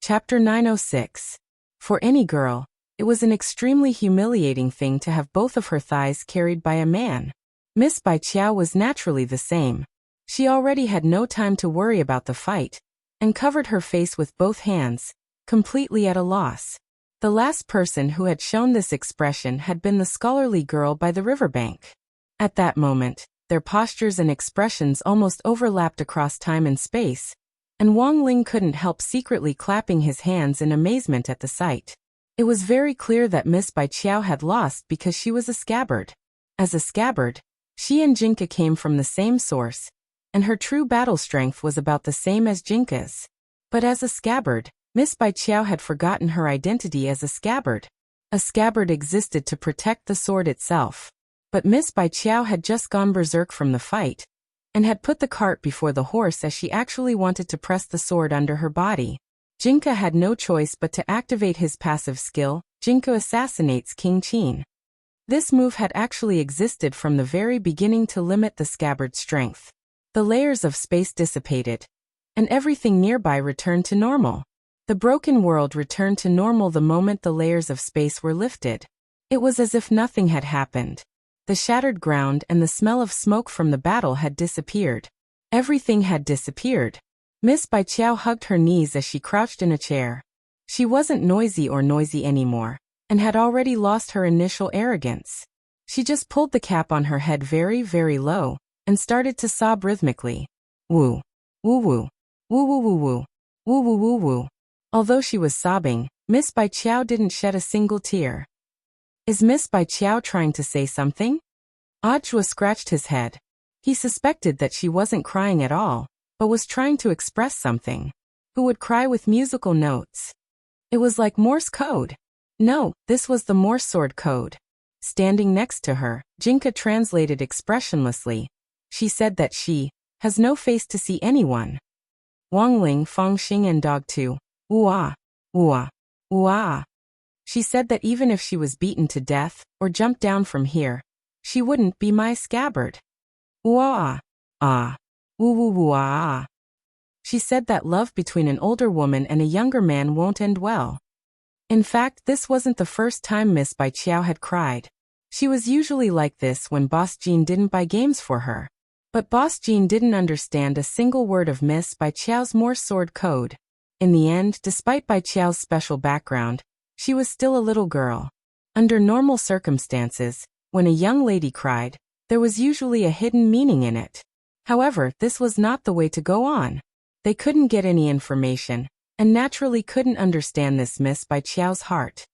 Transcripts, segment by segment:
Chapter 906. For any girl, it was an extremely humiliating thing to have both of her thighs carried by a man. Miss Bai Qiao was naturally the same. She already had no time to worry about the fight, and covered her face with both hands, completely at a loss. The last person who had shown this expression had been the scholarly girl by the riverbank. At that moment, their postures and expressions almost overlapped across time and space, and Wang Ling couldn't help secretly clapping his hands in amazement at the sight. It was very clear that Miss Bai Qiao had lost because she was a scabbard. As a scabbard, she and Jinka came from the same source, and her true battle strength was about the same as Jinka's. But as a scabbard, Miss Bai Qiao had forgotten her identity as a scabbard. A scabbard existed to protect the sword itself. But Miss Bai Qiao had just gone berserk from the fight, and had put the cart before the horse as she actually wanted to press the sword under her body. Jinka had no choice but to activate his passive skill, Jinka Assassinates King Qin. This move had actually existed from the very beginning to limit the scabbard's strength. The layers of space dissipated, and everything nearby returned to normal. The broken world returned to normal the moment the layers of space were lifted. It was as if nothing had happened. The shattered ground and the smell of smoke from the battle had disappeared. Everything had disappeared. Miss Bai Qiao hugged her knees as she crouched in a chair. She wasn't noisy anymore, and had already lost her initial arrogance. She just pulled the cap on her head very, very low, and started to sob rhythmically. Woo. Woo woo. Woo woo woo woo. Woo woo woo woo. Although she was sobbing, Miss Bai Qiao didn't shed a single tear. Is Miss Bai Qiao trying to say something? Audiobook scratched his head. He suspected that she wasn't crying at all, but was trying to express something. Who would cry with musical notes? It was like Morse code. No, this was the Morse sword code. Standing next to her, Jinka translated expressionlessly. She said that she has no face to see anyone. Wang Ling, Fang Xing and Dog 2. Ooh-ah. Ooh-ah. Ooh-ah. She said that even if she was beaten to death, or jumped down from here, she wouldn't be my scabbard. Ooh-ah. Ah. Ooh-woo-woo-ah. She said that love between an older woman and a younger man won't end well. In fact, this wasn't the first time Miss Bai Qiao had cried. She was usually like this when Boss Jean didn't buy games for her. But Boss Jean didn't understand a single word of Miss Bai Qiao's Morse sword code. In the end, despite Bai Qiao's special background, she was still a little girl. Under normal circumstances, when a young lady cried, there was usually a hidden meaning in it. However, this was not the way to go on. They couldn't get any information, and naturally couldn't understand this Miss Bai Qiao's heart.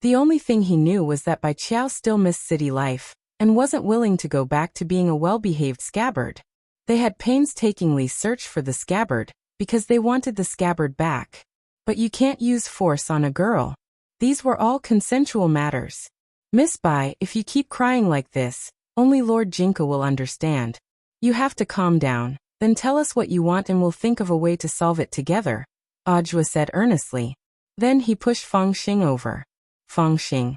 The only thing he knew was that Bai Qiao still missed city life, and wasn't willing to go back to being a well-behaved scabbard. They had painstakingly searched for the scabbard, because they wanted the scabbard back. But you can't use force on a girl. These were all consensual matters. Miss Bai, if you keep crying like this, only Lord Jinka will understand. You have to calm down, then tell us what you want and we'll think of a way to solve it together, Audiobook said earnestly. Then he pushed Fang Xing over. Fang Xing.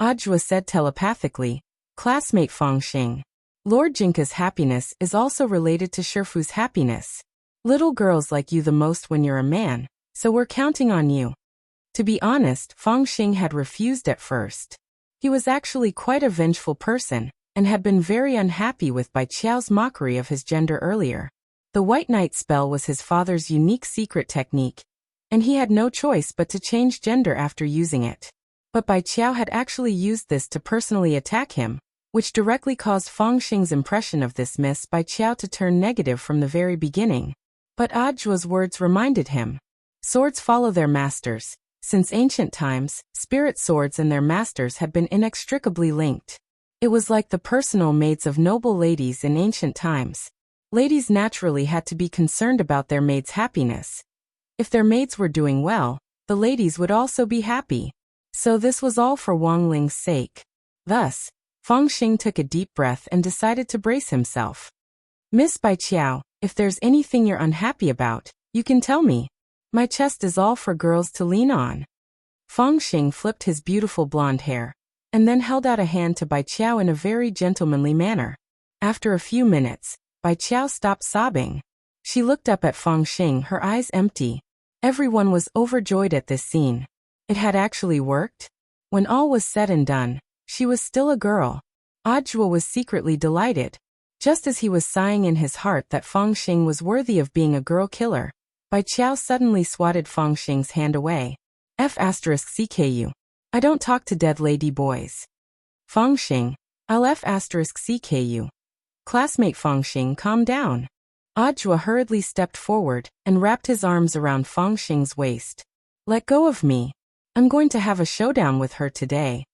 Audiobook said telepathically. Classmate Fang Xing. Lord Jinka's happiness is also related to Shifu's happiness. Little girls like you the most when you're a man, so we're counting on you. To be honest, Fang Xing had refused at first. He was actually quite a vengeful person, and had been very unhappy with Bai Qiao's mockery of his gender earlier. The White Knight spell was his father's unique secret technique, and he had no choice but to change gender after using it. But Bai Qiao had actually used this to personally attack him, which directly caused Fang Xing's impression of this Miss Bai Qiao to turn negative from the very beginning. But Audiobook's words reminded him. Swords follow their masters. Since ancient times, spirit swords and their masters had been inextricably linked. It was like the personal maids of noble ladies in ancient times. Ladies naturally had to be concerned about their maids' happiness. If their maids were doing well, the ladies would also be happy. So this was all for Wang Ling's sake. Thus, Fang Xing took a deep breath and decided to brace himself. Miss Bai Qiao, if there's anything you're unhappy about, you can tell me. My chest is all for girls to lean on. Fang Xing flipped his beautiful blonde hair, and then held out a hand to Bai Qiao in a very gentlemanly manner. After a few minutes, Bai Qiao stopped sobbing. She looked up at Fang Xing, her eyes empty. Everyone was overjoyed at this scene. It had actually worked? When all was said and done, she was still a girl. Audiobook was secretly delighted. Just as he was sighing in his heart that Fangxing was worthy of being a girl killer, Bai Qiao suddenly swatted Fangxing's hand away. F***CKU. I don't talk to dead lady boys. Fangxing, I'll F***CKU. Classmate Fangxing, calm down. Audiobook hurriedly stepped forward and wrapped his arms around Fangxing's waist. Let go of me. I'm going to have a showdown with her today.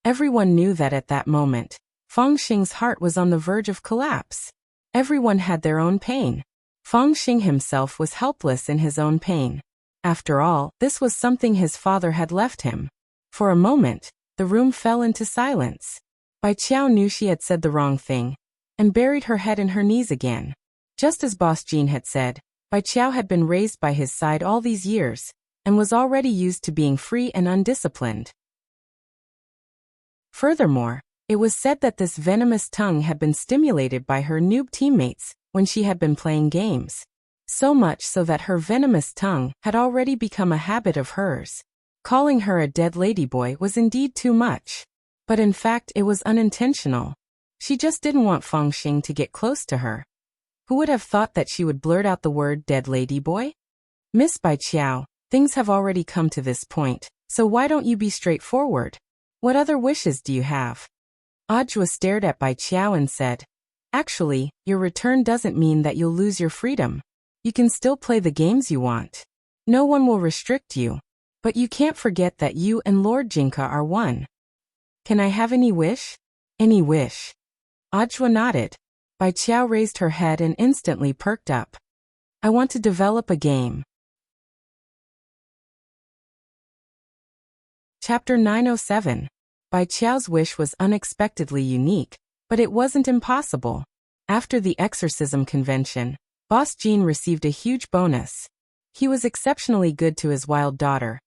Everyone knew that at that moment, Fangxing's heart was on the verge of collapse. Everyone had their own pain. Fangxing himself was helpless in his own pain. After all, this was something his father had left him. For a moment, the room fell into silence. Bai Qiao knew she had said the wrong thing, and buried her head in her knees again. Just as Boss Jean had said, Bai Qiao had been raised by his side all these years, and was already used to being free and undisciplined. Furthermore, it was said that this venomous tongue had been stimulated by her noob teammates when she had been playing games. So much so that her venomous tongue had already become a habit of hers. Calling her a dead ladyboy was indeed too much. But in fact it was unintentional. She just didn't want Fangxing to get close to her. Who would have thought that she would blurt out the word dead ladyboy? Miss Bai Qiao, things have already come to this point, so why don't you be straightforward? What other wishes do you have? Audiobook stared at Bai Qiao and said, Actually, your return doesn't mean that you'll lose your freedom. You can still play the games you want. No one will restrict you. But you can't forget that you and Lord Jinka are one. Can I have any wish? Any wish. Audiobook nodded. Bai Qiao raised her head and instantly perked up. I want to develop a game. Chapter 907. Bai Qiao's wish was unexpectedly unique, but it wasn't impossible. After the exorcism convention, Boss Jean received a huge bonus. He was exceptionally good to his wild daughter.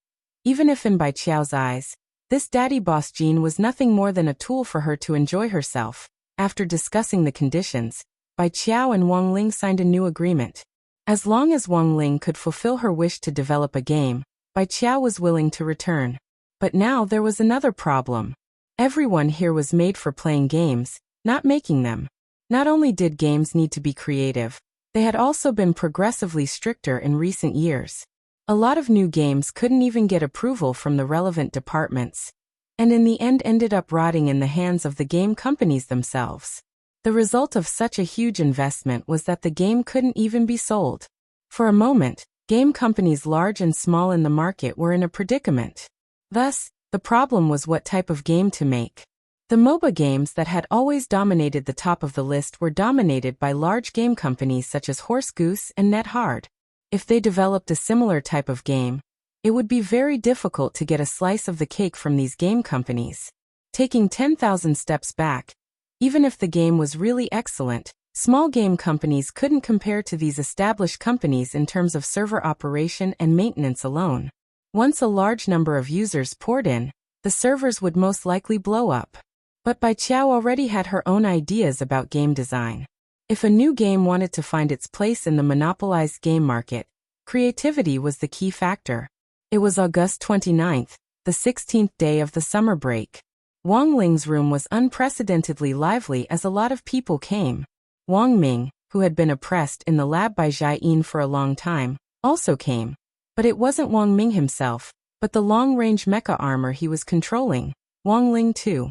Even if in Bai Qiao's eyes, this daddy Boss Jean was nothing more than a tool for her to enjoy herself. After discussing the conditions, Bai Qiao and Wang Ling signed a new agreement. As long as Wang Ling could fulfill her wish to develop a game, Bai Qiao was willing to return. But now there was another problem. Everyone here was made for playing games, not making them. Not only did games need to be creative, they had also been progressively stricter in recent years. A lot of new games couldn't even get approval from the relevant departments, and in the end ended up rotting in the hands of the game companies themselves. The result of such a huge investment was that the game couldn't even be sold. For a moment, game companies large and small in the market were in a predicament. Thus, the problem was what type of game to make. The MOBA games that had always dominated the top of the list were dominated by large game companies such as Horse Goose and NetHard. If they developed a similar type of game, it would be very difficult to get a slice of the cake from these game companies. Taking 10,000 steps back, even if the game was really excellent, small game companies couldn't compare to these established companies in terms of server operation and maintenance alone. Once a large number of users poured in, the servers would most likely blow up. But Bai Qiao already had her own ideas about game design. If a new game wanted to find its place in the monopolized game market, creativity was the key factor. It was August 29th, the 16th day of the summer break. Wang Ling's room was unprecedentedly lively as a lot of people came. Wang Ming, who had been oppressed in the lab by Jai Yin for a long time, also came. But it wasn't Wang Ming himself, but the long-range mecha armor he was controlling, Wang Ling too.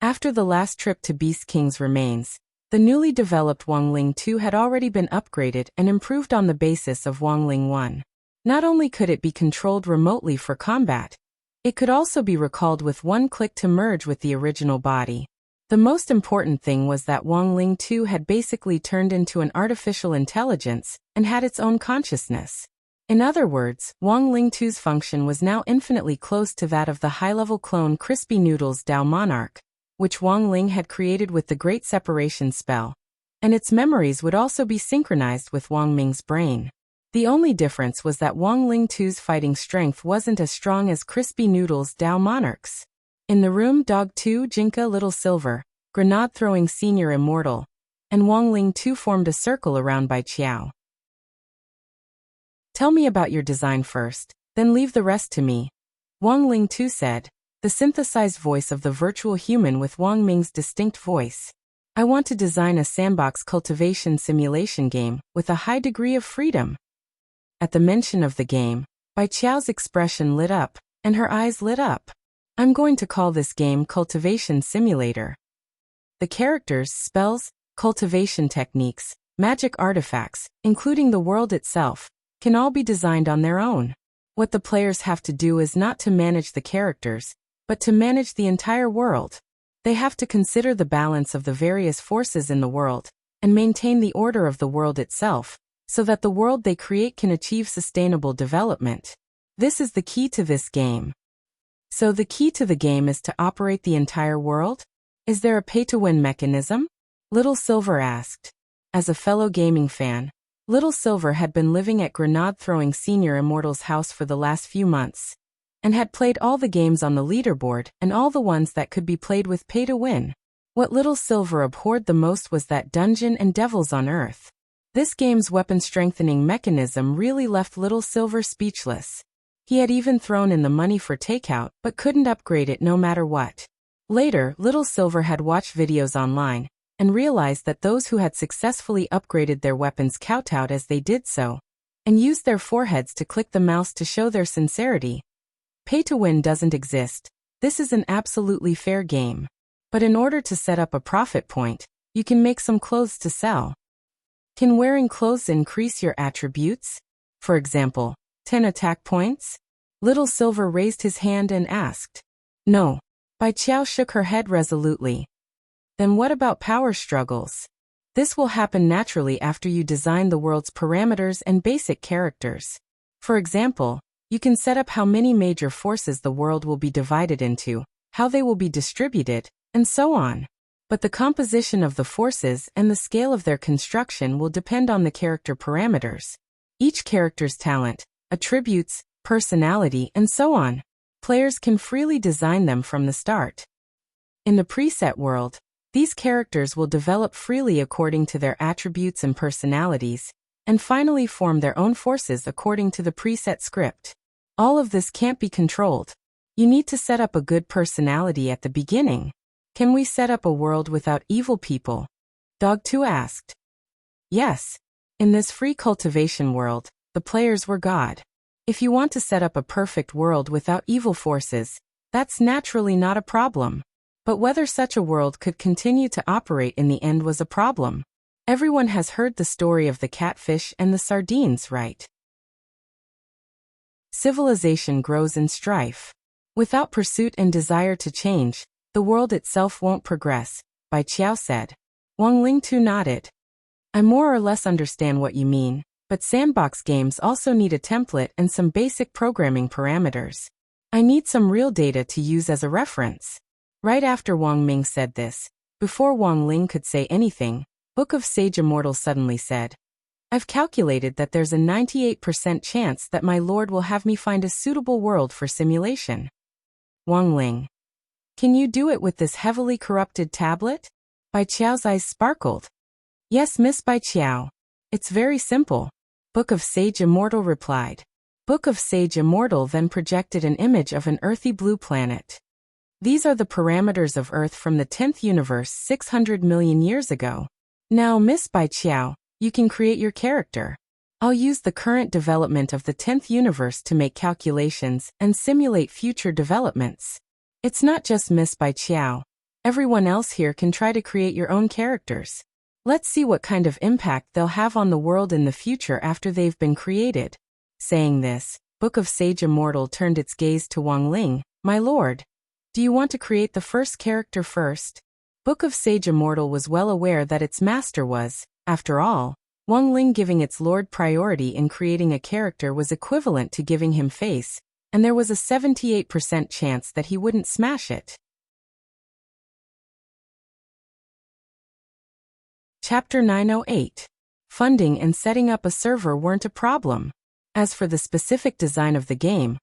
After the last trip to Beast King's remains, the newly developed Wang Ling 2 had already been upgraded and improved on the basis of Wang Ling 1. Not only could it be controlled remotely for combat, it could also be recalled with one click to merge with the original body. The most important thing was that Wang Ling 2 had basically turned into an artificial intelligence and had its own consciousness. In other words, Wang Ling 2's function was now infinitely close to that of the high-level clone Crispy Noodles Dao Monarch, which Wang Ling had created with the Great Separation spell, and its memories would also be synchronized with Wang Ming's brain. The only difference was that Wang Ling 2's fighting strength wasn't as strong as Crispy Noodles Dao Monarch's. In the room, Dog 2, Jinka Little Silver, Grenade-throwing Senior Immortal, and Wang Ling 2 formed a circle around Bai Qiao. Tell me about your design first, then leave the rest to me. Wang Ling too said, the synthesized voice of the virtual human with Wang Ming's distinct voice. I want to design a sandbox cultivation simulation game with a high degree of freedom. At the mention of the game, Bai Qiao's expression lit up, and her eyes lit up. I'm going to call this game Cultivation Simulator. The characters, spells, cultivation techniques, magic artifacts, including the world itself, can all be designed on their own. What the players have to do is not to manage the characters, but to manage the entire world. They have to consider the balance of the various forces in the world, and maintain the order of the world itself, so that the world they create can achieve sustainable development. This is the key to this game. So the key to the game is to operate the entire world? Is there a pay-to-win mechanism? Little Silver asked. As a fellow gaming fan, Little Silver had been living at Grenade Throwing Senior Immortal's house for the last few months, and had played all the games on the leaderboard and all the ones that could be played with pay-to-win. What Little Silver abhorred the most was that Dungeon and Devils on Earth. This game's weapon-strengthening mechanism really left Little Silver speechless. He had even thrown in the money for takeout, but couldn't upgrade it no matter what. Later, Little Silver had watched videos online, and realized that those who had successfully upgraded their weapons kowtowed as they did so, and used their foreheads to click the mouse to show their sincerity. Pay-to-win doesn't exist. This is an absolutely fair game. But in order to set up a profit point, you can make some clothes to sell. Can wearing clothes increase your attributes? For example, 10 attack points? Little Silver raised his hand and asked. No. Bai Qiao shook her head resolutely. Then what about power struggles? This will happen naturally after you design the world's parameters and basic characters. For example, you can set up how many major forces the world will be divided into, how they will be distributed, and so on. But the composition of the forces and the scale of their construction will depend on the character parameters. Each character's talent, attributes, personality, and so on. Players can freely design them from the start. In the preset world, these characters will develop freely according to their attributes and personalities, and finally form their own forces according to the preset script. All of this can't be controlled. You need to set up a good personality at the beginning. Can we set up a world without evil people? Dog 2 asked. Yes. In this free cultivation world, the players were God. If you want to set up a perfect world without evil forces, that's naturally not a problem. But whether such a world could continue to operate in the end was a problem. Everyone has heard the story of the catfish and the sardines, right? Civilization grows in strife. Without pursuit and desire to change, the world itself won't progress, Bai Qiao said. Wang Ling too nodded. I more or less understand what you mean, but sandbox games also need a template and some basic programming parameters. I need some real data to use as a reference. Right after Wang Ming said this, before Wang Ling could say anything, Book of Sage Immortal suddenly said, I've calculated that there's a 98% chance that my lord will have me find a suitable world for simulation. Wang Ling. Can you do it with this heavily corrupted tablet? Bai Qiao's eyes sparkled. Yes, Miss Bai Qiao. It's very simple. Book of Sage Immortal replied. Book of Sage Immortal then projected an image of an earthy blue planet. These are the parameters of Earth from the 10th universe 600 million years ago. Now, Miss Bai Qiao, you can create your character. I'll use the current development of the 10th universe to make calculations and simulate future developments. It's not just Miss Bai Qiao. Everyone else here can try to create your own characters. Let's see what kind of impact they'll have on the world in the future after they've been created. Saying this, Book of Sage Immortal turned its gaze to Wang Ling. My lord. Do you want to create the first character first? Book of Sage Immortal was well aware that its master was, after all, Wang Ling. Giving its lord priority in creating a character was equivalent to giving him face, and there was a 78% chance that he wouldn't smash it. Chapter 908. Funding and setting up a server weren't a problem. As for the specific design of the game,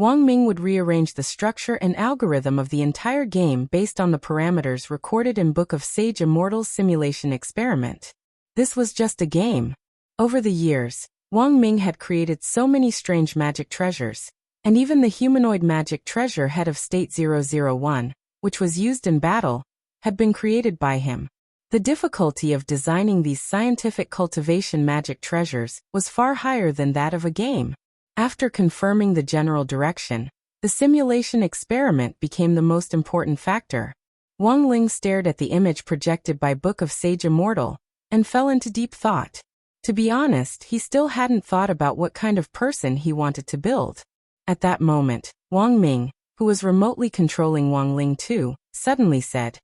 Wang Ming would rearrange the structure and algorithm of the entire game based on the parameters recorded in Book of Sage Immortal's simulation experiment. This was just a game. Over the years, Wang Ming had created so many strange magic treasures, and even the humanoid magic treasure head of State 001, which was used in battle, had been created by him. The difficulty of designing these scientific cultivation magic treasures was far higher than that of a game. After confirming the general direction, the simulation experiment became the most important factor. Wang Ling stared at the image projected by Book of Sage Immortal and fell into deep thought. To be honest, he still hadn't thought about what kind of person he wanted to build. At that moment, Wang Ming, who was remotely controlling Wang Ling too, suddenly said,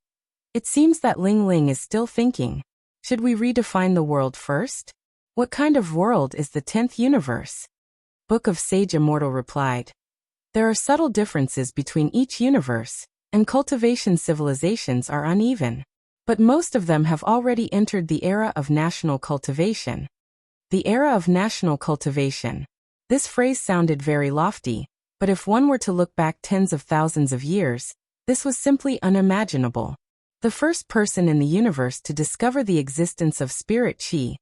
"It seems that Ling Ling is still thinking. Should we redefine the world first? What kind of world is the 10th universe?" Book of Sage Immortal replied, "There are subtle differences between each universe, and cultivation civilizations are uneven. But most of them have already entered the era of national cultivation." The era of national cultivation. This phrase sounded very lofty, but if one were to look back tens of thousands of years, this was simply unimaginable. The first person in the universe to discover the existence of spirit qi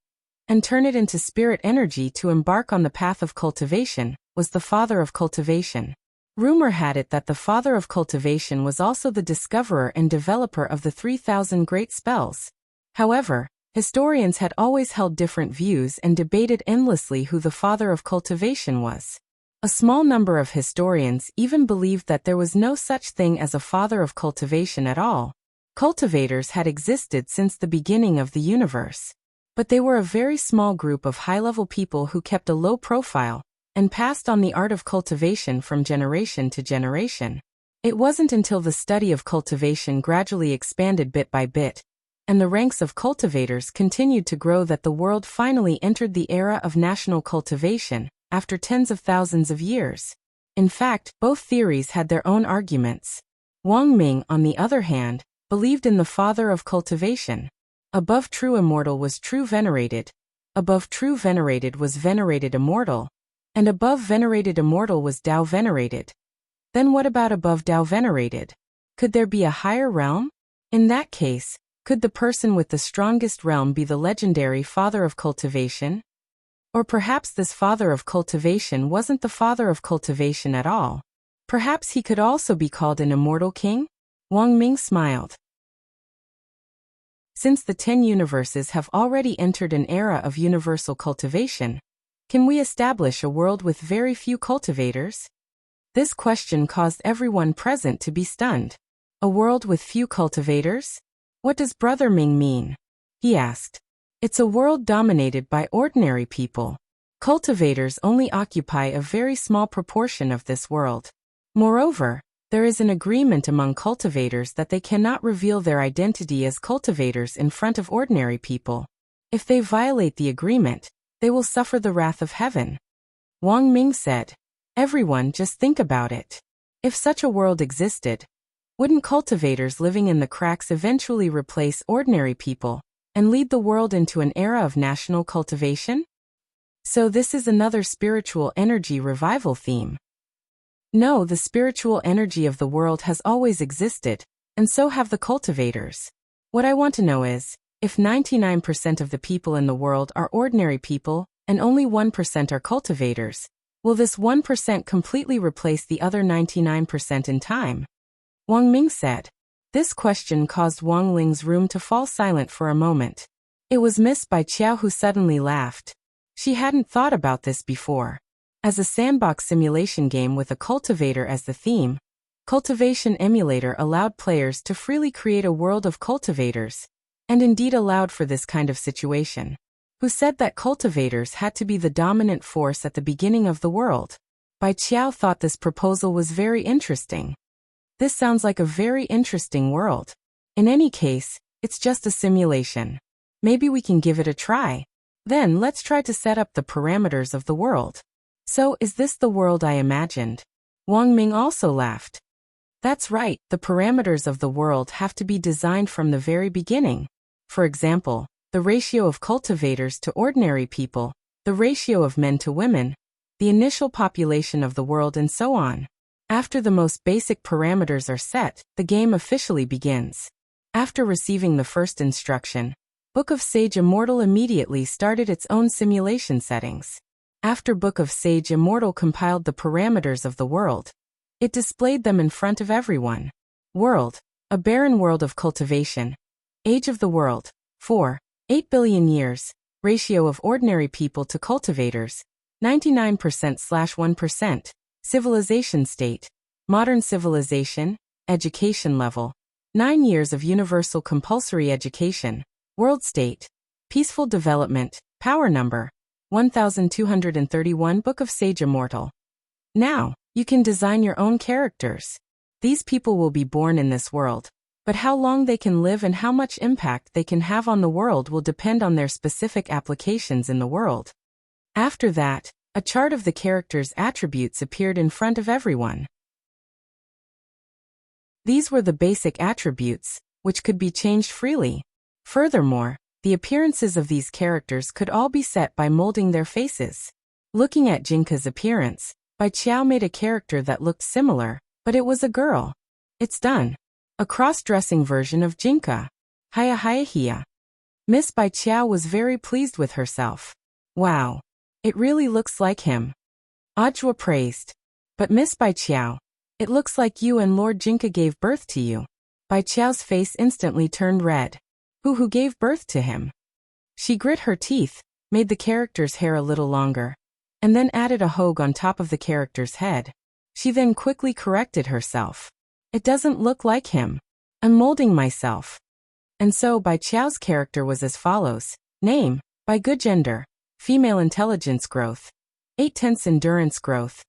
and turn it into spirit energy to embark on the path of cultivation was the father of cultivation. Rumor had it that the father of cultivation was also the discoverer and developer of the 3,000 great spells. However, historians had always held different views and debated endlessly who the father of cultivation was. A small number of historians even believed that there was no such thing as a father of cultivation at all. Cultivators had existed since the beginning of the universe. But they were a very small group of high-level people who kept a low profile and passed on the art of cultivation from generation to generation. It wasn't until the study of cultivation gradually expanded bit by bit, and the ranks of cultivators continued to grow that the world finally entered the era of national cultivation, after tens of thousands of years. In fact, both theories had their own arguments. Wang Ming, on the other hand, believed in the father of cultivation. Above true immortal was true venerated, above true venerated was venerated immortal, and above venerated immortal was Tao venerated. Then what about above Tao venerated? Could there be a higher realm? In that case, could the person with the strongest realm be the legendary father of cultivation? Or perhaps this father of cultivation wasn't the father of cultivation at all. Perhaps he could also be called an immortal king? Wang Ming smiled. Since the 10 universes have already entered an era of universal cultivation, can we establish a world with very few cultivators? This question caused everyone present to be stunned. A world with few cultivators? What does Brother Ming mean? He asked. It's a world dominated by ordinary people. Cultivators only occupy a very small proportion of this world. Moreover, there is an agreement among cultivators that they cannot reveal their identity as cultivators in front of ordinary people. If they violate the agreement, they will suffer the wrath of heaven. Wang Ming said, "Everyone, just think about it. If such a world existed, wouldn't cultivators living in the cracks eventually replace ordinary people and lead the world into an era of national cultivation?" So this is another spiritual energy revival theme. No, the spiritual energy of the world has always existed, and so have the cultivators. What I want to know is, if 99% of the people in the world are ordinary people, and only 1% are cultivators, will this 1% completely replace the other 99% in time? Wang Ming said. This question caused Wang Ling's room to fall silent for a moment. It was Miss Bai Qiao who suddenly laughed. She hadn't thought about this before. As a sandbox simulation game with a cultivator as the theme, Cultivation Emulator allowed players to freely create a world of cultivators, and indeed allowed for this kind of situation. Who said that cultivators had to be the dominant force at the beginning of the world? Bai Qiao thought this proposal was very interesting. This sounds like a very interesting world. In any case, it's just a simulation. Maybe we can give it a try. Then let's try to set up the parameters of the world. So, is this the world I imagined? Wang Ming also laughed. That's right, the parameters of the world have to be designed from the very beginning. For example, the ratio of cultivators to ordinary people, the ratio of men to women, the initial population of the world, and so on. After the most basic parameters are set, the game officially begins. After receiving the first instruction, Book of Sage Immortal immediately started its own simulation settings. After Book of Sage Immortal compiled the parameters of the world, it displayed them in front of everyone. World: a barren world of cultivation. Age of the world: 4.8 billion years. Ratio of ordinary people to cultivators: 99%/1%. Civilization state: modern civilization. Education level: 9 years of universal compulsory education. World state: peaceful development. Power number: 1231. Book of Sage Immortal. Now, you can design your own characters. These people will be born in this world, but how long they can live and how much impact they can have on the world will depend on their specific applications in the world. After that, a chart of the character's attributes appeared in front of everyone. These were the basic attributes, which could be changed freely. Furthermore, the appearances of these characters could all be set by molding their faces. Looking at Jinka's appearance, Bai Qiao made a character that looked similar, but it was a girl. It's done. A cross-dressing version of Jinka. Hiya hiya hiya. Miss Bai Qiao was very pleased with herself. Wow. It really looks like him. Ajwa praised. But Miss Bai Qiao, it looks like you and Lord Jinka gave birth to you. Bai Qiao's face instantly turned red. Who gave birth to him? She grit her teeth, made the character's hair a little longer, and then added a hogue on top of the character's head. She then quickly corrected herself. It doesn't look like him. I'm molding myself. And so Bai Qiao's character was as follows. Name: Bai Good. Gender: female. Intelligence growth: 8/10 endurance growth,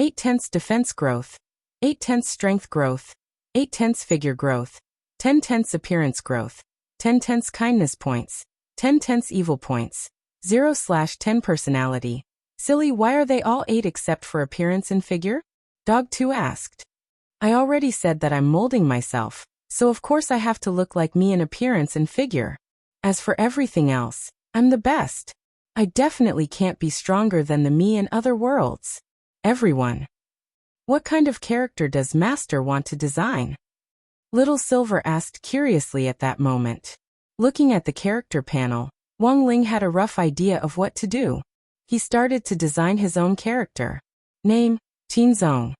8/10 defense growth, 8/10 strength growth, 8/10 figure growth, 10/10 appearance growth, 10/10 kindness points, 10/10 evil points, 0/10 personality. Silly, why are they all 8 except for appearance and figure? Dog 2 asked. I already said that I'm molding myself, so of course I have to look like me in appearance and figure. As for everything else, I'm the best. I definitely can't be stronger than the me in other worlds. Everyone. What kind of character does Master want to design? Little Silver asked curiously at that moment. Looking at the character panel, Wang Ling had a rough idea of what to do. He started to design his own character. Name: Qinzong.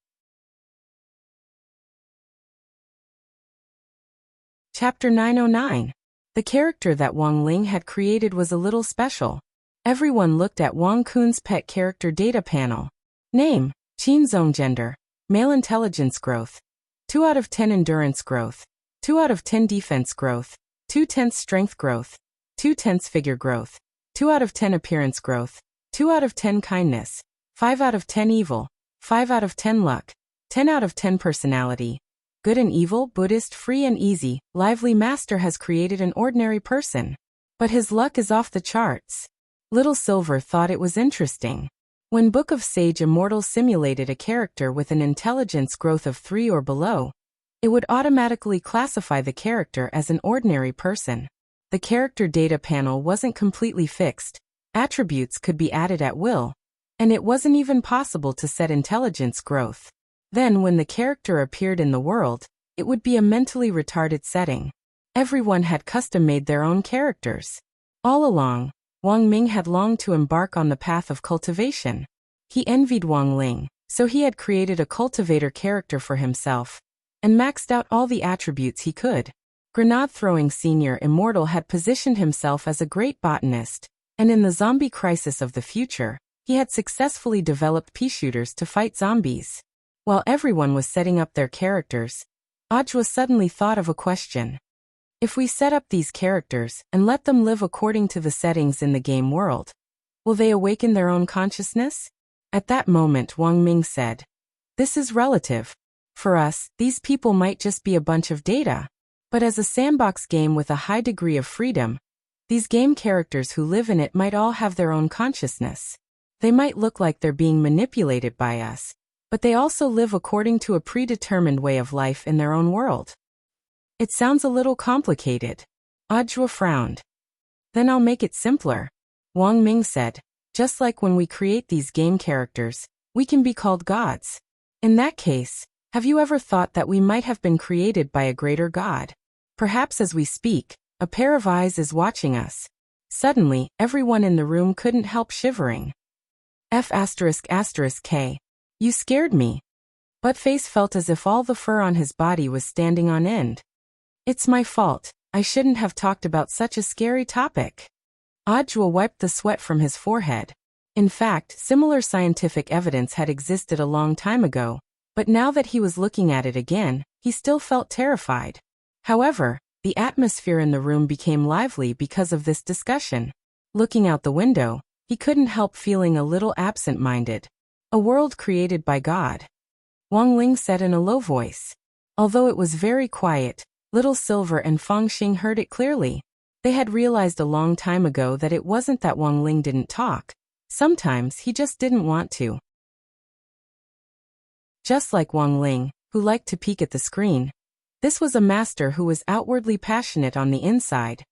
Chapter 909. The character that Wang Ling had created was a little special. Everyone looked at Wang Kun's pet character data panel. Name: Qinzong. Gender: male. Intelligence growth: 2 out of 10 endurance growth, 2 out of 10 defense growth, 2/10 strength growth, 2/10 figure growth, 2 out of 10 appearance growth, 2 out of 10 kindness, 5 out of 10 evil, 5 out of 10 luck, 10 out of 10 personality. Good and evil, Buddhist, free and easy. Lively Master has created an ordinary person, but his luck is off the charts. Little Silver thought it was interesting. When Book of Sage Immortal simulated a character with an intelligence growth of 3 or below, it would automatically classify the character as an ordinary person. The character data panel wasn't completely fixed. Attributes could be added at will, and it wasn't even possible to set intelligence growth. Then when the character appeared in the world, it would be a mentally retarded setting. Everyone had custom-made their own characters. All along, Wang Ming had longed to embark on the path of cultivation. He envied Wang Ling, so he had created a cultivator character for himself, and maxed out all the attributes he could. Grenade-throwing Senior Immortal had positioned himself as a great botanist, and in the zombie crisis of the future, he had successfully developed pea shooters to fight zombies. While everyone was setting up their characters, Ajwa suddenly thought of a question. If we set up these characters and let them live according to the settings in the game world, will they awaken their own consciousness? At that moment Wang Ming said, "This is relative. For us, these people might just be a bunch of data. But as a sandbox game with a high degree of freedom, these game characters who live in it might all have their own consciousness. They might look like they're being manipulated by us, but they also live according to a predetermined way of life in their own world." It sounds a little complicated. Ajwa frowned. Then I'll make it simpler. Wang Ming said, just like when we create these game characters, we can be called gods. In that case, have you ever thought that we might have been created by a greater god? Perhaps as we speak, a pair of eyes is watching us. Suddenly, everyone in the room couldn't help shivering. F asterisk asterisk K. You scared me. Buttface felt as if all the fur on his body was standing on end. It's my fault. I shouldn't have talked about such a scary topic. Audiobook wiped the sweat from his forehead. In fact, similar scientific evidence had existed a long time ago, but now that he was looking at it again, he still felt terrified. However, the atmosphere in the room became lively because of this discussion. Looking out the window, he couldn't help feeling a little absent-minded. A world created by God. Wang Ling said in a low voice. Although it was very quiet, Little Silver and Feng Xing heard it clearly. They had realized a long time ago that it wasn't that Wang Ling didn't talk. Sometimes he just didn't want to. Just like Wang Ling, who liked to peek at the screen, this was a master who was outwardly passionate on the inside.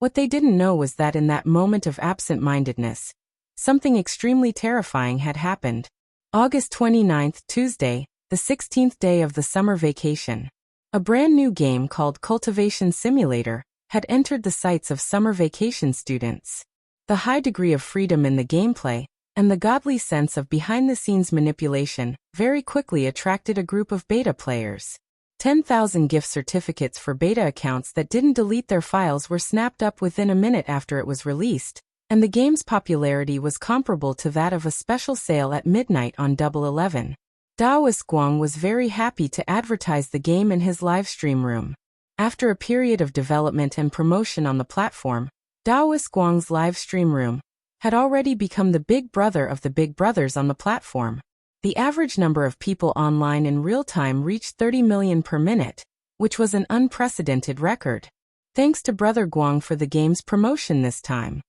What they didn't know was that in that moment of absent-mindedness, something extremely terrifying had happened. August 29th, Tuesday, the 16th day of the summer vacation. A brand new game called Cultivation Simulator had entered the sights of summer vacation students. The high degree of freedom in the gameplay and the godly sense of behind-the-scenes manipulation very quickly attracted a group of beta players. 10,000 gift certificates for beta accounts that didn't delete their files were snapped up within a minute after it was released, and the game's popularity was comparable to that of a special sale at midnight on Double 11. Daoist Guang was very happy to advertise the game in his live stream room. After a period of development and promotion on the platform, Daoist Guang's live stream room had already become the big brother of the big brothers on the platform. The average number of people online in real time reached 30 million per minute, which was an unprecedented record. Thanks to Brother Guang for the game's promotion this time.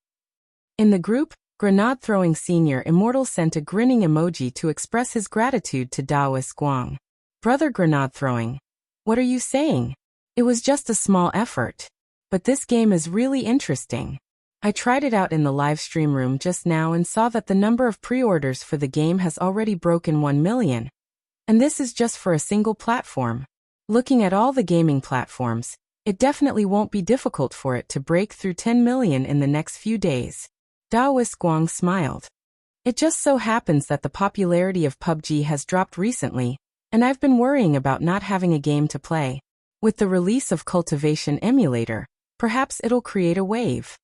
In the group, Grenade Throwing Senior Immortal sent a grinning emoji to express his gratitude to Daoist Guang. Brother Grenade Throwing, what are you saying? It was just a small effort. But this game is really interesting. I tried it out in the live stream room just now and saw that the number of pre-orders for the game has already broken 1 million. And this is just for a single platform. Looking at all the gaming platforms, it definitely won't be difficult for it to break through 10 million in the next few days. Daoist Guang smiled. It just so happens that the popularity of PUBG has dropped recently, and I've been worrying about not having a game to play. With the release of Cultivation Emulator, perhaps it'll create a wave.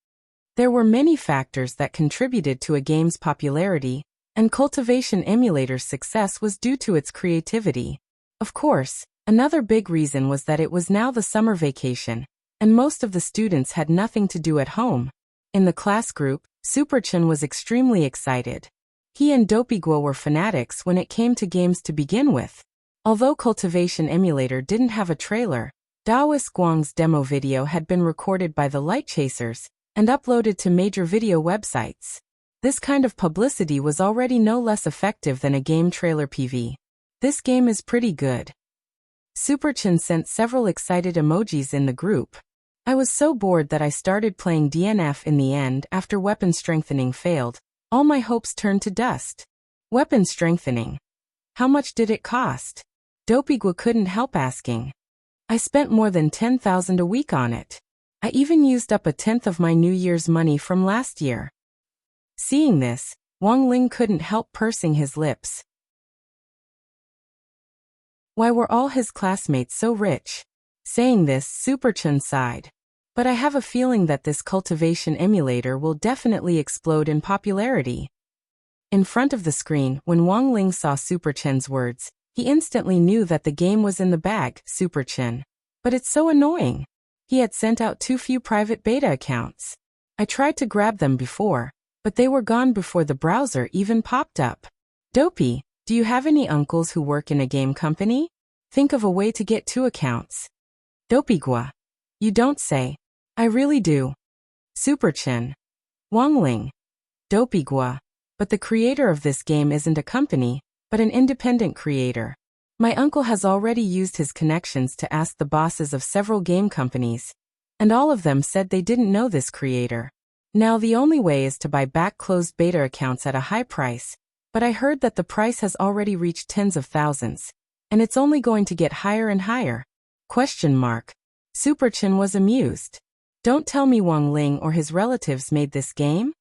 There were many factors that contributed to a game's popularity, and Cultivation Emulator's success was due to its creativity. Of course, another big reason was that it was now the summer vacation, and most of the students had nothing to do at home. In the class group, Superchen was extremely excited. He and Dopiguo were fanatics when it came to games to begin with. Although Cultivation Emulator didn't have a trailer, Daoist Guang's demo video had been recorded by the Light Chasers and uploaded to major video websites. This kind of publicity was already no less effective than a game trailer PV. This game is pretty good. Superchen sent several excited emojis in the group. I was so bored that I started playing DNF in the end. After weapon strengthening failed, all my hopes turned to dust. Weapon strengthening. How much did it cost? Dopiguo couldn't help asking. I spent more than 10,000 a week on it. I even used up a tenth of my New Year's money from last year. Seeing this, Wang Ling couldn't help pursing his lips. Why were all his classmates so rich? Saying this, Superchen sighed. But I have a feeling that this Cultivation Emulator will definitely explode in popularity. In front of the screen, when Wang Ling saw Superchen's words, he instantly knew that the game was in the bag. Superchen. But it's so annoying. He had sent out too few private beta accounts. I tried to grab them before, but they were gone before the browser even popped up. Dopey, do you have any uncles who work in a game company? Think of a way to get 2 accounts. Dopiguo. You don't say. I really do. Superchen. Wang Ling. Dopiguo. But the creator of this game isn't a company, but an independent creator. My uncle has already used his connections to ask the bosses of several game companies, and all of them said they didn't know this creator. Now the only way is to buy back closed beta accounts at a high price, but I heard that the price has already reached tens of thousands, and it's only going to get higher and higher. ? Superchen was amused. Don't tell me Wang Ling or his relatives made this game?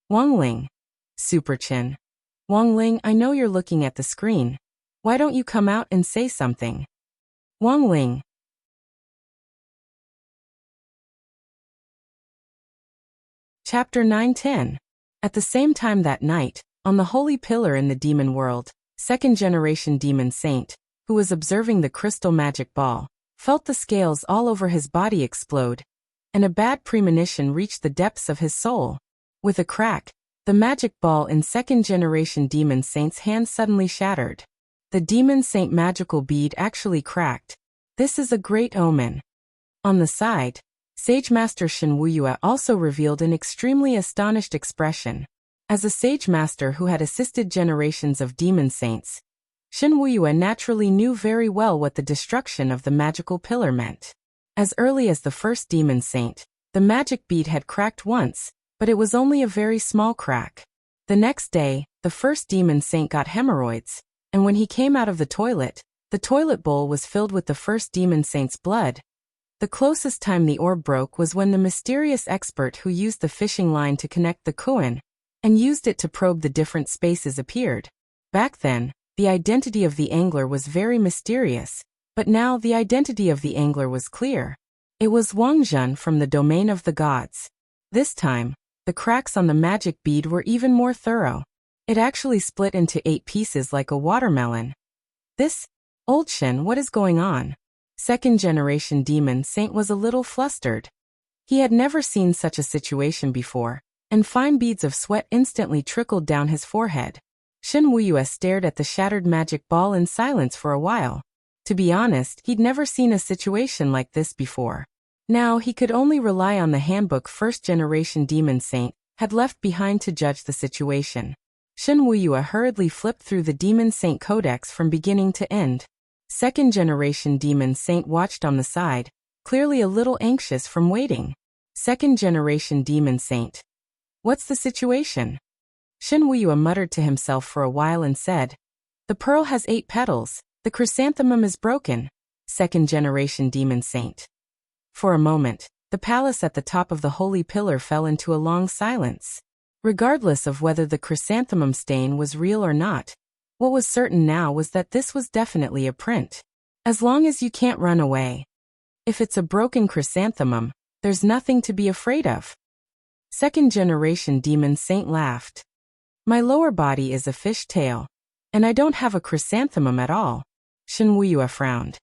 Wang Ling. Superchen. Wang Ling, I know you're looking at the screen. Why don't you come out and say something? Wang Ling. Chapter 9-10. At the same time that night, on the holy pillar in the demon world, second-generation demon saint, who was observing the crystal magic ball, felt the scales all over his body explode, and a bad premonition reached the depths of his soul. With a crack, the magic ball in second-generation demon saint's hand suddenly shattered. The demon saint magical bead actually cracked. This is a great omen. On the side, Sage Master Shen Wuyue also revealed an extremely astonished expression. As a Sage Master who had assisted generations of demon saints, Shen Wuyue naturally knew very well what the destruction of the magical pillar meant. As early as the first demon saint, the magic bead had cracked once, but it was only a very small crack. The next day, the first demon saint got hemorrhoids, and when he came out of the toilet bowl was filled with the first demon saint's blood. The closest time the orb broke was when the mysterious expert who used the fishing line to connect the koan and used it to probe the different spaces appeared. Back then, the identity of the angler was very mysterious, but now the identity of the angler was clear. It was Wang Zhen from the domain of the gods. This time, the cracks on the magic bead were even more thorough. It actually split into 8 pieces like a watermelon. This, old Shen, what is going on? Second-generation demon saint was a little flustered. He had never seen such a situation before, and fine beads of sweat instantly trickled down his forehead. Shen Wuyue stared at the shattered magic ball in silence for a while. To be honest, he'd never seen a situation like this before. Now he could only rely on the handbook first-generation demon saint had left behind to judge the situation. Shen Wuyue hurriedly flipped through the demon saint codex from beginning to end. Second-generation demon saint watched on the side, clearly a little anxious from waiting. Second-generation demon saint. What's the situation? Shen Wuyue muttered to himself for a while and said, the pearl has 8 petals, the chrysanthemum is broken. Second-generation demon saint. For a moment, the palace at the top of the holy pillar fell into a long silence. Regardless of whether the chrysanthemum stain was real or not, what was certain now was that this was definitely a print. As long as you can't run away. If it's a broken chrysanthemum, there's nothing to be afraid of. Second-generation demon saint laughed. My lower body is a fish tail, and I don't have a chrysanthemum at all. Shen Wuyue frowned.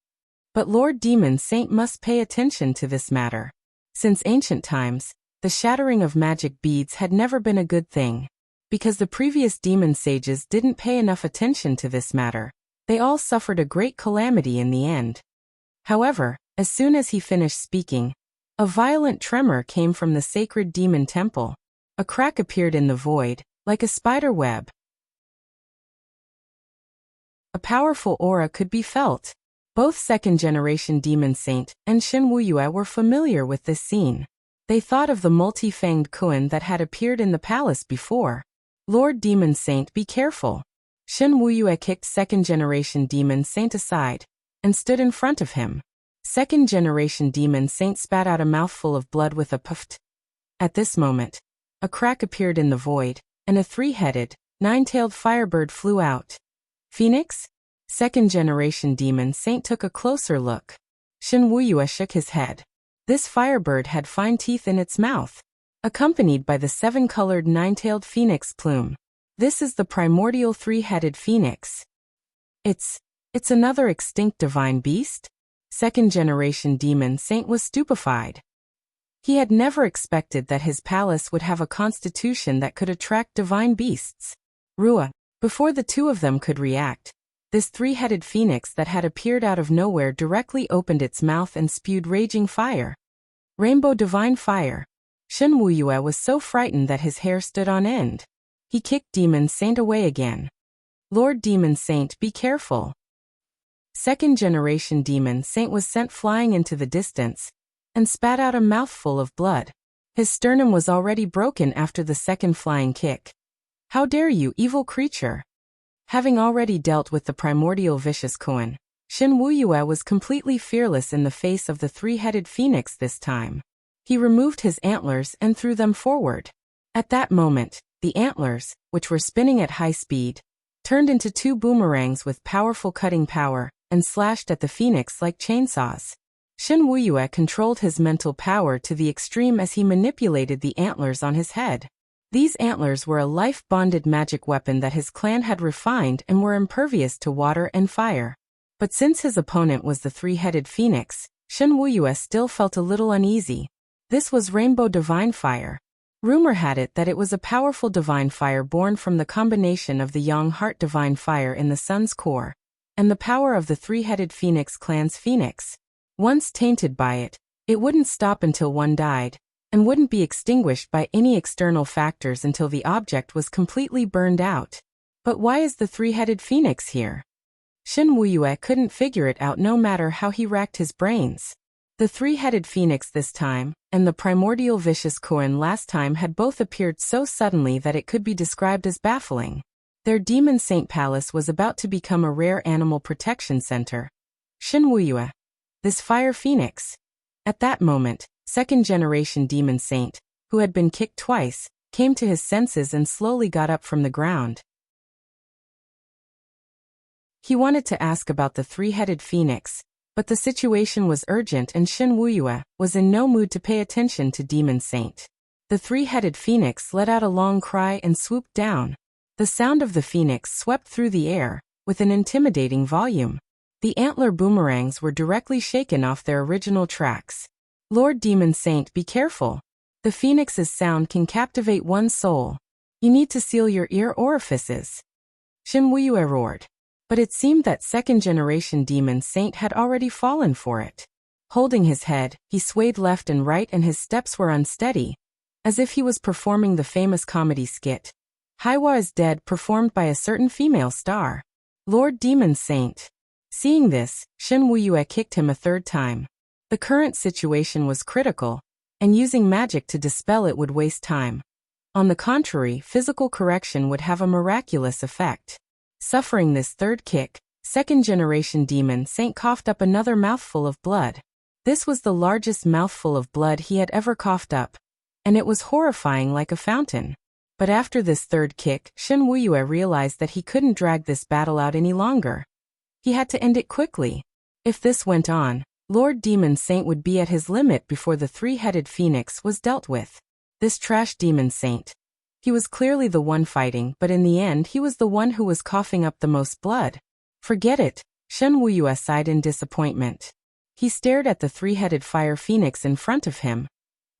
But Lord Demon Saint must pay attention to this matter. Since ancient times, the shattering of magic beads had never been a good thing. Because the previous demon sages didn't pay enough attention to this matter, they all suffered a great calamity in the end. However, as soon as he finished speaking, a violent tremor came from the sacred demon temple. A crack appeared in the void, like a spider web. A powerful aura could be felt. Both second-generation demon saint and Shen Wuyue were familiar with this scene. They thought of the multi-fanged koan that had appeared in the palace before. Lord Demon Saint, be careful. Shen Wuyue kicked second-generation demon saint aside and stood in front of him. Second-generation demon saint spat out a mouthful of blood with a puff. At this moment, a crack appeared in the void, and a 3-headed, 9-tailed firebird flew out. Phoenix? Second-generation demon saint took a closer look. Shen Wuyue shook his head. This firebird had fine teeth in its mouth, accompanied by the 7-colored 9-tailed phoenix plume. This is the primordial 3-headed phoenix. It's another extinct divine beast? Second-generation demon saint was stupefied. He had never expected that his palace would have a constitution that could attract divine beasts. Rua. Before the two of them could react, this 3-headed phoenix that had appeared out of nowhere directly opened its mouth and spewed raging fire. Rainbow divine fire. Shen Wuyue was so frightened that his hair stood on end. He kicked Demon Saint away again. Lord Demon Saint, be careful. Second-generation Demon Saint was sent flying into the distance and spat out a mouthful of blood. His sternum was already broken after the second flying kick. How dare you, evil creature! Having already dealt with the primordial vicious koan, Shen Wuyue was completely fearless in the face of the 3-headed phoenix this time. He removed his antlers and threw them forward. At that moment, the antlers, which were spinning at high speed, turned into two boomerangs with powerful cutting power and slashed at the phoenix like chainsaws. Shen Wuyue controlled his mental power to the extreme as he manipulated the antlers on his head. These antlers were a life-bonded magic weapon that his clan had refined and were impervious to water and fire. But since his opponent was the three-headed phoenix, Shen Wuyue still felt a little uneasy. This was Rainbow Divine Fire. Rumor had it that it was a powerful divine fire born from the combination of the Yang Heart Divine Fire in the sun's core and the power of the three-headed phoenix clan's phoenix. Once tainted by it, it wouldn't stop until one died, and wouldn't be extinguished by any external factors until the object was completely burned out. But why is the three-headed phoenix here? Shen Wuyue couldn't figure it out no matter how he racked his brains. The three-headed phoenix this time, and the primordial vicious koan last time had both appeared so suddenly that it could be described as baffling. Their Demon Saint Palace was about to become a rare animal protection center. Shen Wuyue, this fire phoenix. At that moment, second-generation Demon Saint, who had been kicked twice, came to his senses and slowly got up from the ground. He wanted to ask about the three-headed phoenix, but the situation was urgent and Shen Wuyue was in no mood to pay attention to Demon Saint. The three-headed phoenix let out a long cry and swooped down. The sound of the phoenix swept through the air, with an intimidating volume. The antler boomerangs were directly shaken off their original tracks. Lord Demon Saint, be careful. The phoenix's sound can captivate one's soul. You need to seal your ear orifices. Shen Wuyue roared. But it seemed that second-generation Demon Saint had already fallen for it. Holding his head, he swayed left and right and his steps were unsteady, as if he was performing the famous comedy skit, Haiwa is Dead, performed by a certain female star. Lord Demon Saint. Seeing this, Shen Wuyue kicked him a third time. The current situation was critical, and using magic to dispel it would waste time. On the contrary, physical correction would have a miraculous effect. Suffering this third kick, second-generation Demon Saint coughed up another mouthful of blood. This was the largest mouthful of blood he had ever coughed up, and it was horrifying like a fountain. But after this third kick, Shen Wuyue realized that he couldn't drag this battle out any longer. He had to end it quickly. If this went on, Lord Demon Saint would be at his limit before the three-headed phoenix was dealt with. This trash Demon Saint. He was clearly the one fighting, but in the end he was the one who was coughing up the most blood. Forget it, Shen Wuyue sighed in disappointment. He stared at the three-headed fire phoenix in front of him,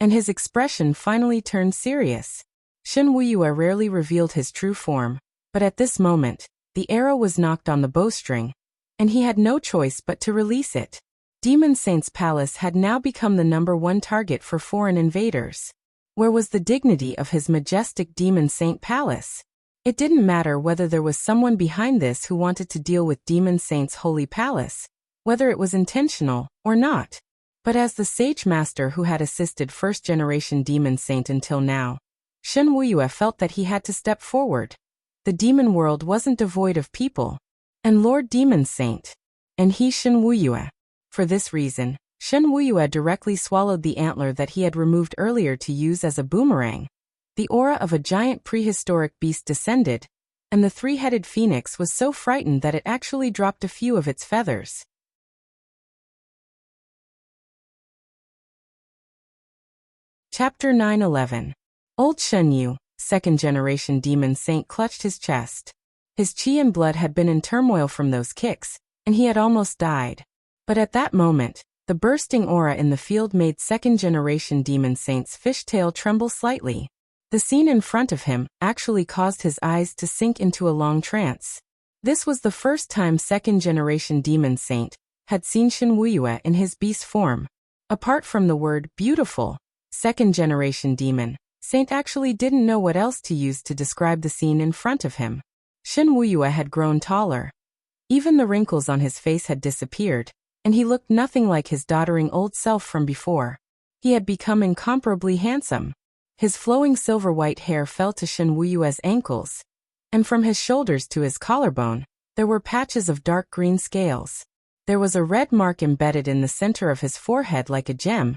and his expression finally turned serious. Shen Wuyue rarely revealed his true form, but at this moment, the arrow was knocked on the bowstring, and he had no choice but to release it. Demon Saint's palace had now become the #1 target for foreign invaders. Where was the dignity of his majestic Demon Saint Palace? It didn't matter whether there was someone behind this who wanted to deal with Demon Saint's holy palace, whether it was intentional or not. But as the sage master who had assisted first-generation Demon Saint until now, Shen Wuyue felt that he had to step forward. The demon world wasn't devoid of people, and Lord Demon Saint, and he Shen Wuyue. For this reason, Shen Wuyue directly swallowed the antler that he had removed earlier to use as a boomerang. The aura of a giant prehistoric beast descended, and the three-headed phoenix was so frightened that it actually dropped a few of its feathers. Chapter 9:11. Old Shen Yu, second-generation Demon Saint, clutched his chest. His qi and blood had been in turmoil from those kicks, and he had almost died. But at that moment, the bursting aura in the field made second-generation Demon Saint's fishtail tremble slightly. The scene in front of him actually caused his eyes to sink into a long trance. This was the first time second-generation Demon Saint had seen Shen Wuyue in his beast form. Apart from the word beautiful, second-generation Demon Saint actually didn't know what else to use to describe the scene in front of him. Shen Wuyue had grown taller. Even the wrinkles on his face had disappeared, and he looked nothing like his doddering old self from before. He had become incomparably handsome. His flowing silver-white hair fell to Shen Wuyue's ankles, and from his shoulders to his collarbone, there were patches of dark green scales. There was a red mark embedded in the center of his forehead like a gem,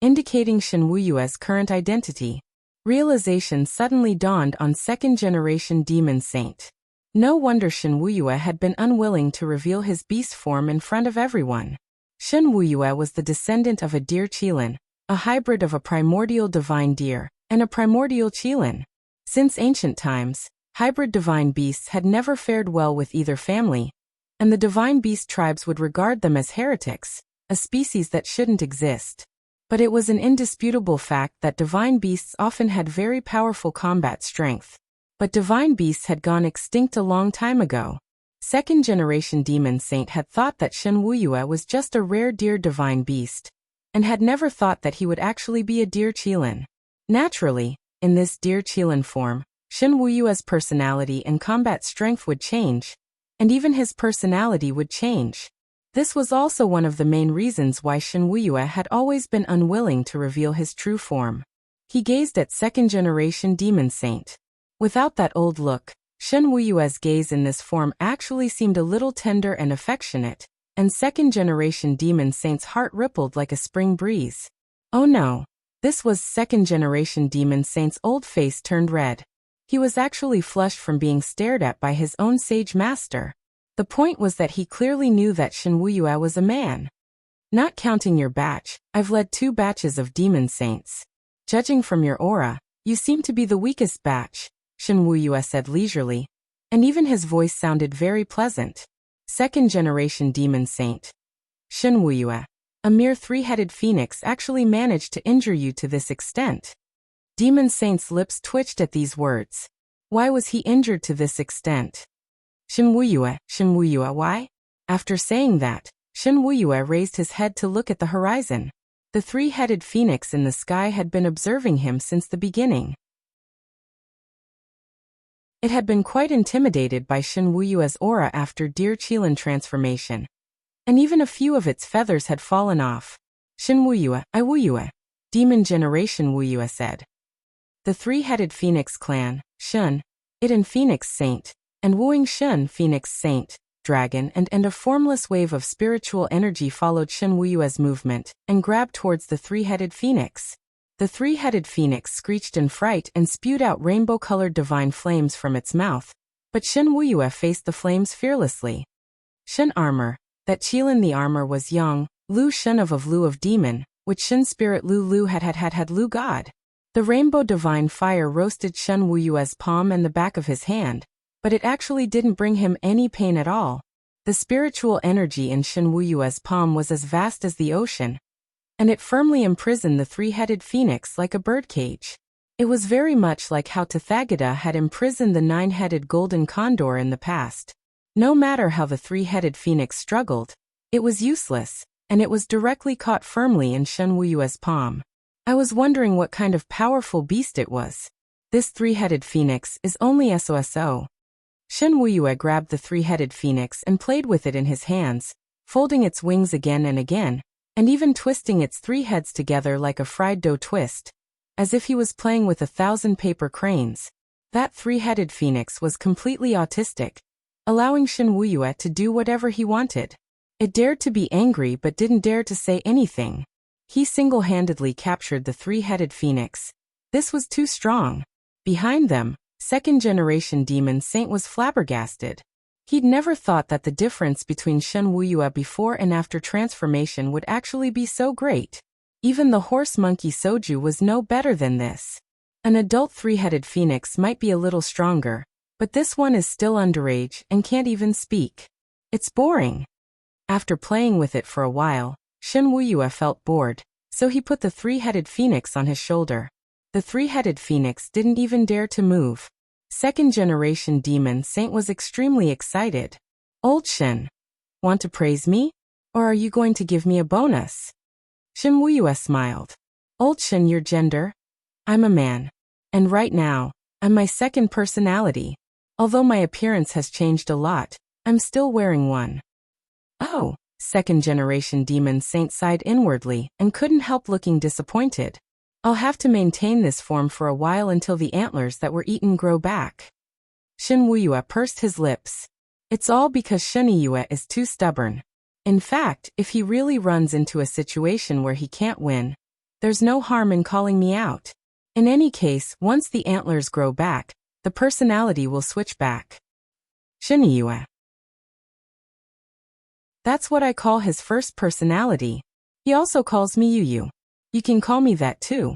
indicating Shen Wuyue's current identity. Realization suddenly dawned on second-generation demon saint. No wonder Shen Wuyue had been unwilling to reveal his beast form in front of everyone. Shen Wuyue was the descendant of a deer qilin, a hybrid of a primordial divine deer and a primordial qilin. Since ancient times, hybrid divine beasts had never fared well with either family, and the divine beast tribes would regard them as heretics, a species that shouldn't exist. But it was an indisputable fact that divine beasts often had very powerful combat strength. But divine beasts had gone extinct a long time ago. Second-generation demon saint had thought that Shen Wuyue was just a rare deer divine beast, and had never thought that he would actually be a deer qilin. Naturally, in this deer qilin form, Shen Wuyue's personality and combat strength would change, and even his personality would change. This was also one of the main reasons why Shen Wuyue had always been unwilling to reveal his true form. He gazed at second-generation demon saint. Without that old look, Shen Wuyue's gaze in this form actually seemed a little tender and affectionate, and second-generation demon saint's heart rippled like a spring breeze. Oh no! This was second-generation demon saint's old face turned red. He was actually flushed from being stared at by his own sage master. The point was that he clearly knew that Shen Wuyue was a man. Not counting your batch, I've led 2 batches of demon saints. Judging from your aura, you seem to be the weakest batch, Shen Wuyue said leisurely, and even his voice sounded very pleasant. Second-generation demon saint. Shen Wuyue, a mere 3-headed phoenix actually managed to injure you to this extent. Demon saint's lips twitched at these words. Why was he injured to this extent? Shen Wuyue, why? After saying that, Shen Wuyue raised his head to look at the horizon. The 3-headed phoenix in the sky had been observing him since the beginning. It had been quite intimidated by Shen Wuyue's aura after deer qilin transformation, and even a few of its feathers had fallen off. Shen Wuyue, demon generation Wuyue said. The 3-headed phoenix clan, Shen, it and Phoenix Saint, and Wuing Shen Phoenix Saint, Dragon and a formless wave of spiritual energy followed Shen Wuyue's movement and grabbed towards the 3-headed phoenix. The 3-headed phoenix screeched in fright and spewed out rainbow-colored divine flames from its mouth, but Shen Wuyue faced the flames fearlessly. Shen armor, that qilin the armor was Yang, Lu Shen of Lu of demon, which Shen spirit Lu had Lu god. The rainbow divine fire roasted Shen Wuyue's palm and the back of his hand, but it actually didn't bring him any pain at all. The spiritual energy in Shen Wuyue's palm was as vast as the ocean, and it firmly imprisoned the 3-headed phoenix like a birdcage. It was very much like how Tathagata had imprisoned the 9-headed golden condor in the past. No matter how the 3-headed phoenix struggled, it was useless, and it was directly caught firmly in Shen Wuyue's palm. I was wondering what kind of powerful beast it was. This 3-headed phoenix is only SOSO. Shen Wuyue grabbed the 3-headed phoenix and played with it in his hands, folding its wings again and again, and even twisting its 3 heads together like a fried dough twist, as if he was playing with 1,000 paper cranes. That 3-headed phoenix was completely autistic, allowing Shen Wuyue to do whatever he wanted. It dared to be angry but didn't dare to say anything. He single-handedly captured the 3-headed phoenix. This was too strong. Behind them, second-generation demon saint was flabbergasted. He'd never thought that the difference between Shen Wuyue before and after transformation would actually be so great. Even the horse monkey Soju was no better than this. An adult 3-headed phoenix might be a little stronger, but this one is still underage and can't even speak. It's boring. After playing with it for a while, Shen Wuyue felt bored, so he put the 3-headed phoenix on his shoulder. The 3-headed phoenix didn't even dare to move. Second-generation demon saint was extremely excited. Old Shen, want to praise me? Or are you going to give me a bonus? Shen Wuyue smiled. Old Shen, your gender? I'm a man. And right now, I'm my second personality. Although my appearance has changed a lot, I'm still wearing one. Oh, second-generation demon saint sighed inwardly and couldn't help looking disappointed. I'll have to maintain this form for a while until the antlers that were eaten grow back. Shen Wuyue pursed his lips. It's all because Shen Wuyue is too stubborn. In fact, if he really runs into a situation where he can't win, there's no harm in calling me out. In any case, once the antlers grow back, the personality will switch back. Shinyue. That's what I call his first personality. He also calls me Yuyu. You can call me that too.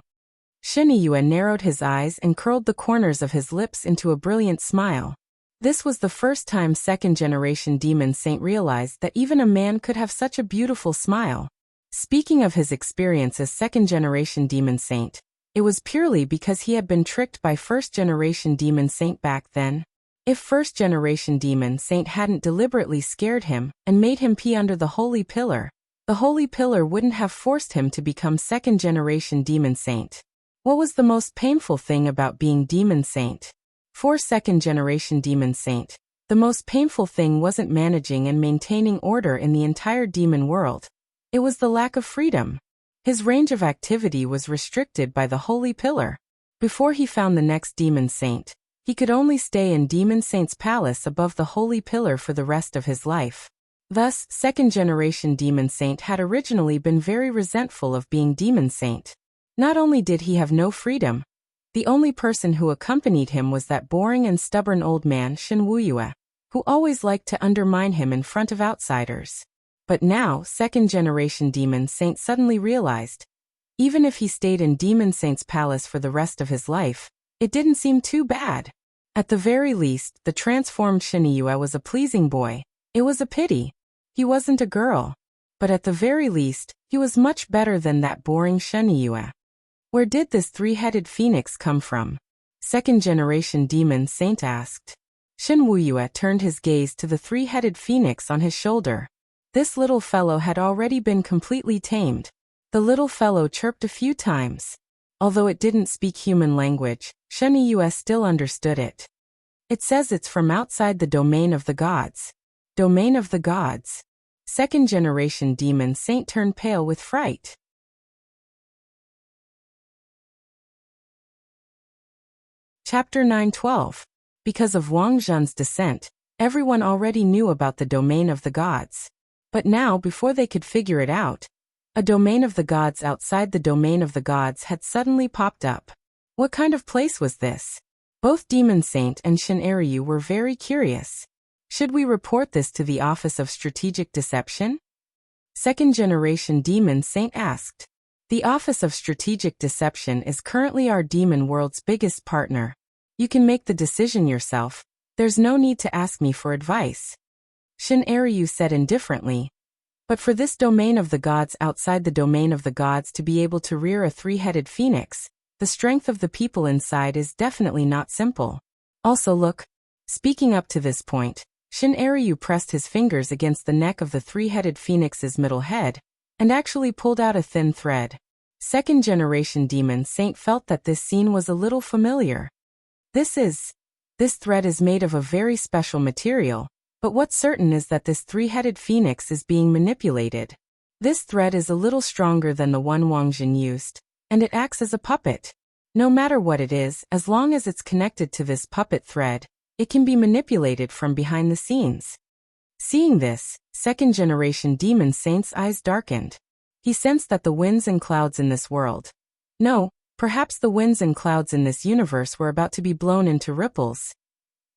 Shinyue narrowed his eyes and curled the corners of his lips into a brilliant smile. This was the first time second-generation demon saint realized that even a man could have such a beautiful smile. Speaking of his experience as second-generation demon saint, it was purely because he had been tricked by first-generation demon saint back then. If first-generation demon saint hadn't deliberately scared him and made him pee under the holy pillar, the holy pillar wouldn't have forced him to become second-generation demon saint. What was the most painful thing about being demon saint? For second-generation demon saint, the most painful thing wasn't managing and maintaining order in the entire demon world. It was the lack of freedom. His range of activity was restricted by the holy pillar. Before he found the next demon saint, he could only stay in demon saint's palace above the holy pillar for the rest of his life. Thus, second-generation demon saint had originally been very resentful of being demon saint. Not only did he have no freedom, the only person who accompanied him was that boring and stubborn old man Shinwuyue, who always liked to undermine him in front of outsiders. But now, second-generation demon saint suddenly realized, even if he stayed in demon saint's palace for the rest of his life, it didn't seem too bad. At the very least, the transformed Shinyue was a pleasing boy. It was a pity he wasn't a girl. But at the very least, he was much better than that boring Shinyue. Where did this three-headed phoenix come from? Second-generation demon saint asked. Shinwuyue turned his gaze to the three-headed phoenix on his shoulder. This little fellow had already been completely tamed. The little fellow chirped a few times. Although it didn't speak human language, Shinwuyue still understood it. It says it's from outside the domain of the gods. Domain of the gods. Second-generation demon saint turned pale with fright. Chapter 9:12. Because of Wang Zhen's descent, everyone already knew about the domain of the gods. But now, before they could figure it out, a domain of the gods outside the domain of the gods had suddenly popped up. What kind of place was this? Both Demon Saint and Shinryu were very curious. Should we report this to the Office of Strategic Deception? Second-generation Demon Saint asked. The Office of Strategic Deception is currently our demon world's biggest partner. You can make the decision yourself. There's no need to ask me for advice. Shinryu said indifferently. But for this domain of the gods outside the domain of the gods to be able to rear a three-headed phoenix, the strength of the people inside is definitely not simple. Also look. Speaking up to this point, Shinryu pressed his fingers against the neck of the three-headed phoenix's middle head, and actually pulled out a thin thread. Second-generation Demon Saint felt that this scene was a little familiar. This thread is made of a very special material, but what's certain is that this three-headed phoenix is being manipulated. This thread is a little stronger than the one Wang Zhen used, and it acts as a puppet. No matter what it is, as long as it's connected to this puppet thread, it can be manipulated from behind the scenes. Seeing this, second-generation Demon Saint's eyes darkened. He sensed that the winds and clouds in this world, no, perhaps the winds and clouds in this universe were about to be blown into ripples.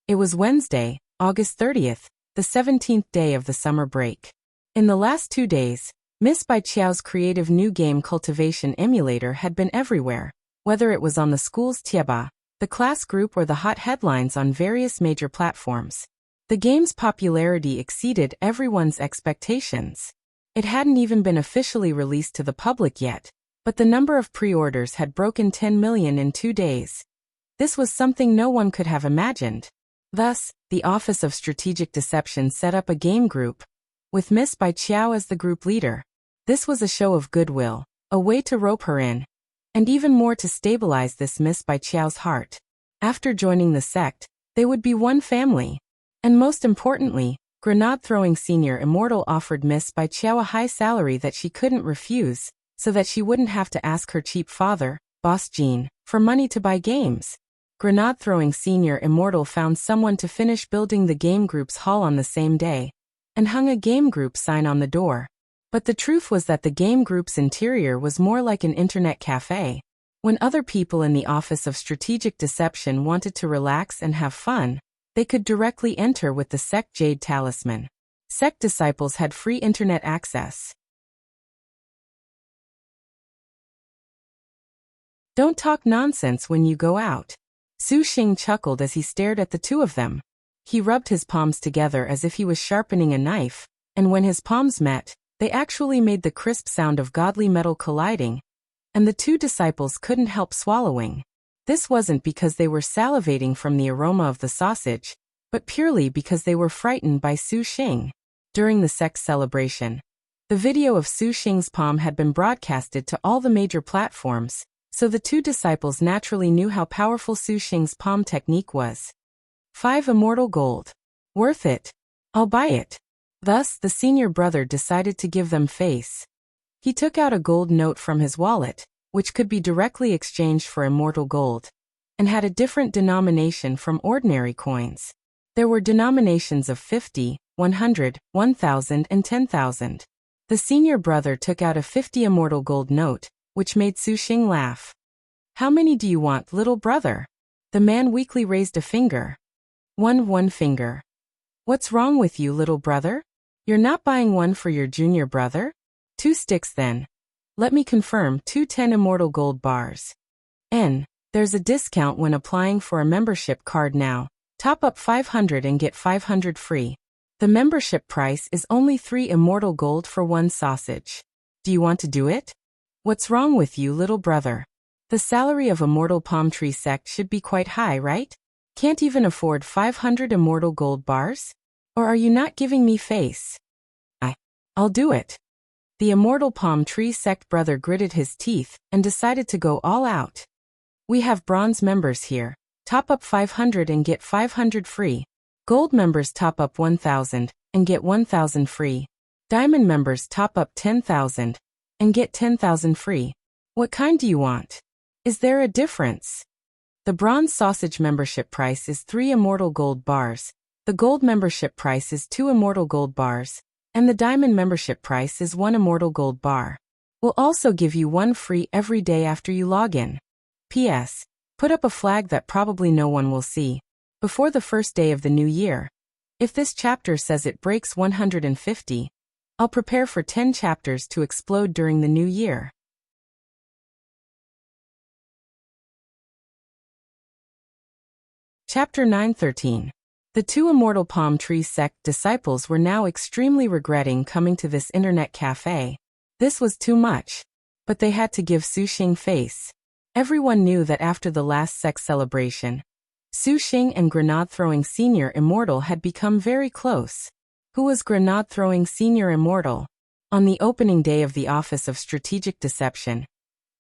It was Wednesday, August 30th, the 17th day of the summer break. In the last 2 days, Miss Bai Qiao's creative new game cultivation emulator had been everywhere, whether it was on the school's Tieba, the class group or the hot headlines on various major platforms. The game's popularity exceeded everyone's expectations. It hadn't even been officially released to the public yet, but the number of pre-orders had broken 10 million in 2 days. This was something no one could have imagined. Thus, the Office of Strategic Deception set up a game group, with Miss Bai Qiao as the group leader. This was a show of goodwill, a way to rope her in, and even more to stabilize this Miss Bai Qiao's heart. After joining the sect, they would be one family. And most importantly, Grenade-throwing Senior Immortal offered Miss Bai Qiao a high salary that she couldn't refuse, so that she wouldn't have to ask her cheap father, Boss Jean, for money to buy games. Grenade-throwing Senior Immortal found someone to finish building the game group's hall on the same day, and hung a game group sign on the door. But the truth was that the game group's interior was more like an internet cafe. When other people in the Office of Strategic Deception wanted to relax and have fun, they could directly enter with the sect Jade Talisman. Sect disciples had free internet access. Don't talk nonsense when you go out. Su Xing chuckled as he stared at the two of them. He rubbed his palms together as if he was sharpening a knife, and when his palms met, they actually made the crisp sound of godly metal colliding, and the two disciples couldn't help swallowing. This wasn't because they were salivating from the aroma of the sausage, but purely because they were frightened by Su Xing. During the sect celebration, the video of Su Xing's palm had been broadcasted to all the major platforms, so the two disciples naturally knew how powerful Su Xing's palm technique was. 5 immortal gold. Worth it. I'll buy it. Thus, the senior brother decided to give them face. He took out a gold note from his wallet, which could be directly exchanged for immortal gold, and had a different denomination from ordinary coins. There were denominations of 50, 100, 1,000 and 10,000. The senior brother took out a 50 immortal gold note, which made Su Xing laugh. How many do you want, little brother? The man weakly raised a finger. One finger. What's wrong with you, little brother? You're not buying one for your junior brother? 2 sticks then. Let me confirm, 2 10 immortal gold bars. There's a discount when applying for a membership card now. Top up 500 and get 500 free. The membership price is only 3 immortal gold for 1 sausage. Do you want to do it? What's wrong with you, little brother? The salary of Immortal Palm Tree Sect should be quite high, right? Can't even afford 500 immortal gold bars? Or are you not giving me face? I'll do it. The Immortal Palm Tree Sect brother gritted his teeth and decided to go all out. We have bronze members here. Top up 500 and get 500 free. Gold members top up 1,000 and get 1,000 free. Diamond members top up 10,000 and get 10,000 free. What kind do you want? Is there a difference? The bronze sausage membership price is 3 immortal gold bars, the gold membership price is 2 immortal gold bars, and the diamond membership price is 1 immortal gold bar. We'll also give you 1 free every day after you log in. P.S. Put up a flag that probably no one will see. Before the first day of the new year. If this chapter says it breaks 150, I'll prepare for 10 chapters to explode during the new year. Chapter 9:13. The 2 Immortal Palm Tree Sect disciples were now extremely regretting coming to this internet cafe. This was too much. But they had to give Su Xing face. Everyone knew that after the last sect celebration, Su Xing and Grenade-Throwing Senior Immortal had become very close. Who was Grenade-Throwing Senior Immortal? On the opening day of the Office of Strategic Deception,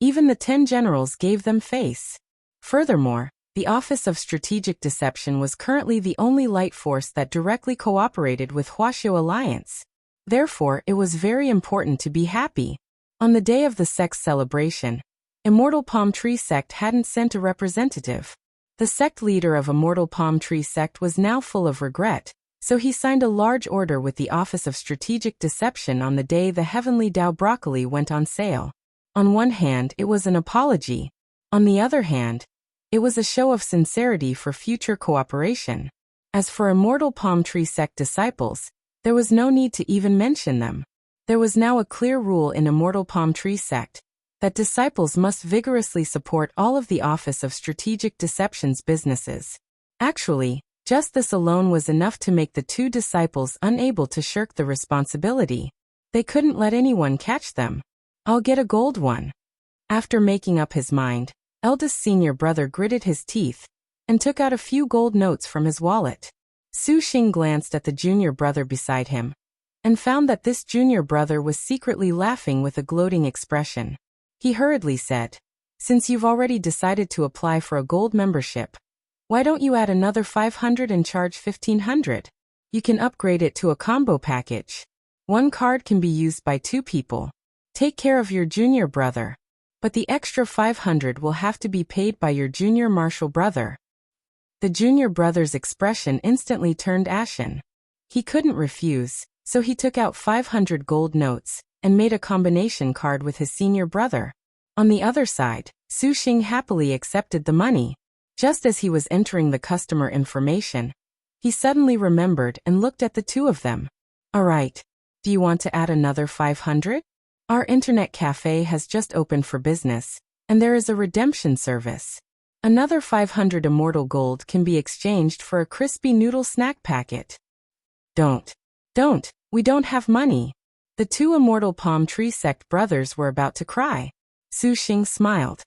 even the 10 generals gave them face. Furthermore, the Office of Strategic Deception was currently the only light force that directly cooperated with Huaxiao Alliance. Therefore, it was very important to be happy. On the day of the sect's celebration, Immortal Palm Tree Sect hadn't sent a representative. The sect leader of Immortal Palm Tree Sect was now full of regret, so he signed a large order with the Office of Strategic Deception on the day the Heavenly Dao Broccoli went on sale. On one hand, it was an apology. On the other hand, it was a show of sincerity for future cooperation. As for Immortal Palm Tree Sect disciples, there was no need to even mention them. There was now a clear rule in Immortal Palm Tree Sect that disciples must vigorously support all of the Office of Strategic Deception's businesses. Actually, just this alone was enough to make the 2 disciples unable to shirk the responsibility. They couldn't let anyone catch them. I'll get a gold one. After making up his mind, eldest senior brother gritted his teeth and took out a few gold notes from his wallet. Su Xing glanced at the junior brother beside him and found that this junior brother was secretly laughing with a gloating expression. He hurriedly said, "Since you've already decided to apply for a gold membership, why don't you add another 500 and charge 1,500? You can upgrade it to a combo package. 1 card can be used by 2 people. Take care of your junior brother. But the extra 500 will have to be paid by your junior martial brother." The junior brother's expression instantly turned ashen. He couldn't refuse, so he took out 500 gold notes and made a combination card with his senior brother. On the other side, Su Xing happily accepted the money. Just as he was entering the customer information, he suddenly remembered and looked at the two of them. All right. Do you want to add another 500? Our internet cafe has just opened for business, and there is a redemption service. Another 500 immortal gold can be exchanged for a crispy noodle snack packet. Don't, we don't have money. The two immortal palm tree sect brothers were about to cry. Su Xing smiled.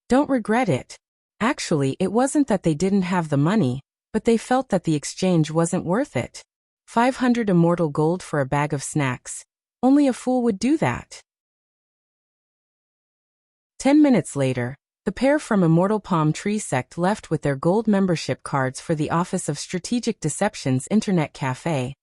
Don't regret it. Actually, it wasn't that they didn't have the money, but they felt that the exchange wasn't worth it. 500 immortal gold for a bag of snacks. Only a fool would do that. 10 minutes later, the pair from Immortal Palm Tree Sect left with their gold membership cards for the Office of Strategic Deception's Internet Cafe,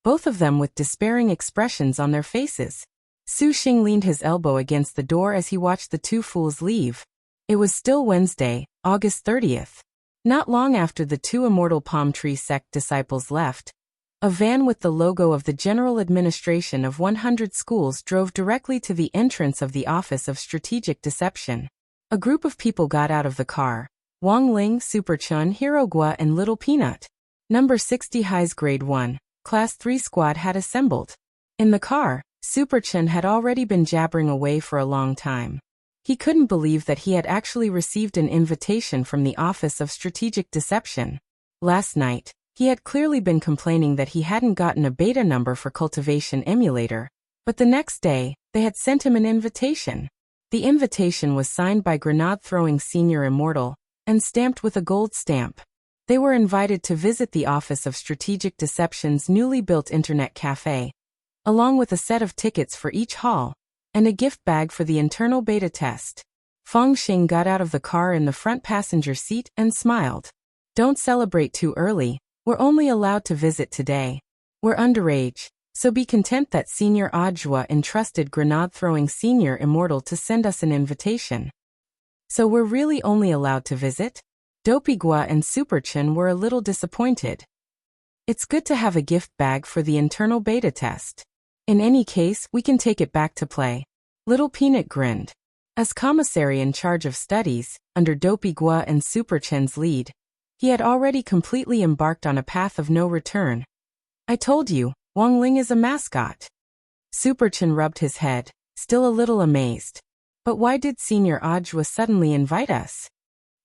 both of them with despairing expressions on their faces. Su Xing leaned his elbow against the door as he watched the two fools leave. It was still Wednesday, August 30th. Not long after the two Immortal Palm Tree Sect disciples left, a van with the logo of the General Administration of 100 schools drove directly to the entrance of the Office of Strategic Deception. A group of people got out of the car. Wang Ling, Super Chun, Hero Gua and Little Peanut. Number 60 High's Grade 1, Class 3 squad had assembled. In the car, Super Chun had already been jabbering away for a long time. He couldn't believe that he had actually received an invitation from the Office of Strategic Deception. Last night, he had clearly been complaining that he hadn't gotten a beta number for Cultivation Emulator, but the next day, they had sent him an invitation. The invitation was signed by Grenade-throwing Senior Immortal, and stamped with a gold stamp. They were invited to visit the Office of Strategic Deception's newly built Internet Cafe, along with a set of tickets for each hall, and a gift bag for the internal beta test. Feng Xing got out of the car in the front passenger seat and smiled. Don't celebrate too early, we're only allowed to visit today. We're underage, so be content that Senior Ajwa entrusted Grenade-throwing Senior Immortal to send us an invitation. So we're really only allowed to visit? Dopey Gua and Super Chun were a little disappointed. It's good to have a gift bag for the internal beta test. In any case, we can take it back to play. Little Peanut grinned. As commissary in charge of studies, under Dopey Gua and Super Chen's lead, he had already completely embarked on a path of no return. I told you, Wang Ling is a mascot. Super Chen rubbed his head, still a little amazed. But why did Senior Ajwa suddenly invite us?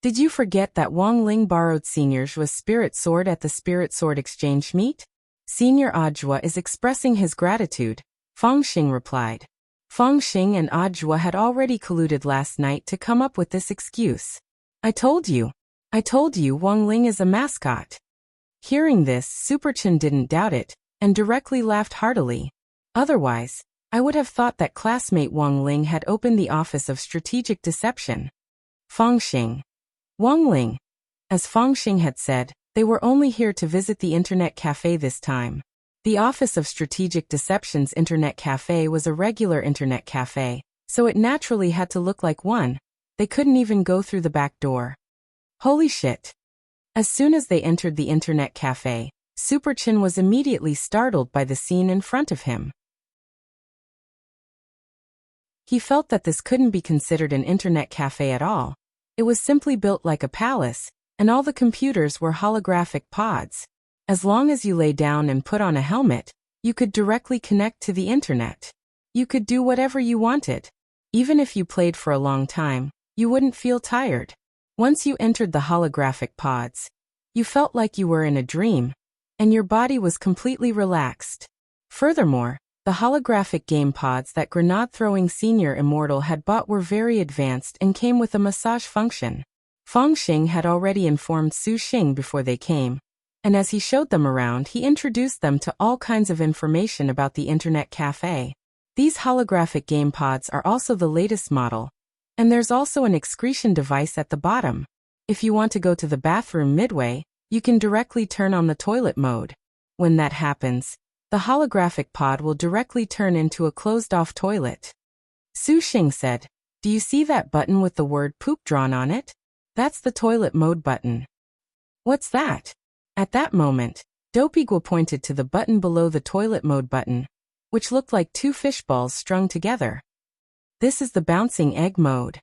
Did you forget that Wang Ling borrowed Senior Zhua's Spirit Sword at the Spirit Sword Exchange meet? Senior Ajwa is expressing his gratitude, Feng Xing replied. Feng Xing and Ajwa had already colluded last night to come up with this excuse. I told you Wang Ling is a mascot. Hearing this, Super Chen didn't doubt it, and directly laughed heartily. Otherwise, I would have thought that classmate Wang Ling had opened the Office of Strategic Deception. Feng Xing. Wang Ling. As Feng Xing had said, they were only here to visit the Internet Cafe this time. The Office of Strategic Deception's Internet Cafe was a regular Internet Cafe, so it naturally had to look like one. They couldn't even go through the back door. Holy shit. As soon as they entered the Internet Cafe, Super Chin was immediately startled by the scene in front of him. He felt that this couldn't be considered an Internet Cafe at all. It was simply built like a palace, and all the computers were holographic pods. As long as you lay down and put on a helmet, you could directly connect to the internet. You could do whatever you wanted. Even if you played for a long time, you wouldn't feel tired. Once you entered the holographic pods, you felt like you were in a dream, and your body was completely relaxed. Furthermore, the holographic game pods that Grenade-throwing Senior Immortal had bought were very advanced and came with a massage function. Feng Xing had already informed Su Xing before they came, and as he showed them around, he introduced them to all kinds of information about the Internet Cafe. These holographic game pods are also the latest model, and there's also an excretion device at the bottom. If you want to go to the bathroom midway, you can directly turn on the toilet mode. When that happens, the holographic pod will directly turn into a closed-off toilet. Su Xing said, "Do you see that button with the word poop drawn on it? That's the toilet mode button." What's that? At that moment, Dopey-Gua pointed to the button below the toilet mode button, which looked like two fish balls strung together. This is the bouncing egg mode.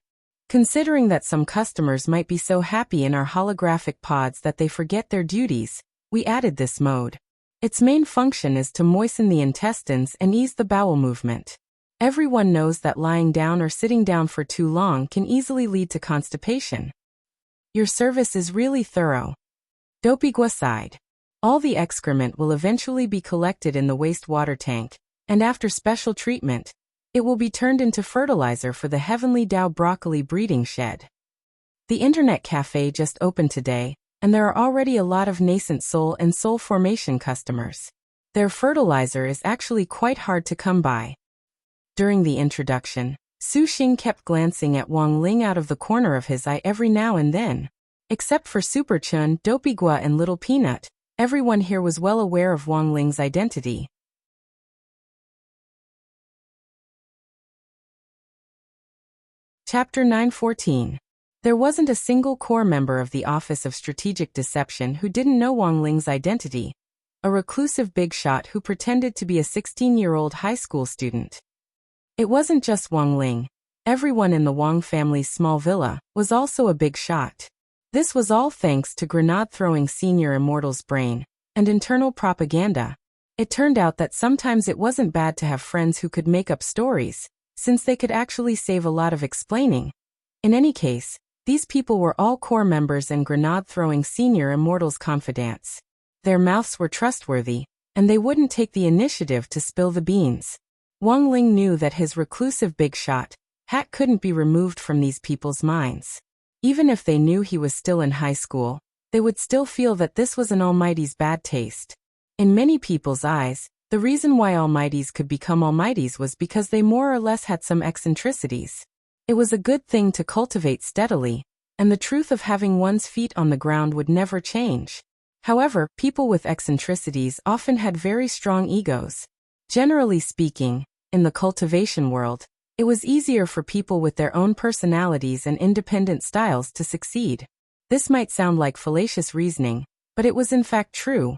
Considering that some customers might be so happy in our holographic pods that they forget their duties, we added this mode. Its main function is to moisten the intestines and ease the bowel movement. Everyone knows that lying down or sitting down for too long can easily lead to constipation. Your service is really thorough. Dopigua sighed. All the excrement will eventually be collected in the wastewater tank, and after special treatment, it will be turned into fertilizer for the Heavenly Dow broccoli breeding shed. The internet cafe just opened today, and there are already a lot of nascent soul and soul formation customers. Their fertilizer is actually quite hard to come by. During the introduction, Su Xing kept glancing at Wang Ling out of the corner of his eye every now and then. Except for Super Chun, Dopigua and Little Peanut, everyone here was well aware of Wang Ling's identity. Chapter 914. There wasn't a single core member of the Office of Strategic Deception who didn't know Wang Ling's identity, a reclusive big shot who pretended to be a 16-year-old high school student. It wasn't just Wang Ling. Everyone in the Wang family's small villa was also a big shot. This was all thanks to grenade-throwing Senior Immortal's brain and internal propaganda. It turned out that sometimes it wasn't bad to have friends who could make up stories, since they could actually save a lot of explaining. In any case, these people were all core members and grenade-throwing Senior Immortal's confidants. Their mouths were trustworthy, and they wouldn't take the initiative to spill the beans. Wang Ling knew that his reclusive big shot hat couldn't be removed from these people's minds. Even if they knew he was still in high school, they would still feel that this was an Almighty's bad taste. In many people's eyes, the reason why Almighties could become Almighties was because they more or less had some eccentricities. It was a good thing to cultivate steadily, and the truth of having one's feet on the ground would never change. However, people with eccentricities often had very strong egos. Generally speaking, in the cultivation world, it was easier for people with their own personalities and independent styles to succeed. This might sound like fallacious reasoning, but it was in fact true.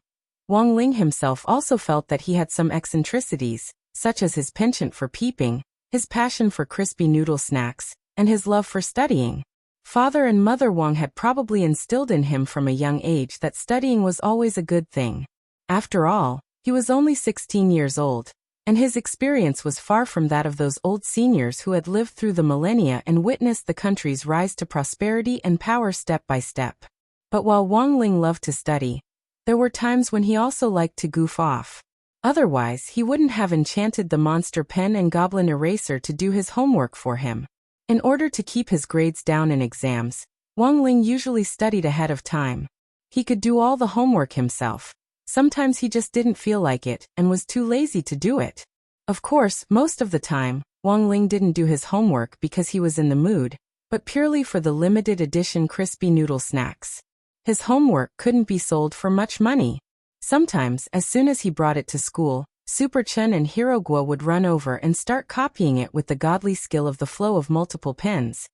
Wang Ling himself also felt that he had some eccentricities, such as his penchant for peeping, his passion for crispy noodle snacks, and his love for studying. Father and Mother Wang had probably instilled in him from a young age that studying was always a good thing. After all, he was only 16 years old, and his experience was far from that of those old seniors who had lived through the millennia and witnessed the country's rise to prosperity and power step by step. But while Wang Ling loved to study, there were times when he also liked to goof off. Otherwise, he wouldn't have enchanted the monster pen and goblin eraser to do his homework for him. In order to keep his grades down in exams, Wang Ling usually studied ahead of time. He could do all the homework himself. Sometimes he just didn't feel like it and was too lazy to do it. Of course, most of the time, Wang Ling didn't do his homework because he was in the mood, but purely for the limited edition crispy noodle snacks. His homework couldn't be sold for much money. Sometimes, as soon as he brought it to school, Super Chun and Hero Guo would run over and start copying it with the godly skill of the flow of multiple pens.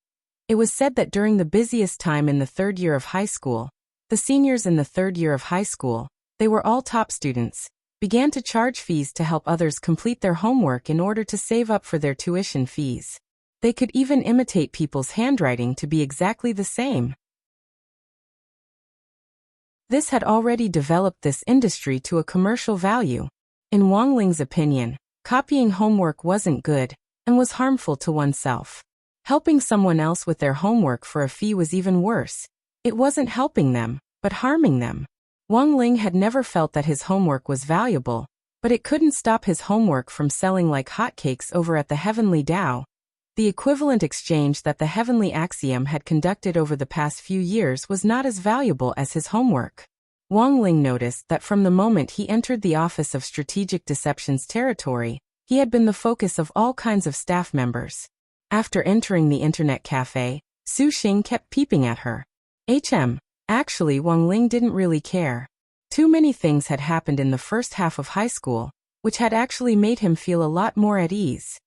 It was said that during the busiest time in the third year of high school, the seniors in the third year of high school, they were all top students, began to charge fees to help others complete their homework in order to save up for their tuition fees. They could even imitate people's handwriting to be exactly the same. This had already developed this industry to a commercial value. In Wang Ling's opinion, copying homework wasn't good and was harmful to oneself. Helping someone else with their homework for a fee was even worse. It wasn't helping them, but harming them. Wang Ling had never felt that his homework was valuable, but it couldn't stop his homework from selling like hotcakes over at the Heavenly Dow. The equivalent exchange that the Heavenly Axiom had conducted over the past few years was not as valuable as his homework. Wang Ling noticed that from the moment he entered the Office of Strategic Deception's territory, he had been the focus of all kinds of staff members. After entering the internet cafe, Su Xing kept peeping at her. Actually, Wang Ling didn't really care. Too many things had happened in the first half of high school, which had actually made him feel a lot more at ease.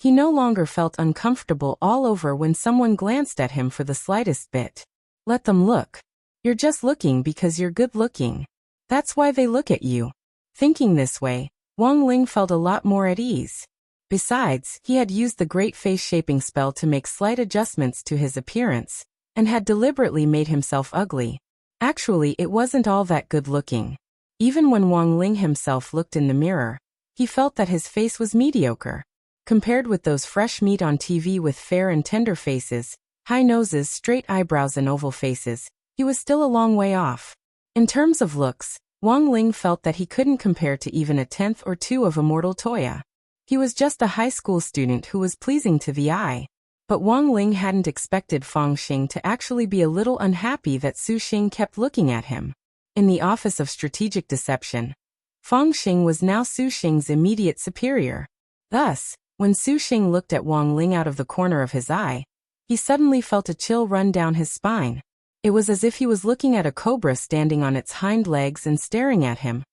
He no longer felt uncomfortable all over when someone glanced at him for the slightest bit. Let them look. You're just looking because you're good looking. That's why they look at you. Thinking this way, Wang Ling felt a lot more at ease. Besides, he had used the great face-shaping spell to make slight adjustments to his appearance, and had deliberately made himself ugly. Actually, it wasn't all that good-looking. Even when Wang Ling himself looked in the mirror, he felt that his face was mediocre. Compared with those fresh meat on TV with fair and tender faces, high noses, straight eyebrows and oval faces, he was still a long way off. In terms of looks, Wang Ling felt that he couldn't compare to even a tenth or two of immortal Toya. He was just a high school student who was pleasing to the eye. But Wang Ling hadn't expected Fang Xing to actually be a little unhappy that Su Xing kept looking at him. In the Office of Strategic Deception, Fang Xing was now Su Xing's immediate superior. Thus, when Su Xing looked at Wang Ling out of the corner of his eye, he suddenly felt a chill run down his spine. It was as if he was looking at a cobra standing on its hind legs and staring at him.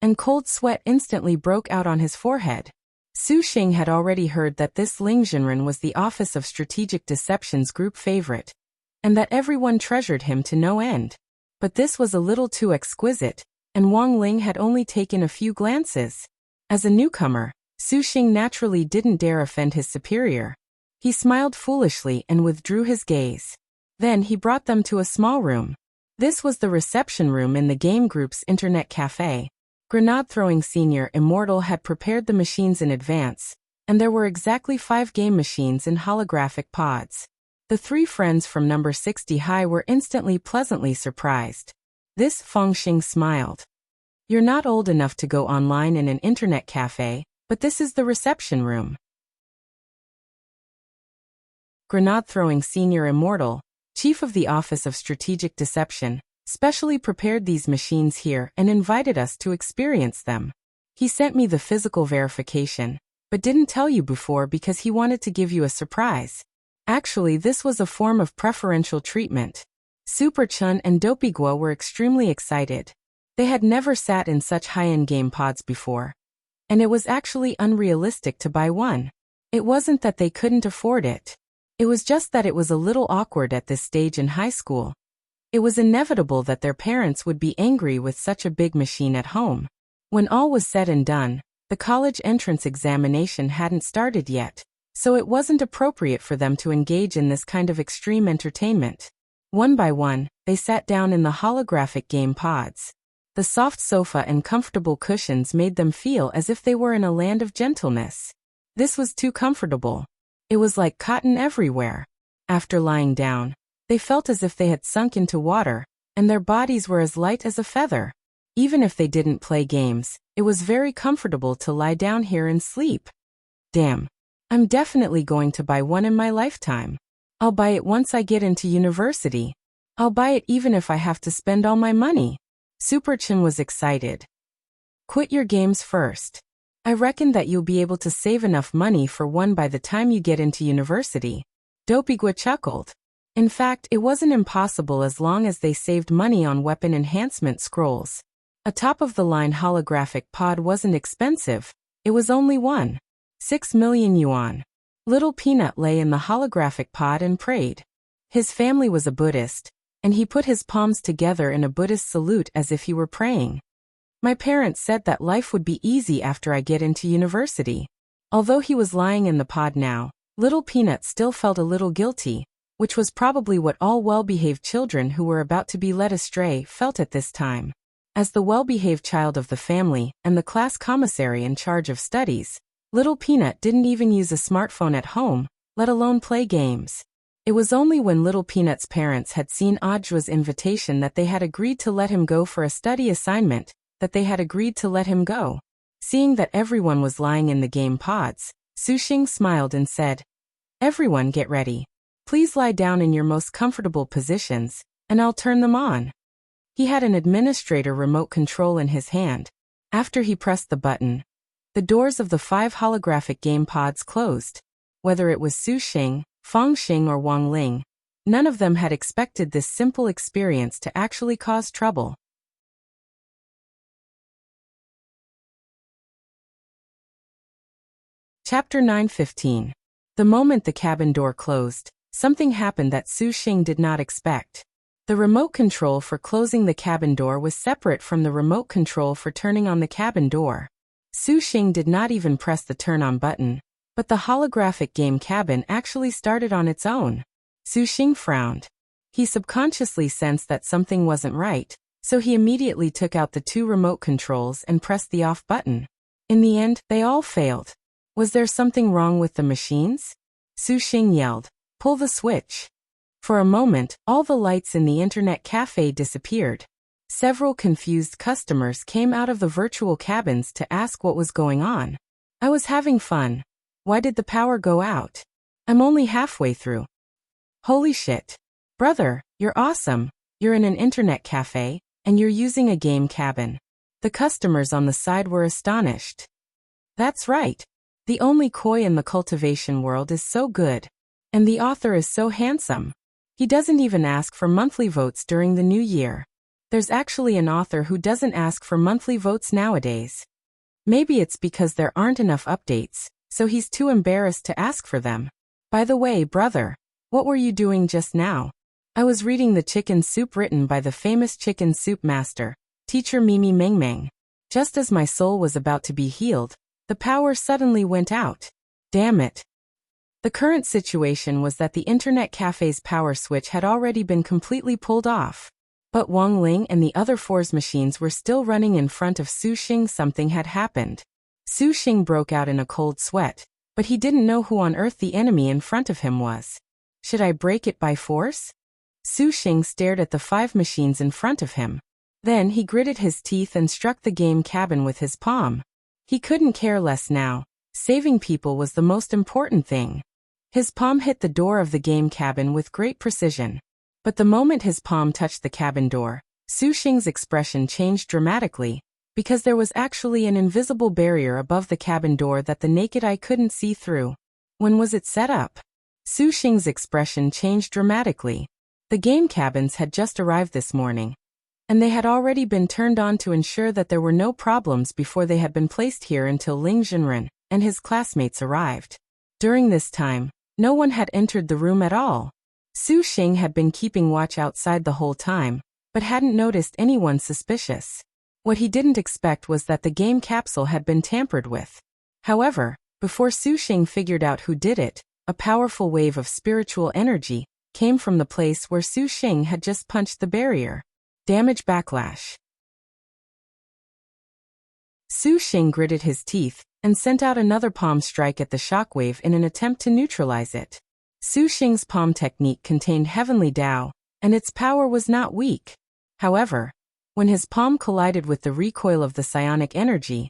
And cold sweat instantly broke out on his forehead. Su Xing had already heard that this Ling Jinren was the Office of Strategic Deception's group favorite, and that everyone treasured him to no end. But this was a little too exquisite, and Wang Ling had only taken a few glances. As a newcomer, Su Xing naturally didn't dare offend his superior. He smiled foolishly and withdrew his gaze. Then he brought them to a small room. This was the reception room in the game group's internet cafe. Grenade-throwing Senior Immortal had prepared the machines in advance, and there were exactly 5 game machines in holographic pods. The 3 friends from number 60 high were instantly pleasantly surprised. This Fang Xing smiled. You're not old enough to go online in an internet cafe, but this is the reception room. Grenade-throwing Senior Immortal, chief of the Office of Strategic Deception, specially prepared these machines here and invited us to experience them. He sent me the physical verification, but didn't tell you before because he wanted to give you a surprise. Actually, this was a form of preferential treatment. Super Chun and Dopey Guo were extremely excited. They had never sat in such high-end game pods before. And it was actually unrealistic to buy one. It wasn't that they couldn't afford it. It was just that it was a little awkward at this stage in high school. It was inevitable that their parents would be angry with such a big machine at home. When all was said and done, the college entrance examination hadn't started yet, so it wasn't appropriate for them to engage in this kind of extreme entertainment. One by one, they sat down in the holographic game pods. The soft sofa and comfortable cushions made them feel as if they were in a land of gentleness. This was too comfortable. It was like cotton everywhere. After lying down, they felt as if they had sunk into water, and their bodies were as light as a feather. Even if they didn't play games, it was very comfortable to lie down here and sleep. Damn. I'm definitely going to buy one in my lifetime. I'll buy it once I get into university. I'll buy it even if I have to spend all my money. Super Chin was excited. Quit your games first. I reckon that you'll be able to save enough money for one by the time you get into university. Dopey Guo chuckled. In fact, it wasn't impossible as long as they saved money on weapon enhancement scrolls. A top-of-the-line holographic pod wasn't expensive. It was only 1.6 million yuan. Little Peanut lay in the holographic pod and prayed. His family was a Buddhist, and he put his palms together in a Buddhist salute as if he were praying. My parents said that life would be easy after I get into university. Although he was lying in the pod now, Little Peanut still felt a little guilty, which was probably what all well-behaved children who were about to be led astray felt at this time. As the well-behaved child of the family and the class commissary in charge of studies, Little Peanut didn't even use a smartphone at home, let alone play games. It was only when Little Peanut's parents had seen Audiobook's invitation that they had agreed to let him go for a study assignment, that they had agreed to let him go. Seeing that everyone was lying in the game pods, Su Xing smiled and said, "Everyone get ready. Please lie down in your most comfortable positions, and I'll turn them on." He had an administrator remote control in his hand. After he pressed the button, the doors of the 5 holographic game pods closed. Whether it was Su Xing, Fang Xing or Wang Ling, none of them had expected this simple experience to actually cause trouble. Chapter 9:15. The moment the cabin door closed, something happened that Su Xing did not expect. The remote control for closing the cabin door was separate from the remote control for turning on the cabin door. Su Xing did not even press the turn-on button. But the holographic game cabin actually started on its own. Su Xing frowned. He subconsciously sensed that something wasn't right, so he immediately took out the 2 remote controls and pressed the off button. In the end, they all failed. Was there something wrong with the machines? Su Xing yelled, "Pull the switch." For a moment, all the lights in the internet cafe disappeared. Several confused customers came out of the virtual cabins to ask what was going on. I was having fun. Why did the power go out? I'm only halfway through. Holy shit. Brother, you're awesome. You're in an internet cafe, and you're using a game cabin. The customers on the side were astonished. That's right. The only koi in the cultivation world is so good. And the author is so handsome. He doesn't even ask for monthly votes during the new year. There's actually an author who doesn't ask for monthly votes nowadays. Maybe it's because there aren't enough updates, so he's too embarrassed to ask for them. By the way, brother, what were you doing just now? I was reading The Chicken Soup written by the famous chicken soup master, teacher Mimi Meng Meng. Just as my soul was about to be healed, the power suddenly went out. Damn it. The current situation was that the internet cafe's power switch had already been completely pulled off. But Wang Ling and the other 4's machines were still running in front of Su Xing. Something had happened. Su Xing broke out in a cold sweat, but he didn't know who on earth the enemy in front of him was. Should I break it by force? Su Xing stared at the 5 machines in front of him. Then he gritted his teeth and struck the game cabin with his palm. He couldn't care less now. Saving people was the most important thing. His palm hit the door of the game cabin with great precision. But the moment his palm touched the cabin door, Su Xing's expression changed dramatically, because there was actually an invisible barrier above the cabin door that the naked eye couldn't see through. When was it set up? Su Xing's expression changed dramatically. The game cabins had just arrived this morning, and they had already been turned on to ensure that there were no problems before they had been placed here until Ling Zhenren and his classmates arrived. During this time, no one had entered the room at all. Su Xing had been keeping watch outside the whole time, but hadn't noticed anyone suspicious. What he didn't expect was that the game capsule had been tampered with. However, before Su Xing figured out who did it, a powerful wave of spiritual energy came from the place where Su Xing had just punched the barrier. Damage backlash. Su Xing gritted his teeth and sent out another palm strike at the shockwave in an attempt to neutralize it. Su Xing's palm technique contained heavenly Tao, and its power was not weak. However, when his palm collided with the recoil of the psionic energy,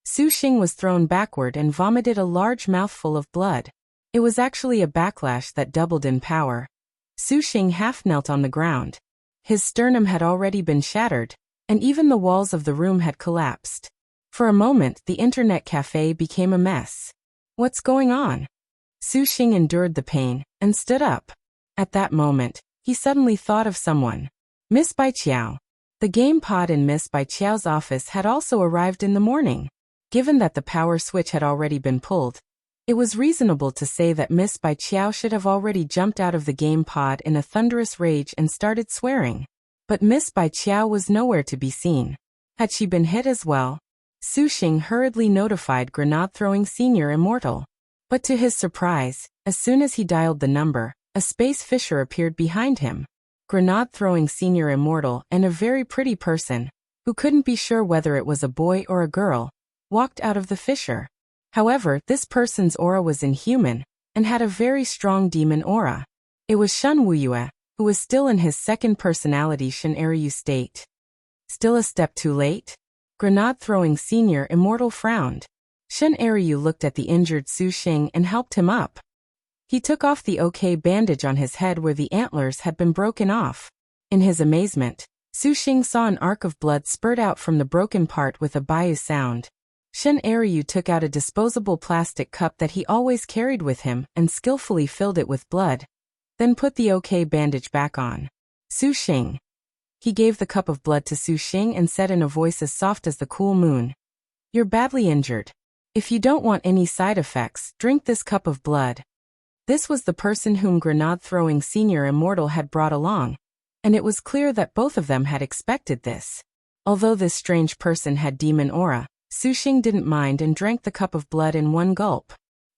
Su Xing was thrown backward and vomited a large mouthful of blood. It was actually a backlash that doubled in power. Su Xing half knelt on the ground. His sternum had already been shattered, and even the walls of the room had collapsed. For a moment, the internet cafe became a mess. What's going on? Su Xing endured the pain and stood up. At that moment, he suddenly thought of someone. Miss Baiqiao. The game pod in Miss Baiqiao's office had also arrived in the morning. Given that the power switch had already been pulled, it was reasonable to say that Miss Baiqiao should have already jumped out of the game pod in a thunderous rage and started swearing. But Miss Baiqiao was nowhere to be seen. Had she been hit as well? Su Xing hurriedly notified Grenade-throwing Senior Immortal. But to his surprise, as soon as he dialed the number, a space fissure appeared behind him. Grenade-throwing Senior Immortal and a very pretty person, who couldn't be sure whether it was a boy or a girl, walked out of the fissure. However, this person's aura was inhuman, and had a very strong demon aura. It was Shen Wuyue, who was still in his second personality Shen Eryu state. Still a step too late? Grenade-throwing Senior Immortal frowned. Shen Eryu looked at the injured Su Xing and helped him up. He took off the OK bandage on his head where the antlers had been broken off. In his amazement, Su Xing saw an arc of blood spurt out from the broken part with a bayou sound. Shen Eryu took out a disposable plastic cup that he always carried with him and skillfully filled it with blood, then put the OK bandage back on. Su Xing. He gave the cup of blood to Su Xing and said in a voice as soft as the cool moon, "You're badly injured. If you don't want any side effects, drink this cup of blood." This was the person whom Grenade-throwing Senior Immortal had brought along, and it was clear that both of them had expected this. Although this strange person had demon aura, Su Xing didn't mind and drank the cup of blood in one gulp.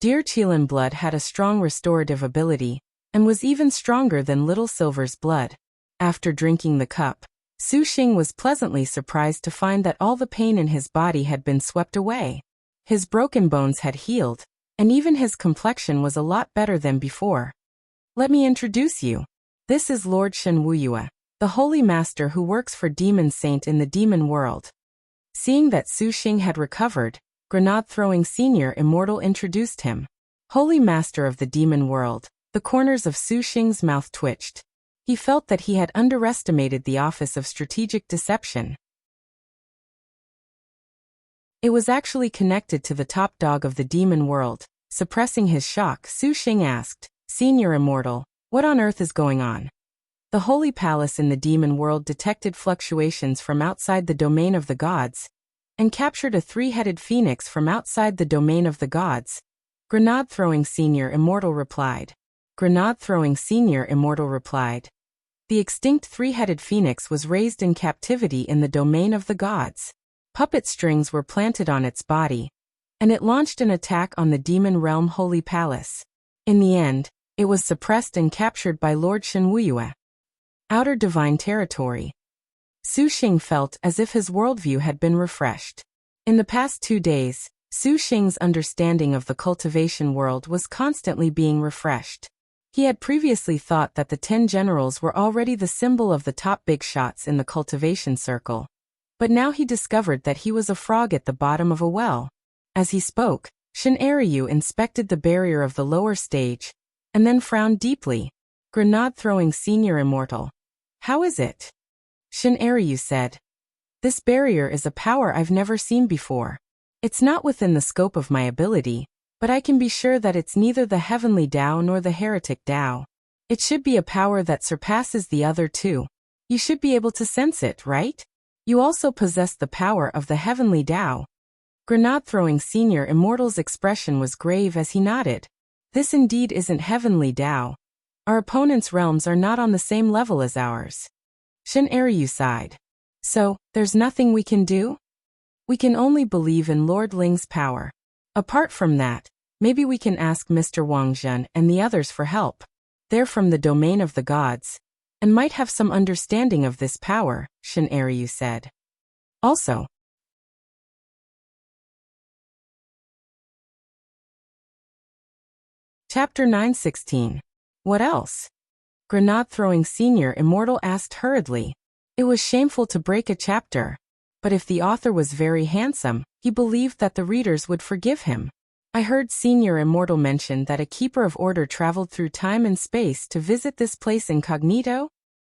Dear Qilin blood had a strong restorative ability, and was even stronger than Little Silver's blood. After drinking the cup, Su Xing was pleasantly surprised to find that all the pain in his body had been swept away. His broken bones had healed, and even his complexion was a lot better than before. Let me introduce you. This is Lord Shen Wuyue, the Holy Master who works for Demon Saint in the demon world. Seeing that Su Xing had recovered, Grenade-throwing Senior Immortal introduced him. Holy Master of the demon world, the corners of Su Xing's mouth twitched. He felt that he had underestimated the office of strategic deception. It was actually connected to the top dog of the demon world. Suppressing his shock, Su Xing asked, Senior Immortal, what on earth is going on? The Holy Palace in the demon world detected fluctuations from outside the domain of the gods, and captured a three-headed phoenix from outside the domain of the gods. Grenade-throwing Senior Immortal replied. Grenade-throwing Senior Immortal replied. The extinct three-headed phoenix was raised in captivity in the domain of the gods. Puppet strings were planted on its body, and it launched an attack on the demon realm Holy Palace. In the end, it was suppressed and captured by Lord Shen Wuyue. Outer Divine Territory. Su Xing felt as if his worldview had been refreshed. In the past 2 days, Su Xing's understanding of the cultivation world was constantly being refreshed. He had previously thought that the 10 generals were already the symbol of the top big shots in the cultivation circle. But now he discovered that he was a frog at the bottom of a well. As he spoke, Shen Eryu inspected the barrier of the lower stage, and then frowned deeply. Grenade-throwing Senior Immortal. How is it? Shen Eryu said. This barrier is a power I've never seen before. It's not within the scope of my ability, but I can be sure that it's neither the heavenly Tao nor the heretic Tao. It should be a power that surpasses the other two. You should be able to sense it, right? You also possess the power of the heavenly Tao. Grenade-throwing Senior Immortal's expression was grave as he nodded. This indeed isn't heavenly Tao. Our opponent's realms are not on the same level as ours. Shen Eryu sighed. So, there's nothing we can do? We can only believe in Lord Ling's power. Apart from that, maybe we can ask Mr. Wang Zhen and the others for help. They're from the domain of the gods, and might have some understanding of this power, Shen Eryu said. Also, Chapter 916. What else? Grenade-throwing Senior Immortal asked hurriedly. It was shameful to break a chapter, but if the author was very handsome, he believed that the readers would forgive him. I heard Senior Immortal mention that a keeper of order traveled through time and space to visit this place incognito?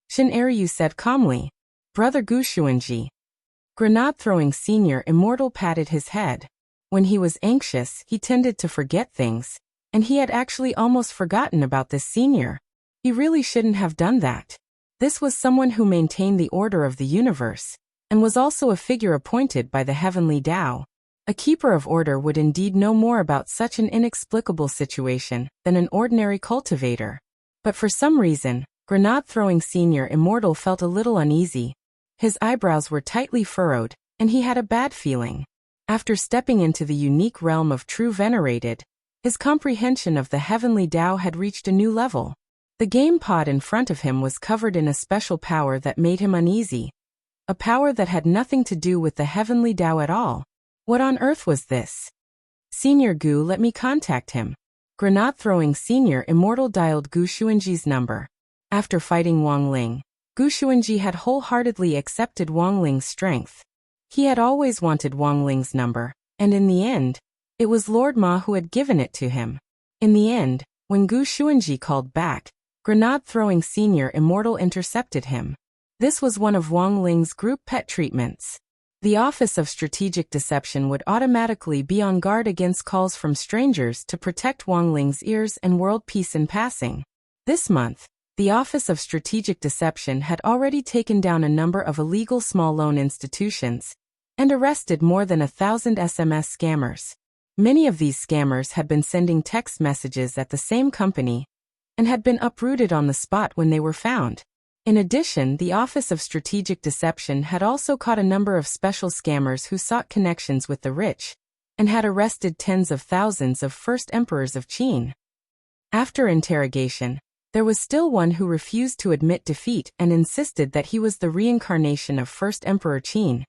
Shen Eryu said calmly. Brother Gu Xuanji. Grenade-throwing Senior Immortal patted his head. When he was anxious, he tended to forget things, and he had actually almost forgotten about this senior. He really shouldn't have done that. This was someone who maintained the order of the universe, and was also a figure appointed by the heavenly Tao. A keeper of order would indeed know more about such an inexplicable situation than an ordinary cultivator. But for some reason, Grenade-throwing Senior Immortal felt a little uneasy. His eyebrows were tightly furrowed, and he had a bad feeling. After stepping into the unique realm of True Venerated, his comprehension of the heavenly Tao had reached a new level. The game pod in front of him was covered in a special power that made him uneasy. A power that had nothing to do with the heavenly Tao at all. What on earth was this? Senior Gu, let me contact him. Grenade-throwing Senior Immortal dialed Gu Xuanji's number. After fighting Wang Ling, Gu Xuanji had wholeheartedly accepted Wang Ling's strength. He had always wanted Wang Ling's number, and in the end, it was Lord Ma who had given it to him. In the end, when Gu Xuanji called back, Grenade-throwing Senior Immortal intercepted him. This was one of Wang Ling's group pet treatments. The Office of Strategic Deception would automatically be on guard against calls from strangers to protect Wang Ling's ears and world peace in passing. This month, the Office of Strategic Deception had already taken down a number of illegal small loan institutions and arrested more than 1,000 SMS scammers. Many of these scammers had been sending text messages at the same company and had been uprooted on the spot when they were found. In addition, the Office of Strategic Deception had also caught a number of special scammers who sought connections with the rich and had arrested tens of thousands of first emperors of Qin. After interrogation, there was still one who refused to admit defeat and insisted that he was the reincarnation of first Emperor Qin.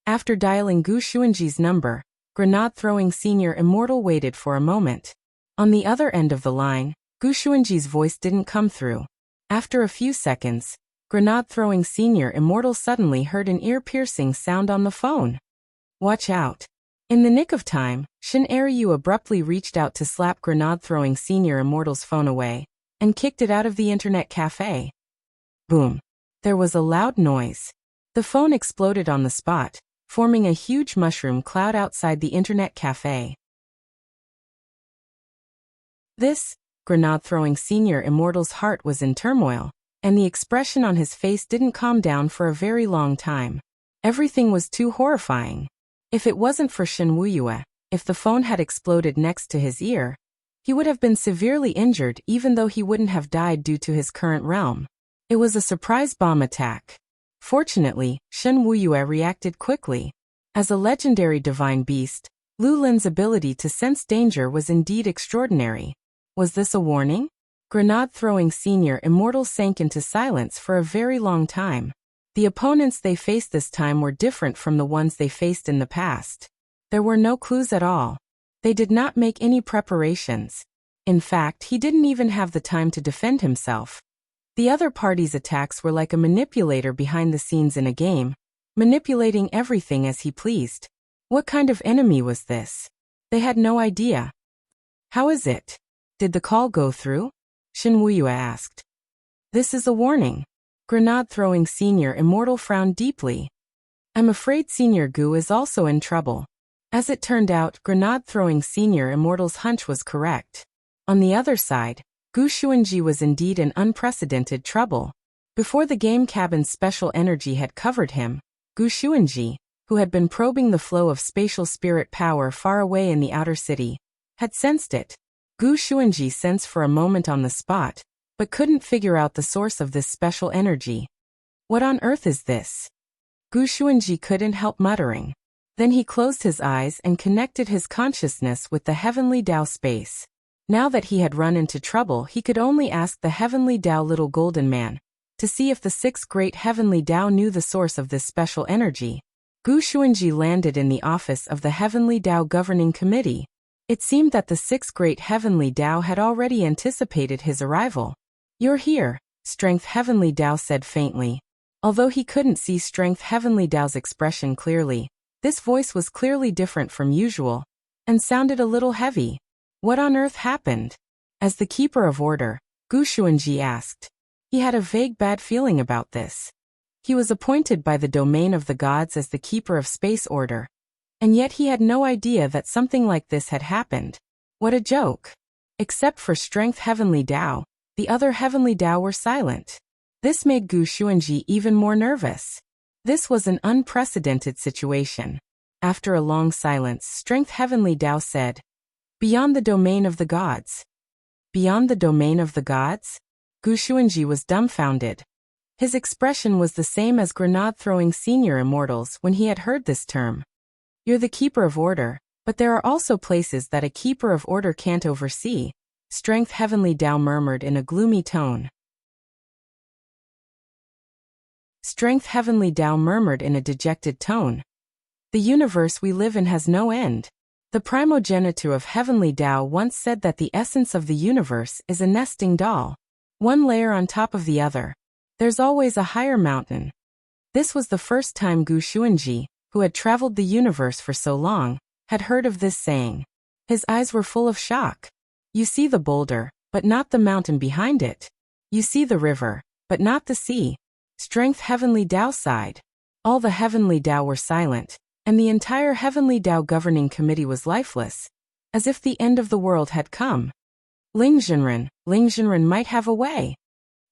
After dialing Gu Xuanji's number, grenade-throwing senior immortal waited for a moment. On the other end of the line, Gu Xuanji's voice didn't come through. After a few seconds, grenade-throwing senior immortal suddenly heard an ear-piercing sound on the phone. "Watch out." In the nick of time, Shen Eryu abruptly reached out to slap grenade-throwing senior immortal's phone away and kicked it out of the internet cafe. Boom. There was a loud noise. The phone exploded on the spot, forming a huge mushroom cloud outside the internet cafe. This grenade-throwing senior immortal's heart was in turmoil, and the expression on his face didn't calm down for a very long time. Everything was too horrifying. If it wasn't for Shen Wuyue, if the phone had exploded next to his ear, he would have been severely injured even though he wouldn't have died due to his current realm. It was a surprise bomb attack. Fortunately, Shen Wuyue reacted quickly. As a legendary divine beast, Lu Lin's ability to sense danger was indeed extraordinary. Was this a warning? Grenade-throwing senior immortal sank into silence for a very long time. The opponents they faced this time were different from the ones they faced in the past. There were no clues at all. They did not make any preparations. In fact, he didn't even have the time to defend himself. The other party's attacks were like a manipulator behind the scenes in a game, manipulating everything as he pleased. What kind of enemy was this? They had no idea. "How is it? Did the call go through?" Shen Wuyue asked. "This is a warning." Grenade-throwing senior immortal frowned deeply. "I'm afraid Senior Gu is also in trouble." As it turned out, grenade-throwing senior immortal's hunch was correct. On the other side, Gu Xuanji was indeed in unprecedented trouble. Before the game cabin's special energy had covered him, Gu Xuanji, who had been probing the flow of spatial spirit power far away in the outer city, had sensed it. Gu Xuanji sensed for a moment on the spot, but couldn't figure out the source of this special energy. "What on earth is this?" Gu Xuanji couldn't help muttering. Then he closed his eyes and connected his consciousness with the heavenly Tao space. Now that he had run into trouble, he could only ask the heavenly Tao little golden man to see if the six great heavenly Tao knew the source of this special energy. Gu Xuanji landed in the office of the heavenly Tao governing committee. It seemed that the six great heavenly Tao had already anticipated his arrival. "You're here," Strength Heavenly Tao said faintly. Although he couldn't see Strength Heavenly Tao's expression clearly, this voice was clearly different from usual, and sounded a little heavy. "What on earth happened?" As the keeper of order, Gu Xuanji asked. He had a vague bad feeling about this. He was appointed by the domain of the gods as the keeper of space order, and yet he had no idea that something like this had happened. What a joke. Except for Strength Heavenly Tao, the other heavenly Tao were silent. This made Gu Xuanji even more nervous. This was an unprecedented situation. After a long silence, Strength Heavenly Tao said, "Beyond the domain of the gods." Beyond the domain of the gods? Gu Xuanji was dumbfounded. His expression was the same as grenade-throwing senior immortals when he had heard this term. "You're the keeper of order, but there are also places that a keeper of order can't oversee," Strength Heavenly Tao murmured in a gloomy tone. Strength Heavenly Tao murmured in a dejected tone. "The universe we live in has no end. The primogeniture of Heavenly Tao once said that the essence of the universe is a nesting doll, one layer on top of the other. There's always a higher mountain." This was the first time Gu Xuanji, who had traveled the universe for so long, had heard of this saying. His eyes were full of shock. "You see the boulder, but not the mountain behind it. You see the river, but not the sea." Strength Heavenly Tao sighed. All the heavenly Tao were silent, and the entire heavenly Tao governing committee was lifeless, as if the end of the world had come. Ling Jinren might have a way."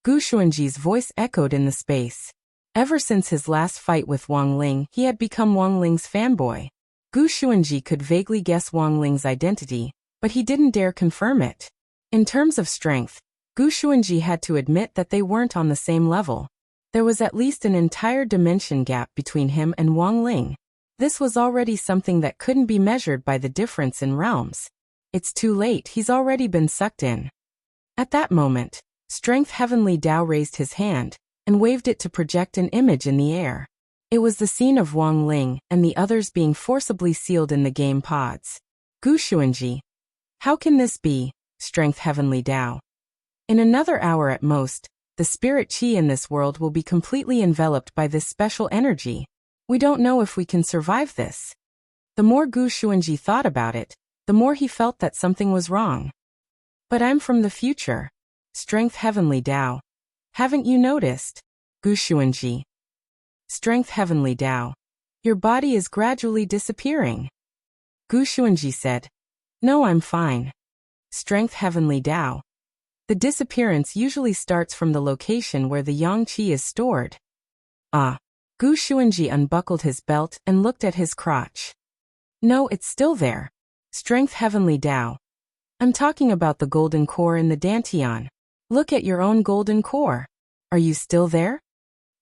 Gu Xuanji's voice echoed in the space. Ever since his last fight with Wang Ling, he had become Wang Ling's fanboy. Gu Xuanji could vaguely guess Wang Ling's identity, but he didn't dare confirm it. In terms of strength, Gu Xuanji had to admit that they weren't on the same level. There was at least an entire dimension gap between him and Wang Ling. This was already something that couldn't be measured by the difference in realms. It's too late, he's already been sucked in. At that moment, Strength Heavenly Tao raised his hand and waved it to project an image in the air. It was the scene of Wang Ling and the others being forcibly sealed in the game pods. Gu Xuanji. How can this be, Strength Heavenly Tao? In another hour at most, the spirit chi in this world will be completely enveloped by this special energy. We don't know if we can survive this. The more Gu Xuanji thought about it, the more he felt that something was wrong. But I'm from the future. Strength Heavenly Tao. Haven't you noticed? Gu Xuanji. Strength Heavenly Tao. Your body is gradually disappearing. Gu Xuanji said. No, I'm fine. Strength Heavenly Tao. The disappearance usually starts from the location where the yang qi is stored. Ah. Gu Xuanji unbuckled his belt and looked at his crotch. No, it's still there. Strength Heavenly Tao. I'm talking about the golden core in the dantian. Look at your own golden core. Are you still there?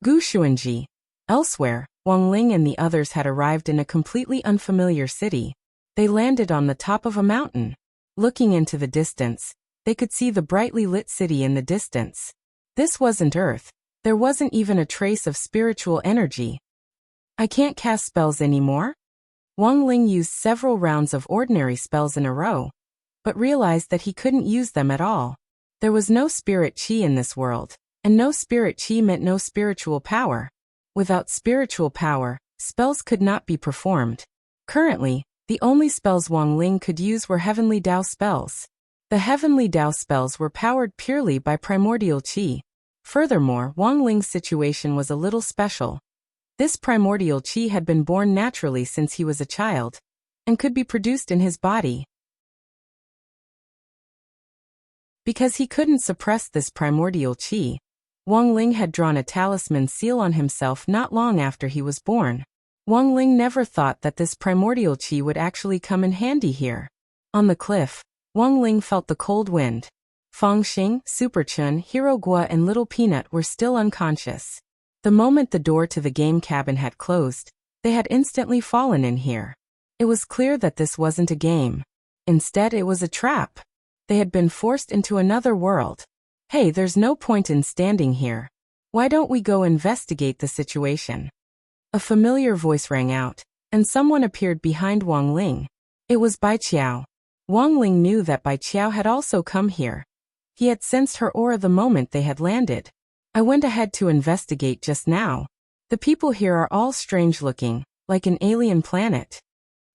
Gu Xuanji. Elsewhere, Wang Ling and the others had arrived in a completely unfamiliar city. They landed on the top of a mountain. Looking into the distance, they could see the brightly lit city in the distance. This wasn't Earth. There wasn't even a trace of spiritual energy. I can't cast spells anymore? Wang Ling used several rounds of ordinary spells in a row, but realized that he couldn't use them at all. There was no spirit chi in this world, and no spirit chi meant no spiritual power. Without spiritual power, spells could not be performed. Currently, the only spells Wang Ling could use were Heavenly Tao spells. The Heavenly Tao spells were powered purely by primordial chi. Furthermore, Wang Ling's situation was a little special. This primordial chi had been born naturally since he was a child, and could be produced in his body. Because he couldn't suppress this primordial chi, Wang Ling had drawn a talisman seal on himself not long after he was born. Wang Ling never thought that this primordial chi would actually come in handy here. On the cliff, Wang Ling felt the cold wind. Fang Xing, Super Chun, Hero Gua and Little Peanut were still unconscious. The moment the door to the game cabin had closed, they had instantly fallen in here. It was clear that this wasn't a game. Instead, it was a trap. They had been forced into another world. Hey, there's no point in standing here. Why don't we go investigate the situation? A familiar voice rang out, and someone appeared behind Wang Ling. It was Bai Qiao. Wang Ling knew that Bai Qiao had also come here. He had sensed her aura the moment they had landed. I went ahead to investigate just now. The people here are all strange-looking, like an alien planet.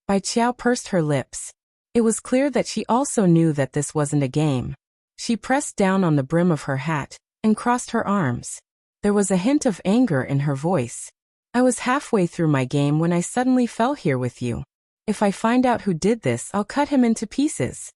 Bai Qiao pursed her lips. It was clear that she also knew that this wasn't a game. She pressed down on the brim of her hat and crossed her arms. There was a hint of anger in her voice. I was halfway through my game when I suddenly fell here with you. If I find out who did this, I'll cut him into pieces.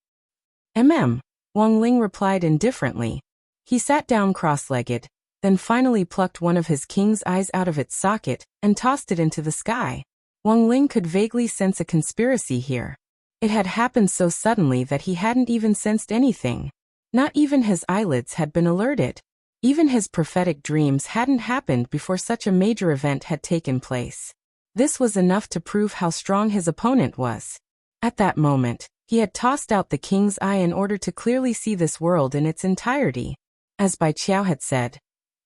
Wang Ling replied indifferently. He sat down cross-legged, then finally plucked one of his king's eyes out of its socket and tossed it into the sky. Wang Ling could vaguely sense a conspiracy here. It had happened so suddenly that he hadn't even sensed anything. Not even his eyelids had been alerted. Even his prophetic dreams hadn't happened before such a major event had taken place. This was enough to prove how strong his opponent was. At that moment, he had tossed out the king's eye in order to clearly see this world in its entirety. As Bai Qiao had said,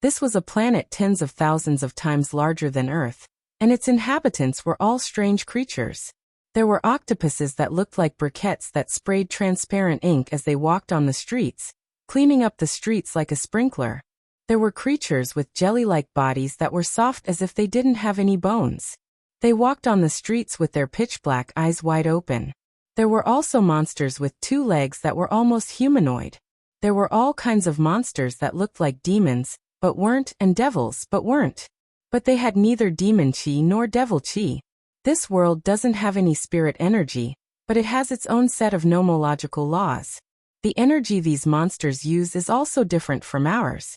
this was a planet tens of thousands of times larger than Earth, and its inhabitants were all strange creatures. There were octopuses that looked like briquettes that sprayed transparent ink as they walked on the streets, cleaning up the streets like a sprinkler. There were creatures with jelly-like bodies that were soft as if they didn't have any bones. They walked on the streets with their pitch-black eyes wide open. There were also monsters with 2 legs that were almost humanoid. There were all kinds of monsters that looked like demons, but weren't, and devils, but weren't. But they had neither demon chi nor devil chi. This world doesn't have any spirit energy, but it has its own set of nomological laws. The energy these monsters use is also different from ours.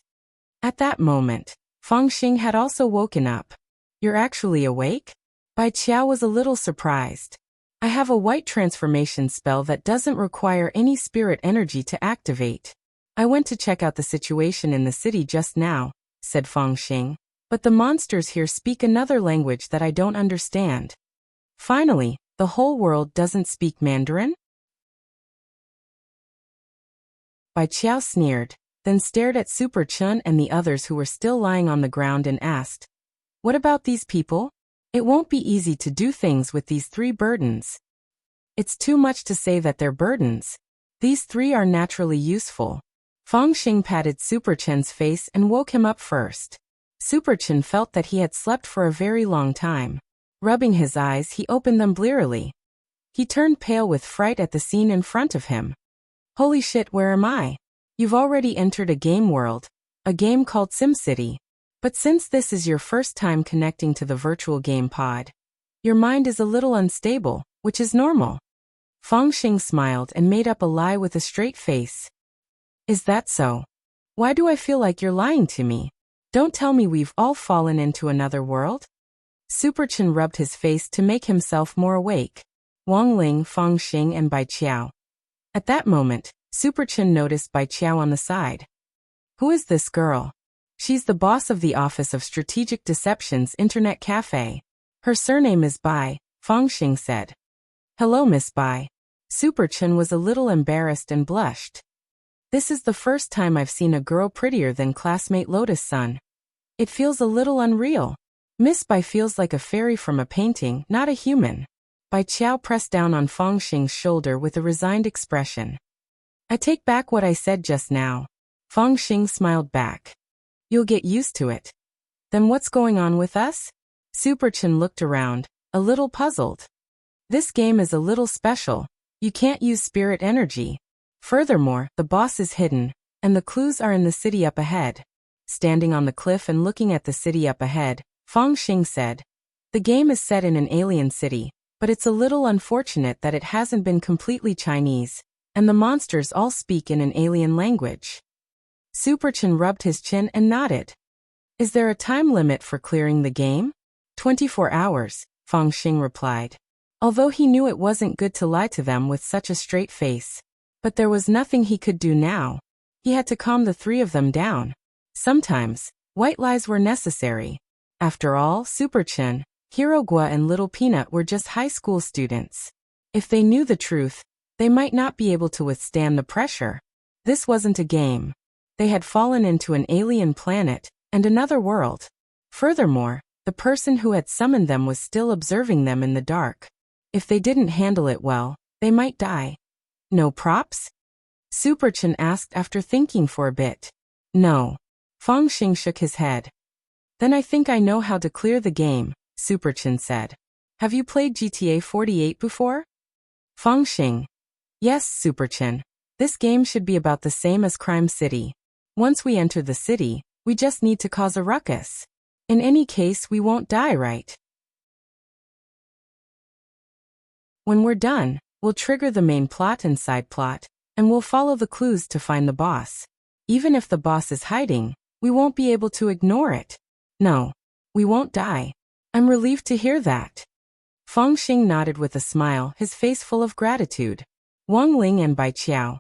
At that moment, Fang Xing had also woken up. You're actually awake? Bai Qiao was a little surprised. I have a white transformation spell that doesn't require any spirit energy to activate. I went to check out the situation in the city just now, said Fang Xing. But the monsters here speak another language that I don't understand. Finally, the whole world doesn't speak Mandarin? Bai Qiao sneered, then stared at Super Chun and the others who were still lying on the ground and asked, "What about these people? It won't be easy to do things with these 3 burdens." "It's too much to say that they're burdens. These 3 are naturally useful." Feng Xing patted Super Chen's face and woke him up first. Super Chen felt that he had slept for a very long time. Rubbing his eyes, he opened them blearily. He turned pale with fright at the scene in front of him. "Holy shit, where am I? You've already entered a game world, a game called SimCity. But since this is your first time connecting to the virtual game pod, your mind is a little unstable, which is normal." Feng Xing smiled and made up a lie with a straight face. "Is that so? Why do I feel like you're lying to me? Don't tell me we've all fallen into another world?" Super Chen rubbed his face to make himself more awake. Wang Ling, Feng Xing, and Bai Qiao. At that moment, Super Chen noticed Bai Qiao on the side. "Who is this girl?" "She's the boss of the Office of Strategic Deception's Internet Cafe. Her surname is Bai," Feng Xing said. "Hello, Miss Bai." Super Chen was a little embarrassed and blushed. "This is the first time I've seen a girl prettier than classmate Lotus Sun. It feels a little unreal. Miss Bai feels like a fairy from a painting, not a human." Bai Qiao pressed down on Feng Xing's shoulder with a resigned expression. "I take back what I said just now." Feng Xing smiled back. "You'll get used to it." "Then what's going on with us?" Super Chen looked around, a little puzzled. "This game is a little special. You can't use spirit energy. Furthermore, the boss is hidden, and the clues are in the city up ahead." Standing on the cliff and looking at the city up ahead, Feng Xing said, "The game is set in an alien city, but it's a little unfortunate that it hasn't been completely Chinese, and the monsters all speak in an alien language." Super Chen rubbed his chin and nodded. "Is there a time limit for clearing the game?" 24 hours, Feng Xing replied. Although he knew it wasn't good to lie to them with such a straight face. But there was nothing he could do now. He had to calm the 3 of them down. Sometimes, white lies were necessary. After all, Super Chen, Hirogua and Little Peanut were just high school students. If they knew the truth, they might not be able to withstand the pressure. This wasn't a game. They had fallen into an alien planet and another world. Furthermore, the person who had summoned them was still observing them in the dark. If they didn't handle it well, they might die. "No props?" Super Chen asked after thinking for a bit. "No." Feng Xing shook his head. "Then I think I know how to clear the game," Super Chen said. "Have you played GTA 48 before?" Feng Xing. "Yes, Super Chen. This game should be about the same as Crime City. Once we enter the city, we just need to cause a ruckus. In any case, we won't die, right? When we're done, we'll trigger the main plot and side plot, and we'll follow the clues to find the boss. Even if the boss is hiding, we won't be able to ignore it. No, we won't die. I'm relieved to hear that." Feng Xing nodded with a smile, his face full of gratitude. Wang Ling and Bai Qiao.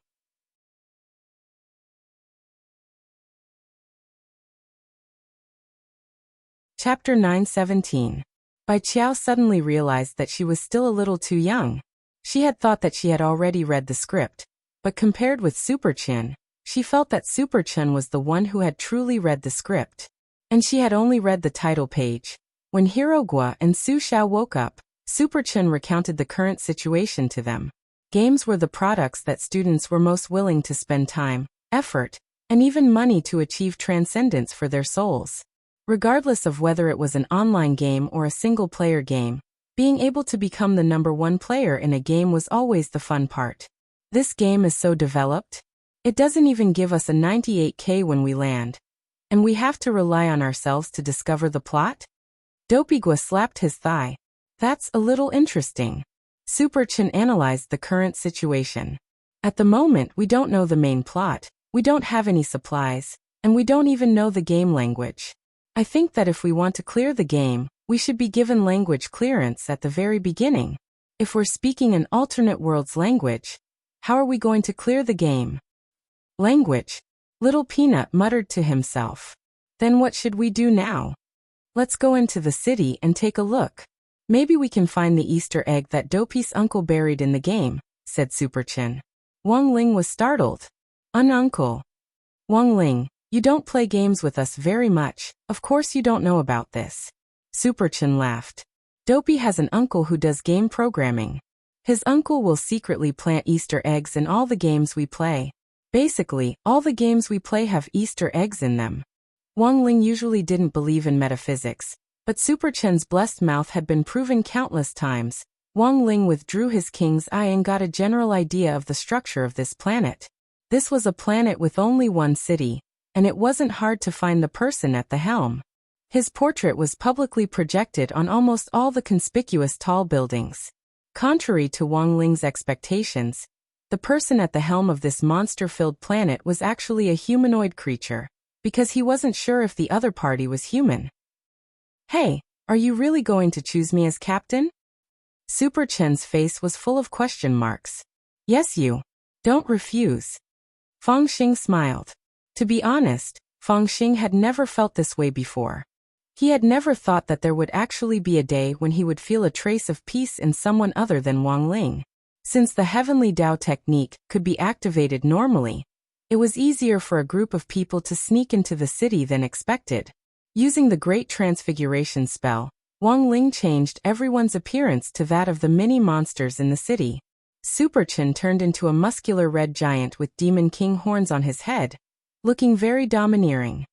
Chapter 917. Bai Qiao suddenly realized that she was still a little too young. She had thought that she had already read the script, but compared with Super Chen, she felt that Super Chen was the one who had truly read the script. And she had only read the title page. When Hirogua and Su Xiao woke up, Super Chen recounted the current situation to them. Games were the products that students were most willing to spend time, effort, and even money to achieve transcendence for their souls. Regardless of whether it was an online game or a single-player game, being able to become the #1 player in a game was always the fun part. This game is so developed. It doesn't even give us a 98k when we land. And we have to rely on ourselves to discover the plot? Dopigua slapped his thigh. That's a little interesting. Super Chen analyzed the current situation. At the moment, we don't know the main plot, we don't have any supplies, and we don't even know the game language. I think that if we want to clear the game, we should be given language clearance at the very beginning. If we're speaking an alternate world's language, how are we going to clear the game? Language? Little Peanut muttered to himself. Then what should we do now? Let's go into the city and take a look. Maybe we can find the Easter egg that Dopey's uncle buried in the game, said Superchin. Wang Ling was startled. Uncle. Wang Ling, you don't play games with us very much, of course you don't know about this. Superchin laughed. Dopey has an uncle who does game programming. His uncle will secretly plant Easter eggs in all the games we play. Basically, all the games we play have Easter eggs in them. Wang Ling usually didn't believe in metaphysics, but Superchin's blessed mouth had been proven countless times. Wang Ling withdrew his king's eye and got a general idea of the structure of this planet. This was a planet with only one city, and it wasn't hard to find the person at the helm. His portrait was publicly projected on almost all the conspicuous tall buildings. Contrary to Wang Ling's expectations, the person at the helm of this monster-filled planet was actually a humanoid creature, because he wasn't sure if the other party was human. Hey, are you really going to choose me as captain? Superchin's face was full of question marks. Yes, you. Don't refuse. Fangxing smiled. To be honest, Fangxing had never felt this way before. He had never thought that there would actually be a day when he would feel a trace of peace in someone other than Wang Ling. Since the Heavenly Dao technique could be activated normally, it was easier for a group of people to sneak into the city than expected. Using the Great Transfiguration spell, Wang Ling changed everyone's appearance to that of the mini monsters in the city. Superchin turned into a muscular red giant with Demon King horns on his head, looking very domineering.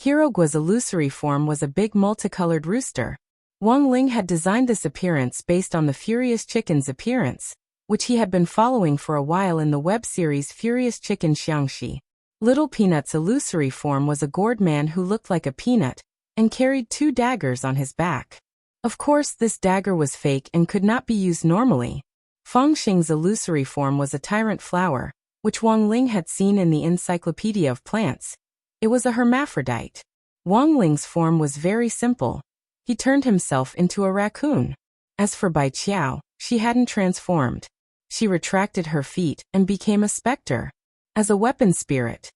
Hirogua's illusory form was a big multicolored rooster. Wang Ling had designed this appearance based on the Furious Chicken's appearance, which he had been following for a while in the web series Furious Chicken Xiangxi. Little Peanut's illusory form was a gourd man who looked like a peanut, and carried 2 daggers on his back. Of course, this dagger was fake and could not be used normally. Fangxing's illusory form was a tyrant flower, which Wang Ling had seen in the Encyclopedia of Plants. It was a hermaphrodite. Wang Ling's form was very simple. He turned himself into a raccoon. As for Bai Qiao, she hadn't transformed. She retracted her feet and became a specter. As a weapon spirit.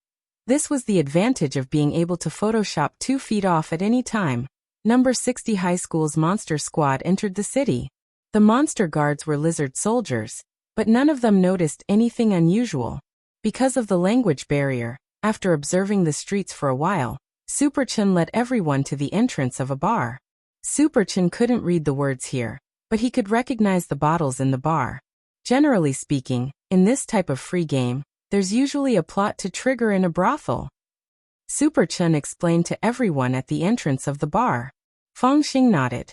This was the advantage of being able to Photoshop 2 feet off at any time. Number 60 High School's monster squad entered the city. The monster guards were lizard soldiers, but none of them noticed anything unusual. Because of the language barrier, after observing the streets for a while, Superchin led everyone to the entrance of a bar. Superchin couldn't read the words here, but he could recognize the bottles in the bar. Generally speaking, in this type of free game, there's usually a plot to trigger in a brothel. Superchin explained to everyone at the entrance of the bar. Fangxing nodded.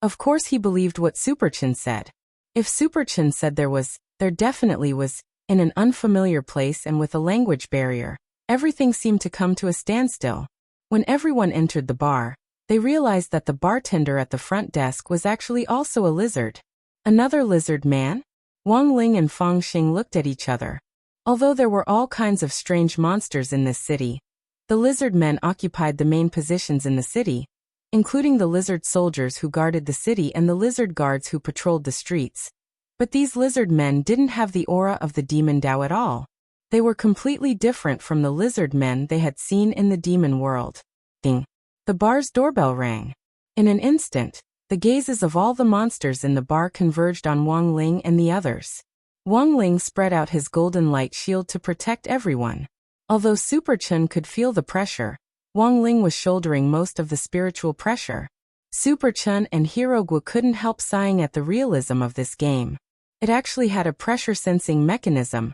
Of course he believed what Superchin said. If Superchin said there definitely was, in an unfamiliar place and with a language barrier, everything seemed to come to a standstill. When everyone entered the bar, they realized that the bartender at the front desk was actually also a lizard. Another lizard man? Wang Ling and Fangxing looked at each other. Although there were all kinds of strange monsters in this city, the lizard men occupied the main positions in the city, including the lizard soldiers who guarded the city and the lizard guards who patrolled the streets. But these lizard men didn't have the aura of the demon Dao at all. They were completely different from the lizard men they had seen in the demon world. Ding! The bar's doorbell rang. In an instant, the gazes of all the monsters in the bar converged on Wang Ling and the others. Wang Ling spread out his golden light shield to protect everyone. Although Superchin could feel the pressure, Wang Ling was shouldering most of the spiritual pressure. Superchin and Hirogua couldn't help sighing at the realism of this game. It actually had a pressure-sensing mechanism.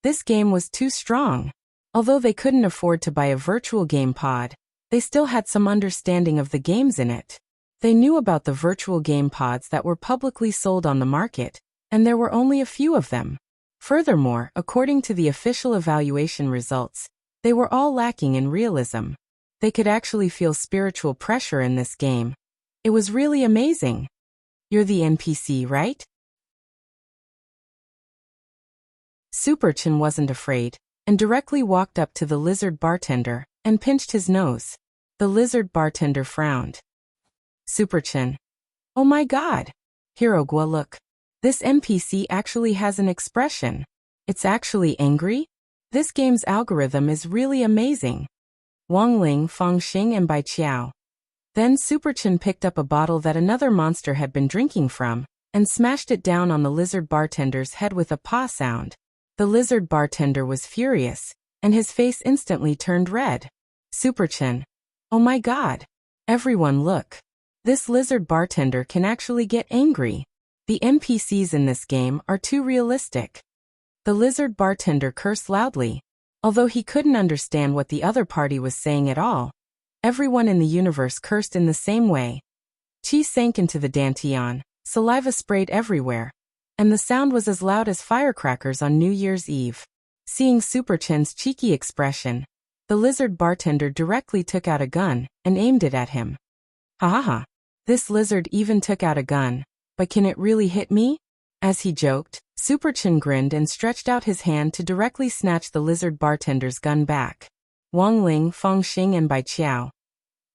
This game was too strong. Although they couldn't afford to buy a virtual game pod, they still had some understanding of the games in it. They knew about the virtual game pods that were publicly sold on the market, and there were only a few of them. Furthermore, according to the official evaluation results, they were all lacking in realism. They could actually feel spiritual pressure in this game. It was really amazing. You're the NPC, right? Superchin wasn't afraid, and directly walked up to the lizard bartender, and pinched his nose. The lizard bartender frowned. Superchin. Oh my god! Hirogua, look. This NPC actually has an expression. It's actually angry? This game's algorithm is really amazing. Wang Ling, Fangxing and Bai Qiao. Then Superchin picked up a bottle that another monster had been drinking from, and smashed it down on the lizard bartender's head with a paw sound. The lizard bartender was furious, and his face instantly turned red. Superchin. Oh my god. Everyone look. This lizard bartender can actually get angry. The NPCs in this game are too realistic. The lizard bartender cursed loudly. Although he couldn't understand what the other party was saying at all, everyone in the universe cursed in the same way. Chi sank into the dantian, saliva sprayed everywhere, and the sound was as loud as firecrackers on New Year's Eve. Seeing Superchin's cheeky expression, the lizard bartender directly took out a gun and aimed it at him. Ha ha ha. This lizard even took out a gun, but can it really hit me? As he joked, Superchin grinned and stretched out his hand to directly snatch the lizard bartender's gun back. Wang Ling, Feng Xing and Bai Qiao.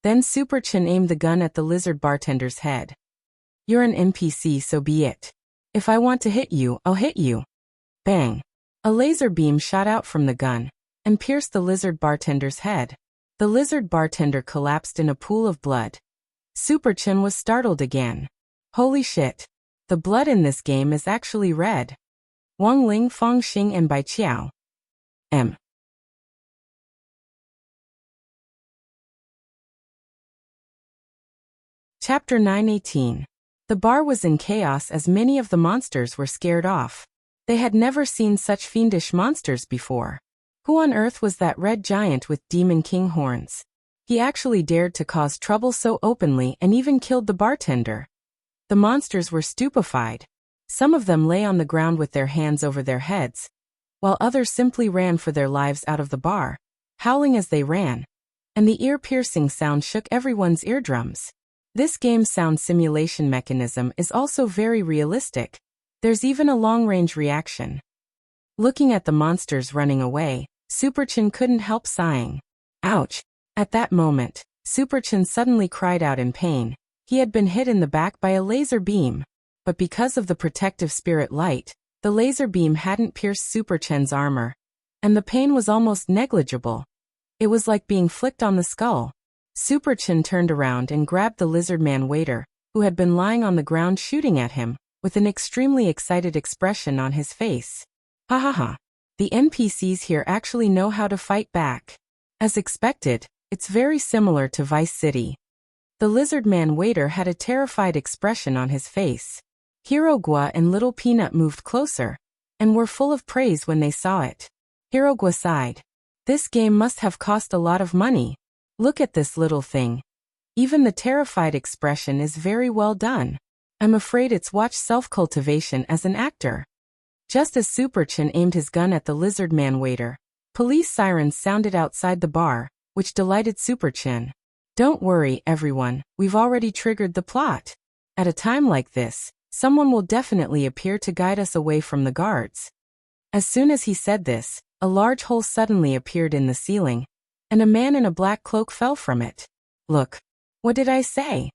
Then Superchin aimed the gun at the lizard bartender's head. You're an NPC, so be it. If I want to hit you, I'll hit you. Bang. A laser beam shot out from the gun and pierced the lizard bartender's head. The lizard bartender collapsed in a pool of blood. Superchin was startled again. Holy shit. The blood in this game is actually red. Wang Ling, Feng Xing and Bai Qiao. M. Chapter 9:18. The bar was in chaos as many of the monsters were scared off. They had never seen such fiendish monsters before. Who on earth was that red giant with Demon King horns? He actually dared to cause trouble so openly and even killed the bartender. The monsters were stupefied. Some of them lay on the ground with their hands over their heads, while others simply ran for their lives out of the bar, howling as they ran, and the ear-piercing sound shook everyone's eardrums. This game's sound simulation mechanism is also very realistic. There's even a long-range reaction. Looking at the monsters running away, Superchin couldn't help sighing. Ouch! At that moment, Superchin suddenly cried out in pain. He had been hit in the back by a laser beam, but because of the protective spirit light, the laser beam hadn't pierced Superchin's armor, and the pain was almost negligible. It was like being flicked on the skull. Superchin turned around and grabbed the lizard man waiter, who had been lying on the ground shooting at him, with an extremely excited expression on his face. Ha ha ha. The NPCs here actually know how to fight back. As expected, it's very similar to Vice City. The lizard man waiter had a terrified expression on his face. Hirogua and Little Peanut moved closer, and were full of praise when they saw it. Hirogua sighed. This game must have cost a lot of money. Look at this little thing. Even the terrified expression is very well done. I'm afraid it's watched self-cultivation as an actor. Just as Superchin aimed his gun at the lizard man waiter, police sirens sounded outside the bar, which delighted Superchin. Don't worry, everyone, we've already triggered the plot. At a time like this, someone will definitely appear to guide us away from the guards. As soon as he said this, a large hole suddenly appeared in the ceiling, and a man in a black cloak fell from it. Look. What did I say?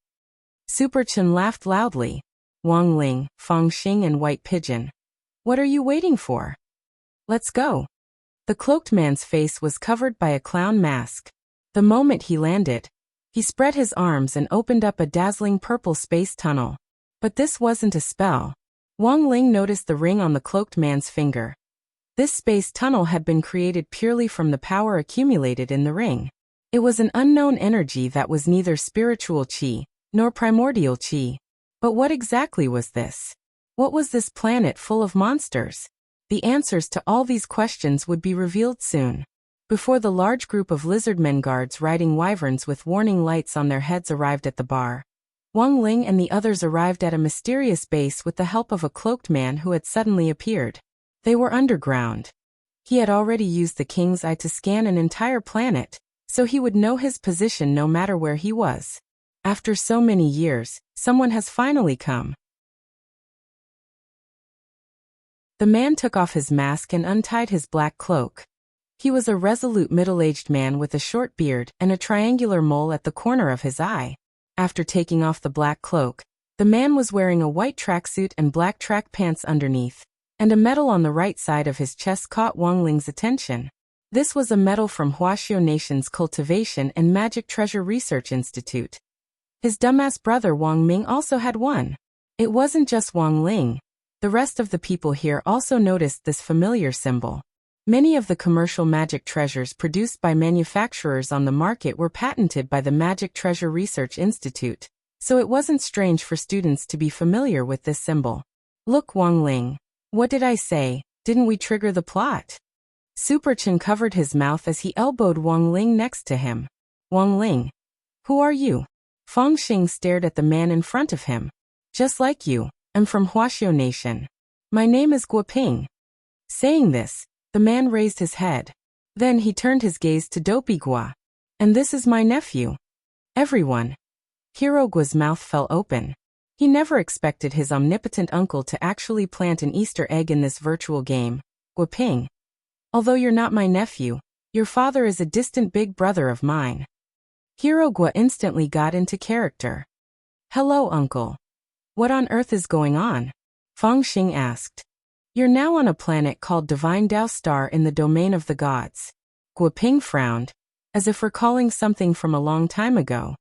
Superchin laughed loudly. Wang Ling, Feng Xing and White Pigeon. What are you waiting for? Let's go. The cloaked man's face was covered by a clown mask. The moment he landed, he spread his arms and opened up a dazzling purple space tunnel. But this wasn't a spell. Wang Ling noticed the ring on the cloaked man's finger. This space tunnel had been created purely from the power accumulated in the ring. It was an unknown energy that was neither spiritual chi, nor primordial chi. But what exactly was this? What was this planet full of monsters? The answers to all these questions would be revealed soon. Before the large group of lizardmen guards riding wyverns with warning lights on their heads arrived at the bar, Wang Ling and the others arrived at a mysterious base with the help of a cloaked man who had suddenly appeared. They were underground. He had already used the King's Eye to scan an entire planet, so he would know his position no matter where he was. After so many years, someone has finally come. The man took off his mask and untied his black cloak. He was a resolute middle-aged man with a short beard and a triangular mole at the corner of his eye. After taking off the black cloak, the man was wearing a white tracksuit and black track pants underneath, and a medal on the right side of his chest caught Wang Ling's attention. This was a medal from Huaxiao Nation's Cultivation and Magic Treasure Research Institute. His dumbass brother Wang Ming also had one. It wasn't just Wang Ling. The rest of the people here also noticed this familiar symbol. Many of the commercial magic treasures produced by manufacturers on the market were patented by the Magic Treasure Research Institute, so it wasn't strange for students to be familiar with this symbol. Look, Wang Ling. What did I say? Didn't we trigger the plot? Super Chen covered his mouth as he elbowed Wang Ling next to him. Wang Ling. Who are you? Fang Xing stared at the man in front of him. Just like you, I'm from Huaxiao Nation. My name is Guoping. Saying this, the man raised his head. Then he turned his gaze to Dopey Gua. And this is my nephew. Everyone. Hero Gua's mouth fell open. He never expected his omnipotent uncle to actually plant an Easter egg in this virtual game. Guoping. Although you're not my nephew, your father is a distant big brother of mine. Hero Gua instantly got into character. Hello, uncle. What on earth is going on? Fang Xing asked. You're now on a planet called Divine Tao Star in the domain of the gods. Guoping frowned, as if recalling something from a long time ago.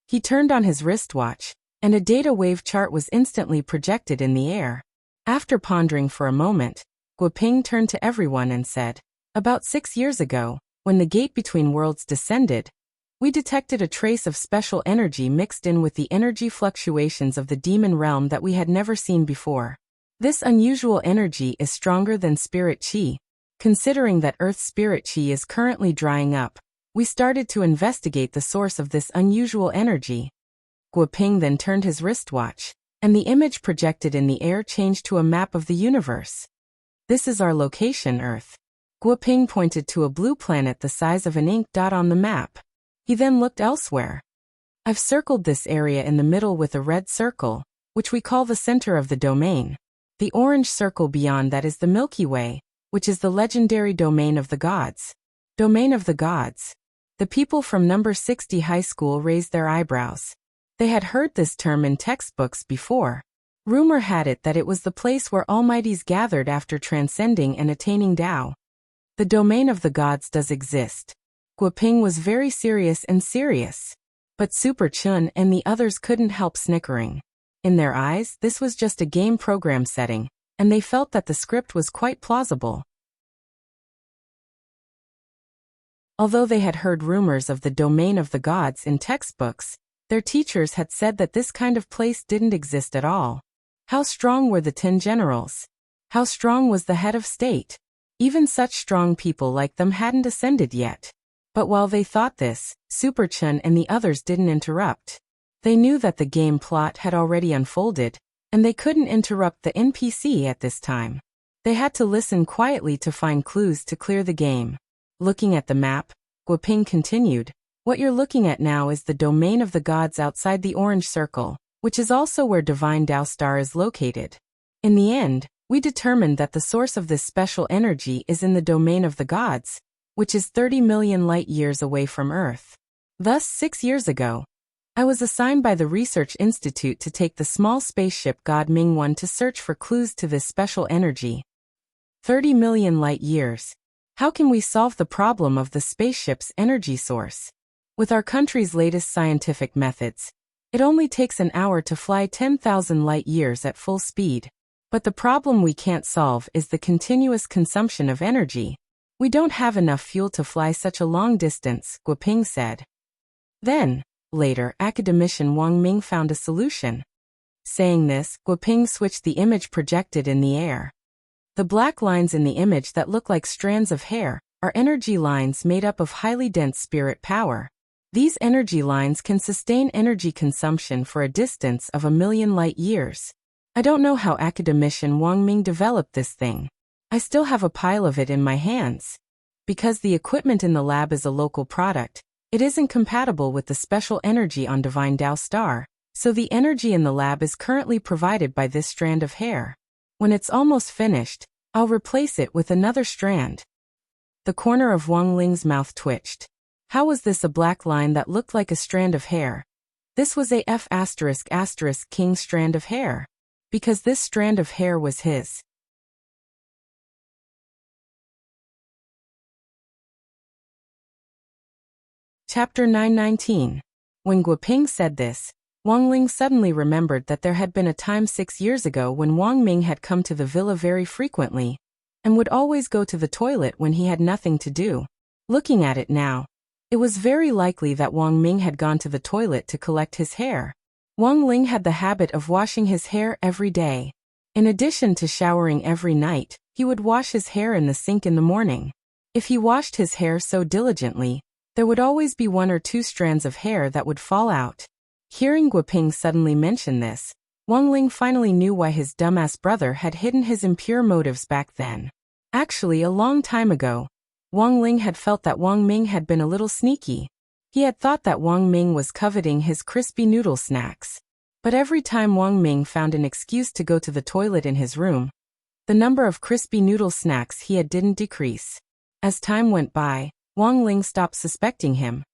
He turned on his wristwatch, and a data wave chart was instantly projected in the air. After pondering for a moment, Guoping turned to everyone and said, About 6 years ago, when the gate between worlds descended, we detected a trace of special energy mixed in with the energy fluctuations of the demon realm that we had never seen before. This unusual energy is stronger than spirit qi. Considering that Earth's spirit qi is currently drying up, we started to investigate the source of this unusual energy. Guoping then turned his wristwatch, and the image projected in the air changed to a map of the universe. This is our location, Earth. Guoping pointed to a blue planet the size of an ink dot on the map. He then looked elsewhere. I've circled this area in the middle with a red circle, which we call the center of the domain. The orange circle beyond that is the Milky Way, which is the legendary domain of the gods. Domain of the gods. The people from number 60 high school raised their eyebrows. They had heard this term in textbooks before. Rumor had it that it was the place where almighties gathered after transcending and attaining Tao. The domain of the gods does exist. Guoping was very serious. But Super Chun and the others couldn't help snickering. In their eyes, this was just a game program setting, and they felt that the script was quite plausible. Although they had heard rumors of the domain of the gods in textbooks, their teachers had said that this kind of place didn't exist at all. How strong were the 10 generals? How strong was the head of state? Even such strong people like them hadn't ascended yet. But while they thought this, Super Chun and the others didn't interrupt. They knew that the game plot had already unfolded, and they couldn't interrupt the NPC at this time. They had to listen quietly to find clues to clear the game. Looking at the map, Guoping continued, What you're looking at now is the domain of the gods outside the orange circle, which is also where Divine Tao Star is located. In the end, we determined that the source of this special energy is in the domain of the gods, which is 30 million light-years away from Earth. Thus, 6 years ago, I was assigned by the Research Institute to take the small spaceship God Ming 1 to search for clues to this special energy. 30 million light-years. How can we solve the problem of the spaceship's energy source? With our country's latest scientific methods, it only takes an hour to fly 10,000 light-years at full speed. But the problem we can't solve is the continuous consumption of energy. We don't have enough fuel to fly such a long distance, Guoping said. Then, later, academician Wang Ming found a solution. Saying this, Guoping switched the image projected in the air. The black lines in the image that look like strands of hair are energy lines made up of highly dense spirit power. These energy lines can sustain energy consumption for a distance of 1 million light-years. I don't know how academician Wang Ming developed this thing. I still have a pile of it in my hands. Because the equipment in the lab is a local product, it isn't compatible with the special energy on Divine Tao Star, so the energy in the lab is currently provided by this strand of hair. When it's almost finished, I'll replace it with another strand. The corner of Wang Ling's mouth twitched. How was this a black line that looked like a strand of hair? This was a F***king strand of hair. Because this strand of hair was his. Chapter 919. When Guoping said this, Wang Ling suddenly remembered that there had been a time 6 years ago when Wang Ming had come to the villa very frequently, and would always go to the toilet when he had nothing to do. Looking at it now, it was very likely that Wang Ming had gone to the toilet to collect his hair. Wang Ling had the habit of washing his hair every day. In addition to showering every night, he would wash his hair in the sink in the morning. If he washed his hair so diligently, there would always be 1 or 2 strands of hair that would fall out. Hearing Guoping suddenly mention this, Wang Ling finally knew why his dumbass brother had hidden his impure motives back then. Actually, a long time ago, Wang Ling had felt that Wang Ming had been a little sneaky. He had thought that Wang Ming was coveting his crispy noodle snacks. But every time Wang Ming found an excuse to go to the toilet in his room, the number of crispy noodle snacks he had didn't decrease. As time went by, Wang Ling stopped suspecting him.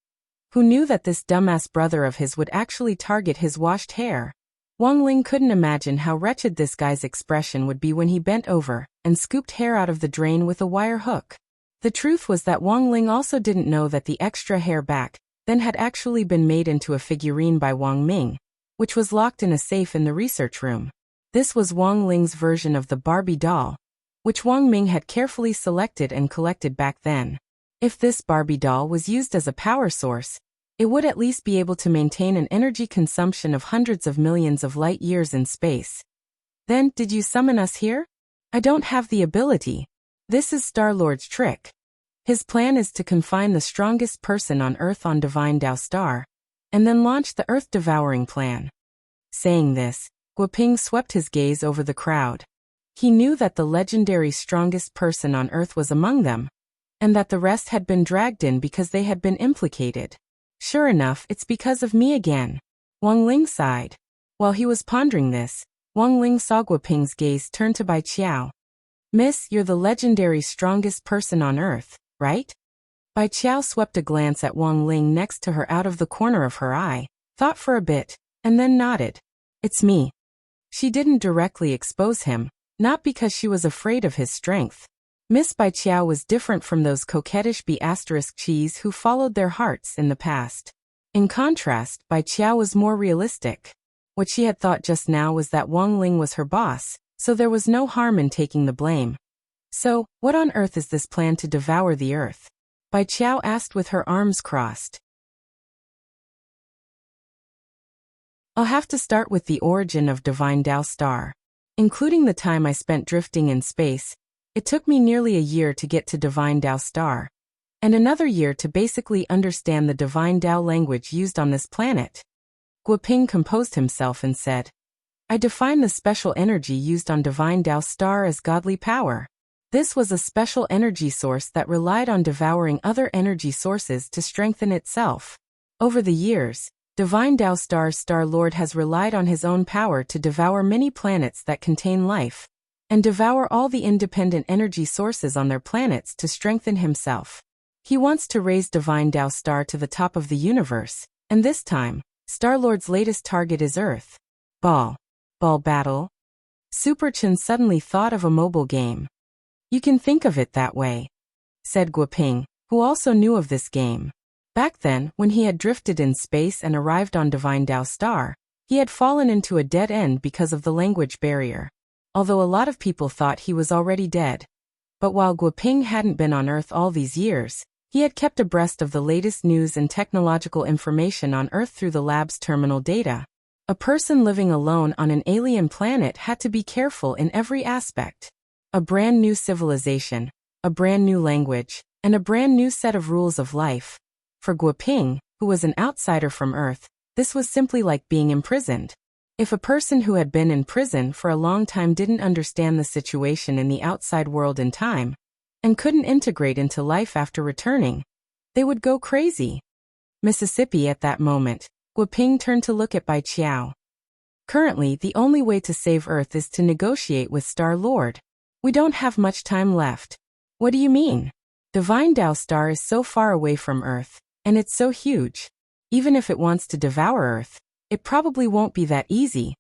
Who knew that this dumbass brother of his would actually target his washed hair? Wang Ling couldn't imagine how wretched this guy's expression would be when he bent over and scooped hair out of the drain with a wire hook. The truth was that Wang Ling also didn't know that the extra hair back then had actually been made into a figurine by Wang Ming, which was locked in a safe in the research room. This was Wang Ling's version of the Barbie doll, which Wang Ming had carefully selected and collected back then. If this Barbie doll was used as a power source, it would at least be able to maintain an energy consumption of hundreds of millions of light years in space. Then, did you summon us here? I don't have the ability. This is Star-Lord's trick. His plan is to confine the strongest person on Earth on Divine Tao Star, and then launch the Earth-devouring plan. Saying this, Guoping swept his gaze over the crowd. He knew that the legendary strongest person on Earth was among them, and that the rest had been dragged in because they had been implicated. Sure enough, it's because of me again. Wang Ling sighed. While he was pondering this, Wang Ling saw Guoping's gaze turn to Bai Qiao. Miss, you're the legendary strongest person on Earth, right? Bai Qiao swept a glance at Wang Ling next to her out of the corner of her eye, thought for a bit, and then nodded. It's me. She didn't directly expose him, not because she was afraid of his strength. Miss Bai Qiao was different from those coquettish B*cheese who followed their hearts in the past. In contrast, Bai Qiao was more realistic. What she had thought just now was that Wang Ling was her boss, so there was no harm in taking the blame. So, what on earth is this plan to devour the Earth? Bai Qiao asked with her arms crossed. I'll have to start with the origin of Divine Tao Star. Including the time I spent drifting in space, it took me nearly a year to get to Divine Tao Star, and another year to basically understand the Divine Tao language used on this planet. Guoping composed himself and said, I define the special energy used on Divine Tao Star as godly power. This was a special energy source that relied on devouring other energy sources to strengthen itself. Over the years, Divine Tao Star's Star-Lord has relied on his own power to devour many planets that contain life, and devour all the independent energy sources on their planets to strengthen himself. He wants to raise Divine Tao Star to the top of the universe, and this time, Star-Lord's latest target is Earth. Ball battle? Super Chen suddenly thought of a mobile game. You can think of it that way, said Guoping, who also knew of this game. Back then, when he had drifted in space and arrived on Divine Tao Star, he had fallen into a dead end because of the language barrier. Although a lot of people thought he was already dead. But while Guoping hadn't been on Earth all these years, he had kept abreast of the latest news and technological information on Earth through the lab's terminal data. A person living alone on an alien planet had to be careful in every aspect. A brand new civilization, a brand new language, and a brand new set of rules of life. For Guoping, who was an outsider from Earth, this was simply like being imprisoned. If a person who had been in prison for a long time didn't understand the situation in the outside world in time, and couldn't integrate into life after returning, they would go crazy. Mississippi at that moment, Guoping turned to look at Bai Qiao. Currently, the only way to save Earth is to negotiate with Star-Lord. We don't have much time left. What do you mean? Divine Tao Star is so far away from Earth, and it's so huge. Even if it wants to devour Earth, it probably won't be that easy.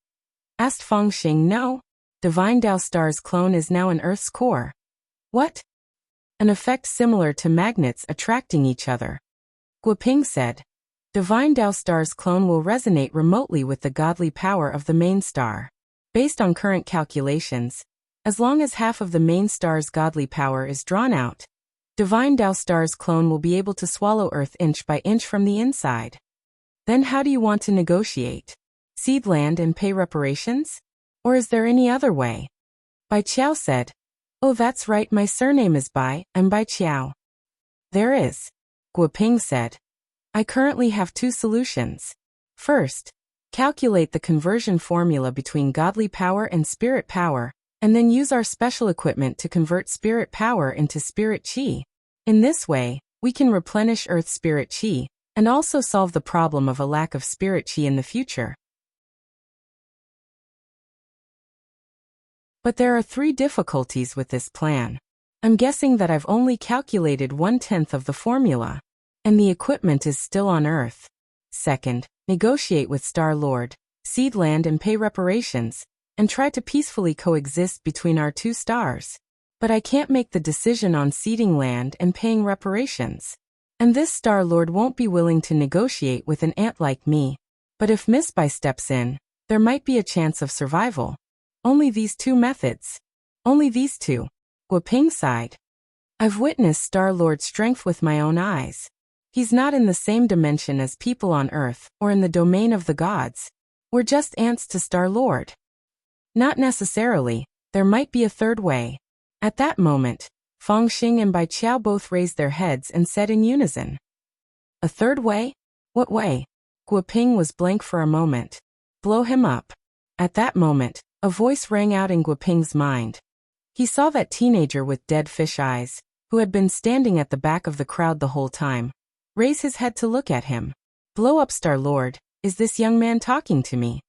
Asked Feng Xing. No. Divine Tao Star's clone is now in Earth's core. What? An effect similar to magnets attracting each other. Guoping said. Divine Tao Star's clone will resonate remotely with the godly power of the main star. Based on current calculations, as long as half of the main star's godly power is drawn out, Divine Tao Star's clone will be able to swallow Earth inch by inch from the inside. Then how do you want to negotiate? Cede land and pay reparations? Or is there any other way? Bai Qiao said, "Oh, that's right, my surname is Bai, I'm Bai Qiao." "There is," Guoping said. "I currently have two solutions. First, calculate the conversion formula between godly power and spirit power, and then use our special equipment to convert spirit power into spirit qi. In this way, we can replenish Earth's spirit qi, and also solve the problem of a lack of spirit qi in the future. But there are 3 difficulties with this plan. I'm guessing that I've only calculated 1/10 of the formula, and the equipment is still on Earth. Second, negotiate with Star Lord, cede land and pay reparations, and try to peacefully coexist between our 2 stars. But I can't make the decision on ceding land and paying reparations. And this Star Lord won't be willing to negotiate with an ant like me. But if Miss Bai steps in, there might be a chance of survival. Only these 2 methods. Only these 2. Guoping sighed. I've witnessed Star Lord's strength with my own eyes. He's not in the same dimension as people on Earth, or in the domain of the gods. We're just ants to Star Lord. Not necessarily, there might be a third way. At that moment, Feng Xing and Bai Qiao both raised their heads and said in unison. A third way? What way? Guoping was blank for a moment. Blow him up. At that moment, a voice rang out in Guoping's mind. He saw that teenager with dead fish eyes, who had been standing at the back of the crowd the whole time, raise his head to look at him. Blow up, Star Lord, is this young man talking to me?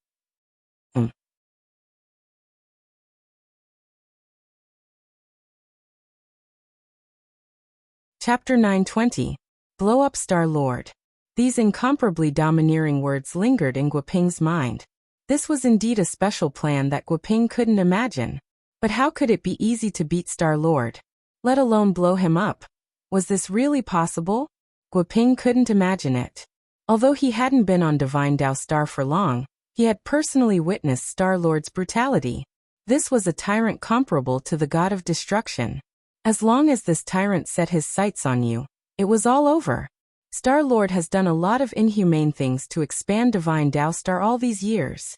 Chapter 920. Blow up, Star Lord. These incomparably domineering words lingered in Guoping's mind. This was indeed a special plan that Guoping couldn't imagine. But how could it be easy to beat Star Lord? Let alone blow him up? Was this really possible? Guoping couldn't imagine it. Although he hadn't been on Divine Tao Star for long, he had personally witnessed Star Lord's brutality. This was a tyrant comparable to the god of destruction. As long as this tyrant set his sights on you, it was all over. Star Lord has done a lot of inhumane things to expand Divine Tao Star all these years.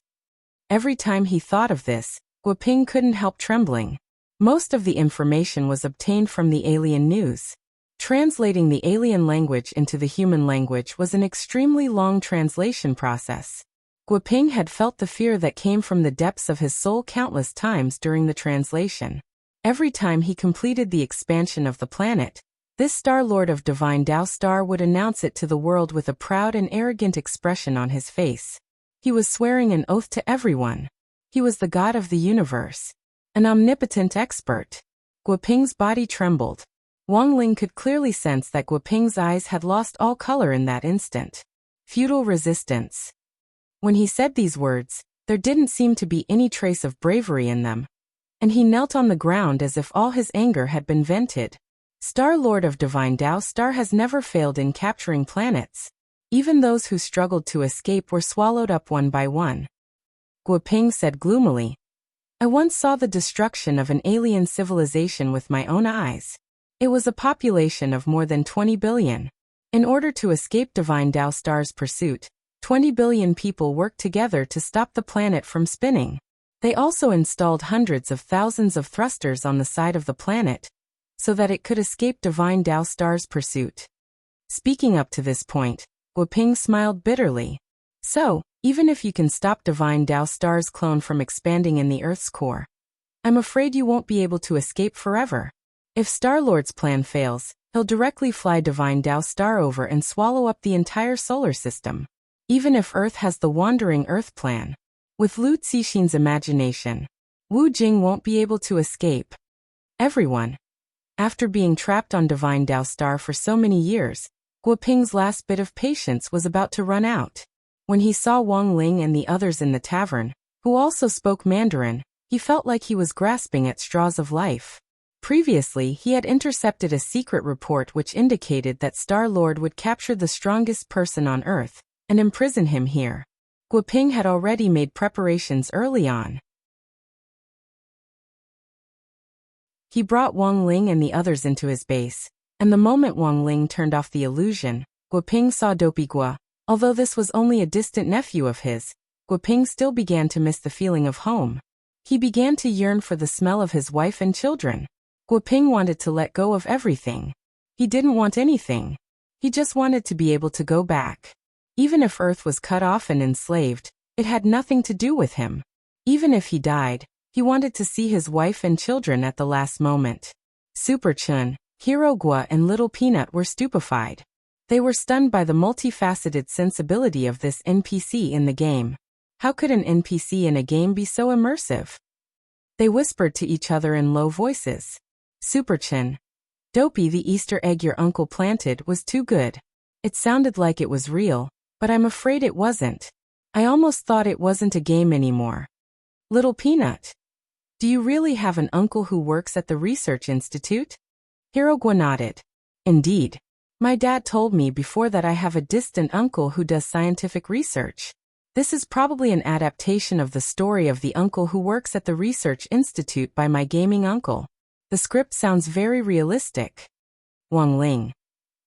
Every time he thought of this, Guoping couldn't help trembling. Most of the information was obtained from the alien news. Translating the alien language into the human language was an extremely long translation process. Guoping had felt the fear that came from the depths of his soul countless times during the translation. Every time he completed the expansion of the planet, this Star Lord of Divine Tao Star would announce it to the world with a proud and arrogant expression on his face. He was swearing an oath to everyone. He was the god of the universe. An omnipotent expert. Guoping's body trembled. Wang Ling could clearly sense that Guoping's eyes had lost all color in that instant. Feudal resistance. When he said these words, there didn't seem to be any trace of bravery in them. And he knelt on the ground as if all his anger had been vented. Star Lord of Divine Tao Star has never failed in capturing planets. Even those who struggled to escape were swallowed up one by one. Guoping said gloomily, I once saw the destruction of an alien civilization with my own eyes. It was a population of more than 20 billion. In order to escape Divine Tao Star's pursuit, 20 billion people worked together to stop the planet from spinning. They also installed hundreds of thousands of thrusters on the side of the planet, so that it could escape Divine Tao Star's pursuit. Speaking up to this point, Guoping smiled bitterly. So, even if you can stop Divine Tao Star's clone from expanding in the Earth's core, I'm afraid you won't be able to escape forever. If Star-Lord's plan fails, he'll directly fly Divine Tao Star over and swallow up the entire solar system. Even if Earth has the Wandering Earth plan. With Lu Cixin's imagination, Wu Jing won't be able to escape. Everyone. After being trapped on Divine Tao Star for so many years, Guoping's last bit of patience was about to run out. When he saw Wang Ling and the others in the tavern, who also spoke Mandarin, he felt like he was grasping at straws of life. Previously, he had intercepted a secret report which indicated that Star-Lord would capture the strongest person on Earth and imprison him here. Guoping had already made preparations early on. He brought Wang Ling and the others into his base, and the moment Wang Ling turned off the illusion, Guoping saw Dopey Gua. Although this was only a distant nephew of his, Guoping still began to miss the feeling of home. He began to yearn for the smell of his wife and children. Guoping wanted to let go of everything. He didn't want anything. He just wanted to be able to go back. Even if Earth was cut off and enslaved, it had nothing to do with him. Even if he died, he wanted to see his wife and children at the last moment. Super Chun, Hero Gua and Little Peanut were stupefied. They were stunned by the multifaceted sensibility of this NPC in the game. How could an NPC in a game be so immersive? They whispered to each other in low voices. Super Chin. Dopey, the Easter egg your uncle planted was too good. It sounded like it was real, but I'm afraid it wasn't. I almost thought it wasn't a game anymore. Little Peanut. Do you really have an uncle who works at the research institute? Hirogwa nodded. Indeed. My dad told me before that I have a distant uncle who does scientific research. This is probably an adaptation of the story of the uncle who works at the research institute by my gaming uncle. The script sounds very realistic. Wang Ling.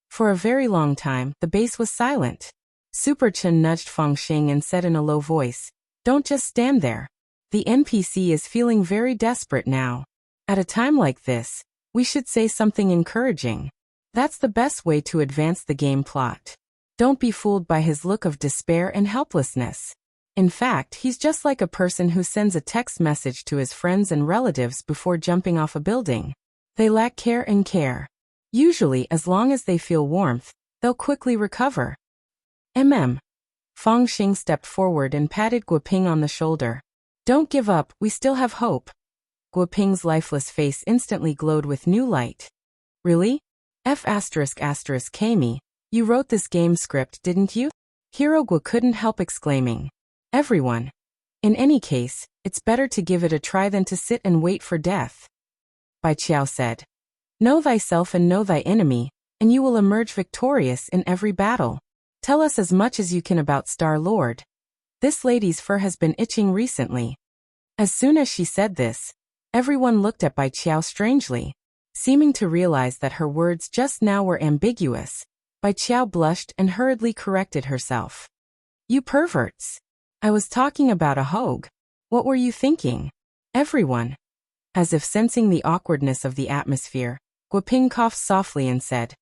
For a very long time, the base was silent. Super Chen nudged Feng Xing and said in a low voice, "Don't just stand there. The NPC is feeling very desperate now. At a time like this, we should say something encouraging. That's the best way to advance the game plot. Don't be fooled by his look of despair and helplessness. In fact, he's just like a person who sends a text message to his friends and relatives before jumping off a building. They lack care and care. Usually, as long as they feel warmth, they'll quickly recover." Feng Xing stepped forward and patted Guoping on the shoulder. "Don't give up, we still have hope." Guoping's lifeless face instantly glowed with new light. "Really? Kami, you wrote this game script, didn't you?" Hirogwa couldn't help exclaiming. "Everyone. In any case, it's better to give it a try than to sit and wait for death." Bai Qiao said. "Know thyself and know thy enemy, and you will emerge victorious in every battle. Tell us as much as you can about Star-Lord. This lady's fur has been itching recently." As soon as she said this, everyone looked at Bai Qiao strangely. Seeming to realize that her words just now were ambiguous, Bai Qiao blushed and hurriedly corrected herself. "You perverts! I was talking about a hogue. What were you thinking? Everyone." As if sensing the awkwardness of the atmosphere, Guoping coughed softly and said,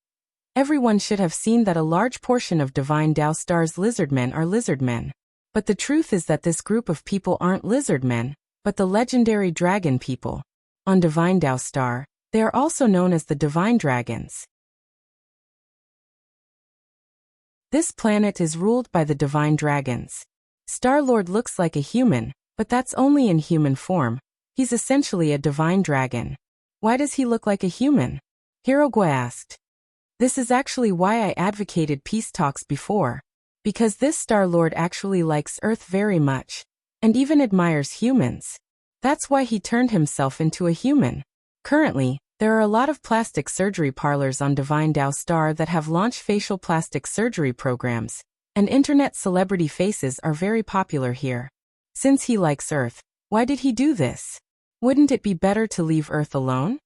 "Everyone should have seen that a large portion of Divine Dao Star's lizardmen are lizardmen. But the truth is that this group of people aren't lizardmen, but the legendary dragon people. On Divine Dao Star, they are also known as the Divine Dragons. This planet is ruled by the Divine Dragons. Star-Lord looks like a human, but that's only in human form. He's essentially a divine dragon." "Why does he look like a human?" Hirogwa asked. "This is actually why I advocated peace talks before. Because this Star-Lord actually likes Earth very much, and even admires humans. That's why he turned himself into a human. Currently, there are a lot of plastic surgery parlors on Divine Dao Star that have launched facial plastic surgery programs, and internet celebrity faces are very popular here. Since he likes Earth, why did he do this? Wouldn't it be better to leave Earth alone?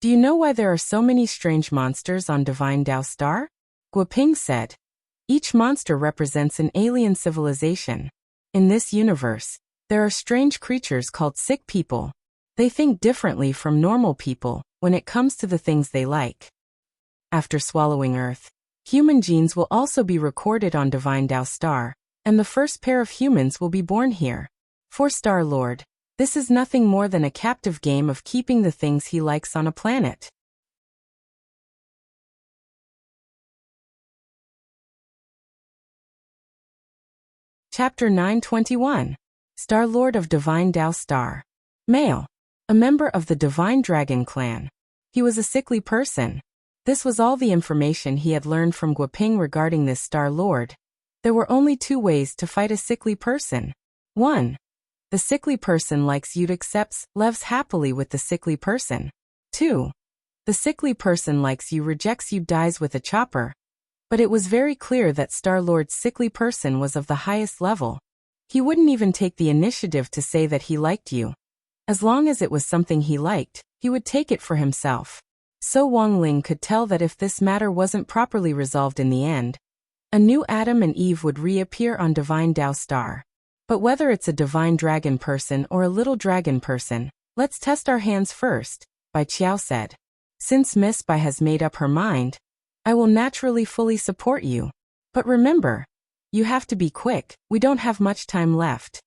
Do you know why there are so many strange monsters on Divine Dao Star?" Guoping said. "Each monster represents an alien civilization. In this universe, there are strange creatures called sick people. They think differently from normal people when it comes to the things they like. After swallowing Earth, human genes will also be recorded on Divine Dao Star, and the first pair of humans will be born here. For Star-Lord, this is nothing more than a captive game of keeping the things he likes on a planet." Chapter 921. Star-Lord of Divine Dao Star. Male. A member of the Divine Dragon clan. He was a sickly person. This was all the information he had learned from Guoping regarding this Star-Lord. There were only two ways to fight a sickly person. 1. The sickly person likes you, accepts, lives happily with the sickly person. 2. The sickly person likes you, rejects you, dies with a chopper. But it was very clear that Star-Lord's sickly person was of the highest level. He wouldn't even take the initiative to say that he liked you. As long as it was something he liked, he would take it for himself. So Wang Ling could tell that if this matter wasn't properly resolved in the end, a new Adam and Eve would reappear on Divine Tao Star. But whether it's a divine dragon person or a little dragon person, let's test our hands first, Bai Qiao said. Since Miss Bai has made up her mind, I will naturally fully support you. But remember, you have to be quick, we don't have much time left.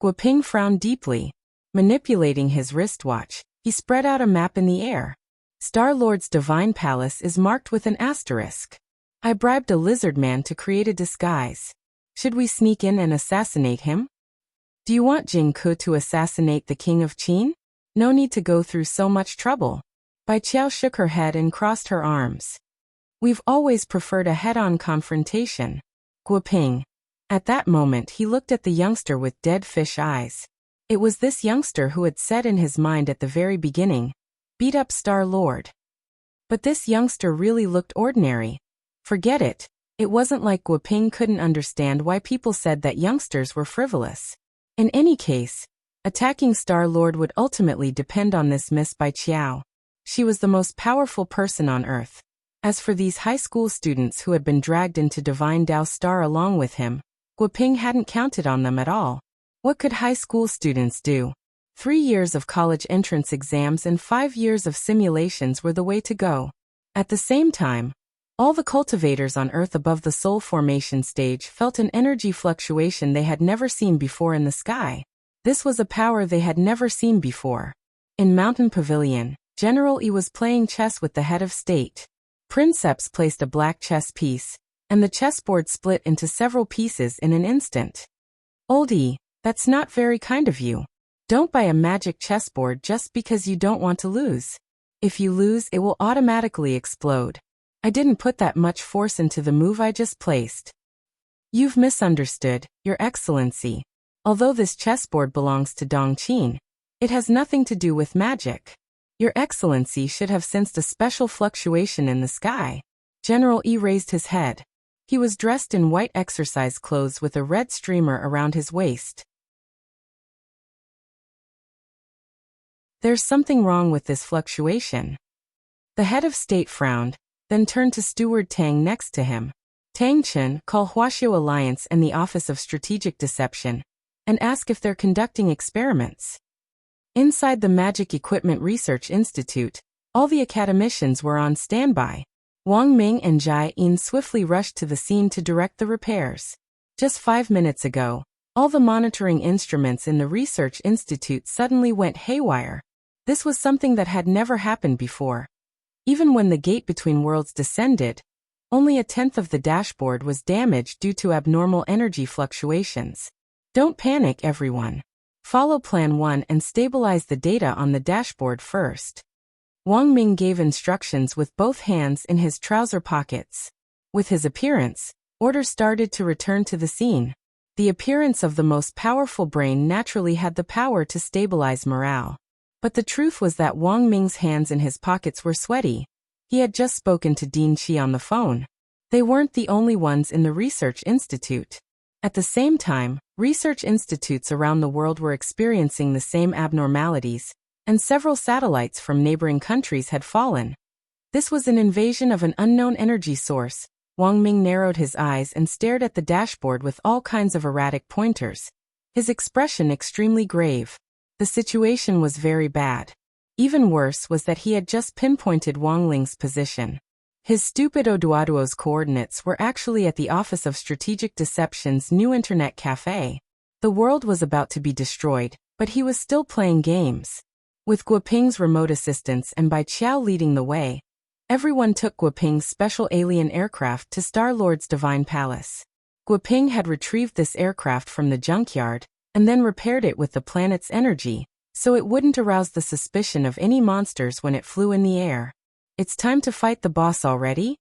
Guoping frowned deeply. Manipulating his wristwatch, he spread out a map in the air. Star-Lord's divine palace is marked with an asterisk. I bribed a lizard man to create a disguise. Should we sneak in and assassinate him? Do you want Jing Ke to assassinate the king of Qin? No need to go through so much trouble. Bai Qiao shook her head and crossed her arms. We've always preferred a head-on confrontation. Guoping. At that moment he looked at the youngster with dead fish eyes. It was this youngster who had said in his mind at the very beginning, beat up Star-Lord. But this youngster really looked ordinary. Forget it. It wasn't like Guoping couldn't understand why people said that youngsters were frivolous. In any case, attacking Star-Lord would ultimately depend on this Miss Bai Qiao. She was the most powerful person on Earth. As for these high school students who had been dragged into Divine Tao Star along with him, Guoping hadn't counted on them at all. What could high school students do? 3 years of college entrance exams and 5 years of simulations were the way to go. At the same time, all the cultivators on Earth above the soul formation stage felt an energy fluctuation they had never seen before in the sky. This was a power they had never seen before. In Mountain Pavilion, General Yi was playing chess with the head of state. Princeps placed a black chess piece, and the chessboard split into several pieces in an instant. Old Yi, that's not very kind of you. Don't buy a magic chessboard just because you don't want to lose. If you lose, it will automatically explode. I didn't put that much force into the move I just placed. You've misunderstood, Your Excellency. Although this chessboard belongs to Dongqin, it has nothing to do with magic. Your Excellency should have sensed a special fluctuation in the sky. General Yi raised his head. He was dressed in white exercise clothes with a red streamer around his waist. There's something wrong with this fluctuation. The head of state frowned, then turned to Steward Tang next to him. Tang Chen, call Huaxiu Alliance and the Office of Strategic Deception, and ask if they're conducting experiments. Inside the Magic Equipment Research Institute, all the academicians were on standby. Wang Ming and Jai Yin swiftly rushed to the scene to direct the repairs. Just 5 minutes ago, all the monitoring instruments in the Research Institute suddenly went haywire. This was something that had never happened before. Even when the gate between worlds descended, only 1/10 of the dashboard was damaged due to abnormal energy fluctuations. Don't panic, everyone. Follow Plan 1 and stabilize the data on the dashboard first. Wang Ming gave instructions with both hands in his trouser pockets. With his appearance, order started to return to the scene. The appearance of the most powerful brain naturally had the power to stabilize morale. But the truth was that Wang Ming's hands in his pockets were sweaty. He had just spoken to Dean Qi on the phone. They weren't the only ones in the Research Institute. At the same time, research institutes around the world were experiencing the same abnormalities, and several satellites from neighboring countries had fallen. This was an invasion of an unknown energy source. Wang Ming narrowed his eyes and stared at the dashboard with all kinds of erratic pointers, his expression extremely grave. The situation was very bad. Even worse was that he had just pinpointed Wang Ling's position. His stupid Oduaduo's coordinates were actually at the Office of Strategic Deception's new internet cafe. The world was about to be destroyed, but he was still playing games. With Guoping's remote assistance and Bai Qiao leading the way, everyone took Guoping's special alien aircraft to Star-Lord's Divine Palace. Guoping had retrieved this aircraft from the junkyard, and then repaired it with the planet's energy, so it wouldn't arouse the suspicion of any monsters when it flew in the air. It's time to fight the boss already?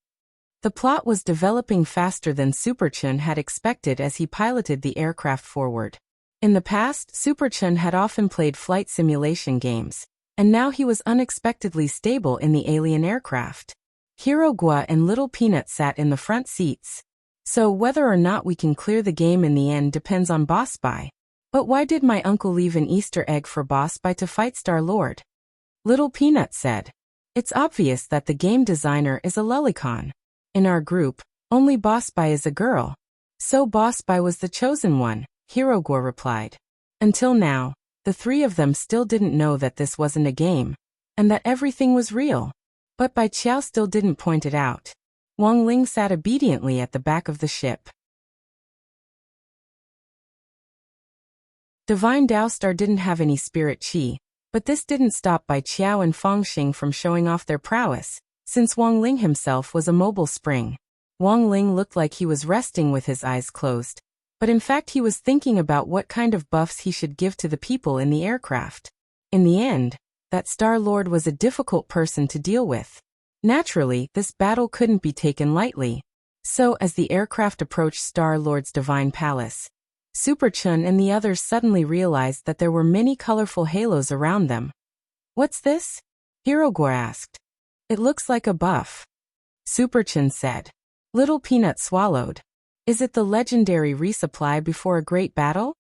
The plot was developing faster than Super Chun had expected as he piloted the aircraft forward. In the past, Super Chun had often played flight simulation games, And now he was unexpectedly stable in the alien aircraft. Hero Gua and Little Peanut sat in the front seats. So whether or not we can clear the game in the end depends on Boss Spy. But why did my uncle leave an Easter egg for Boss Spy to fight Star-Lord? Little Peanut said. It's obvious that the game designer is a lolicon. In our group, only Boss Spy is a girl. So Boss Spy was the chosen one, Hero Gua replied. Until now, the three of them still didn't know that this wasn't a game, and that everything was real. But Bai Qiao still didn't point it out. Wang Ling sat obediently at the back of the ship. Divine Dao Star didn't have any spirit chi, but this didn't stop Bai Qiao and Feng Xing from showing off their prowess, since Wang Ling himself was a mobile spring. Wang Ling looked like he was resting with his eyes closed, but in fact he was thinking about what kind of buffs he should give to the people in the aircraft. In the end, that Star-Lord was a difficult person to deal with. Naturally, this battle couldn't be taken lightly. So as the aircraft approached Star-Lord's divine palace, Super Chun and the others suddenly realized that there were many colorful halos around them. What's this? Hero Gua asked. It looks like a buff. Super Chun said. Little Peanut swallowed. Is it the legendary resupply before a great battle?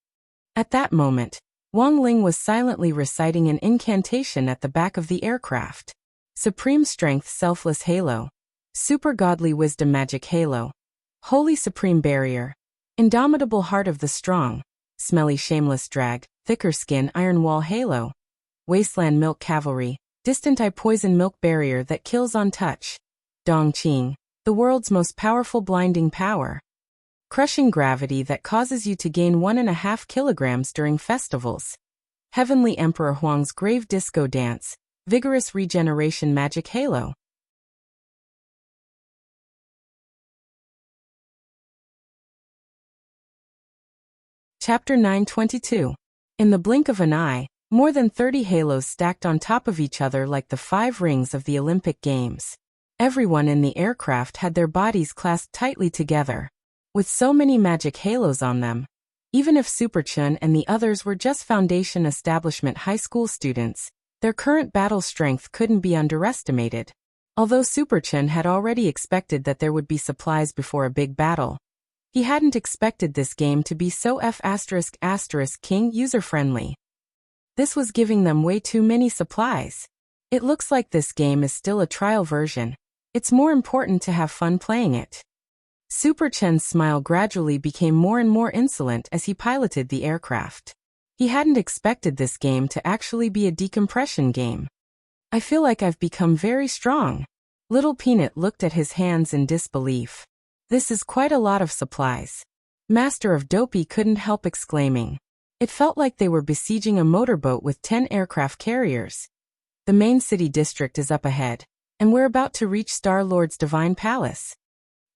At that moment, Wang Ling was silently reciting an incantation at the back of the aircraft. Supreme Strength Selfless Halo. Super Godly Wisdom Magic Halo. Holy Supreme Barrier. Indomitable Heart of the Strong. Smelly Shameless Drag. Thicker Skin Iron Wall Halo. Wasteland Milk Cavalry. Distant Eye Poison Milk Barrier that kills on touch. Dong Qing. The world's most powerful blinding power. Crushing Gravity that causes you to gain 1.5 kilograms during festivals. Heavenly Emperor Huang's Grave Disco Dance. Vigorous Regeneration Magic Halo. Chapter 922. In the blink of an eye, more than 30 halos stacked on top of each other like the 5 rings of the Olympic Games. Everyone in the aircraft had their bodies clasped tightly together. With so many magic halos on them, even if Super Chun and the others were just Foundation Establishment high school students, their current battle strength couldn't be underestimated. Although Super Chun had already expected that there would be supplies before a big battle, he hadn't expected this game to be so F***King user-friendly. This was giving them way too many supplies. It looks like this game is still a trial version. It's more important to have fun playing it. Super Chun's smile gradually became more and more insolent as he piloted the aircraft. He hadn't expected this game to actually be a decompression game. I feel like I've become very strong. Little Peanut looked at his hands in disbelief. This is quite a lot of supplies. Master of Dopey couldn't help exclaiming. It felt like they were besieging a motorboat with 10 aircraft carriers. The main city district is up ahead, and we're about to reach Star-Lord's divine palace.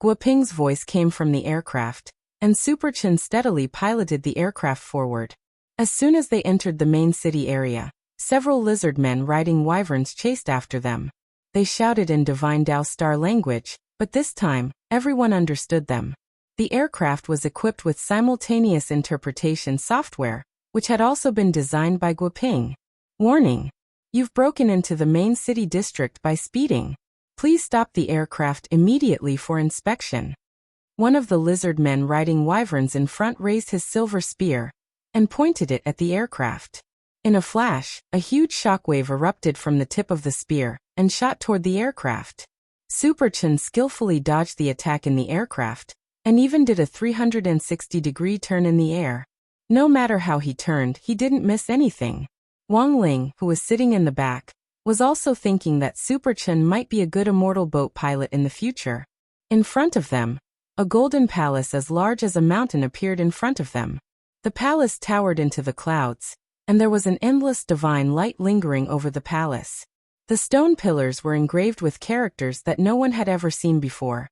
Guoping's voice came from the aircraft, and Super Chun steadily piloted the aircraft forward. As soon as they entered the main city area, several lizard men riding wyverns chased after them. They shouted in Divine Dao Star language, but this time, everyone understood them. The aircraft was equipped with simultaneous interpretation software, which had also been designed by Guoping. Warning! You've broken into the main city district by speeding. Please stop the aircraft immediately for inspection. One of the lizard men riding wyverns in front raised his silver spear and pointed it at the aircraft. In a flash, a huge shockwave erupted from the tip of the spear and shot toward the aircraft. Super Chun skillfully dodged the attack in the aircraft and even did a 360-degree turn in the air. No matter how he turned, he didn't miss anything. Wang Ling, who was sitting in the back, was also thinking that Super Chun might be a good immortal boat pilot in the future. In front of them, a golden palace as large as a mountain appeared in front of them. The palace towered into the clouds, and there was an endless divine light lingering over the palace. The stone pillars were engraved with characters that no one had ever seen before,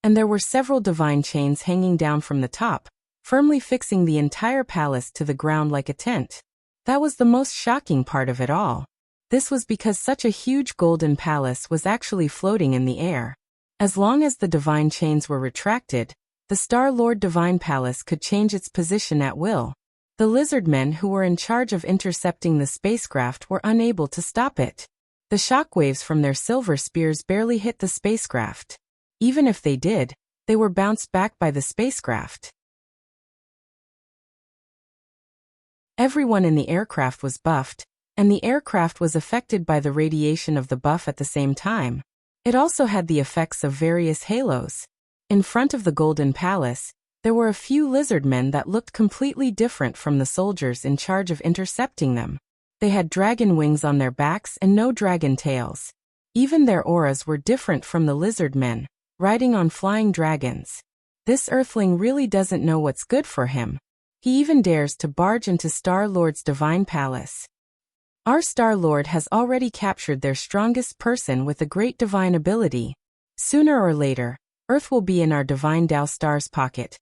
and there were several divine chains hanging down from the top, firmly fixing the entire palace to the ground like a tent. That was the most shocking part of it all. This was because such a huge golden palace was actually floating in the air. As long as the divine chains were retracted, the Star-Lord Divine Palace could change its position at will. The lizard men who were in charge of intercepting the spacecraft were unable to stop it. The shockwaves from their silver spears barely hit the spacecraft. Even if they did, they were bounced back by the spacecraft. Everyone in the aircraft was buffed, and the aircraft was affected by the radiation of the buff at the same time. It also had the effects of various halos. In front of the Golden Palace, there were a few lizard men that looked completely different from the soldiers in charge of intercepting them. They had dragon wings on their backs and no dragon tails. Even their auras were different from the lizard men, riding on flying dragons. This Earthling really doesn't know what's good for him. He even dares to barge into Star-Lord's divine palace. Our Star-Lord has already captured their strongest person with a great divine ability. Sooner or later, Earth will be in our divine Tao Star's pocket,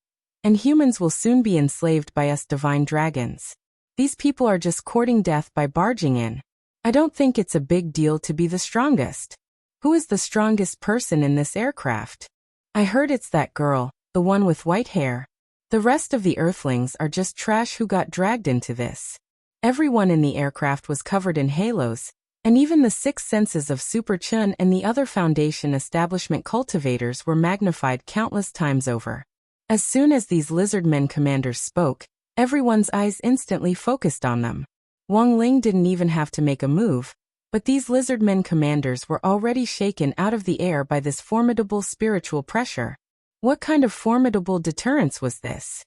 and humans will soon be enslaved by us divine dragons. These people are just courting death by barging in. I don't think it's a big deal to be the strongest. Who is the strongest person in this aircraft? I heard it's that girl, the one with white hair. The rest of the Earthlings are just trash who got dragged into this. Everyone in the aircraft was covered in halos, and even the six senses of Super Chun and the other Foundation establishment cultivators were magnified countless times over. As soon as these lizard men commanders spoke, everyone's eyes instantly focused on them. Wang Ling didn't even have to make a move, but these lizard men commanders were already shaken out of the air by this formidable spiritual pressure. What kind of formidable deterrence was this?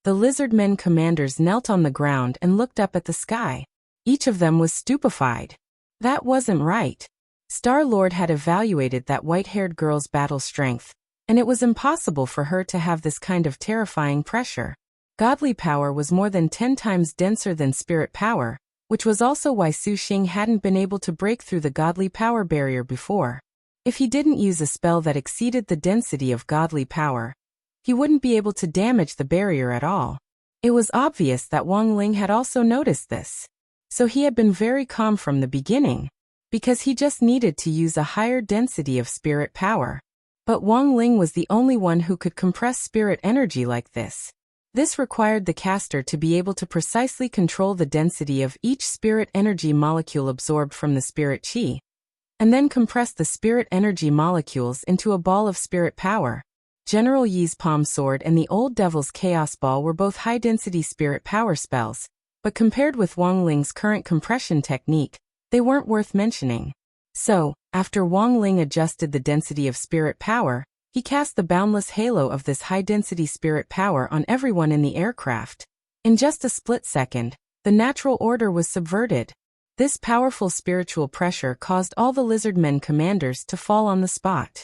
The lizard men commanders knelt on the ground and looked up at the sky. Each of them was stupefied. That wasn't right. Star-Lord had evaluated that white-haired girl's battle strength, and it was impossible for her to have this kind of terrifying pressure. Godly power was more than 10 times denser than spirit power, which was also why Su Xing hadn't been able to break through the godly power barrier before. If he didn't use a spell that exceeded the density of godly power, he wouldn't be able to damage the barrier at all. It was obvious that Wang Ling had also noticed this. So he had been very calm from the beginning, because he just needed to use a higher density of spirit power. But Wang Ling was the only one who could compress spirit energy like this. This required the caster to be able to precisely control the density of each spirit energy molecule absorbed from the spirit chi, and then compress the spirit energy molecules into a ball of spirit power. General Yi's Palm Sword and the Old Devil's Chaos Ball were both high-density spirit power spells, but compared with Wang Ling's current compression technique, they weren't worth mentioning. So, after Wang Ling adjusted the density of spirit power, he cast the boundless halo of this high-density spirit power on everyone in the aircraft. In just a split second, the natural order was subverted. This powerful spiritual pressure caused all the lizard men commanders to fall on the spot.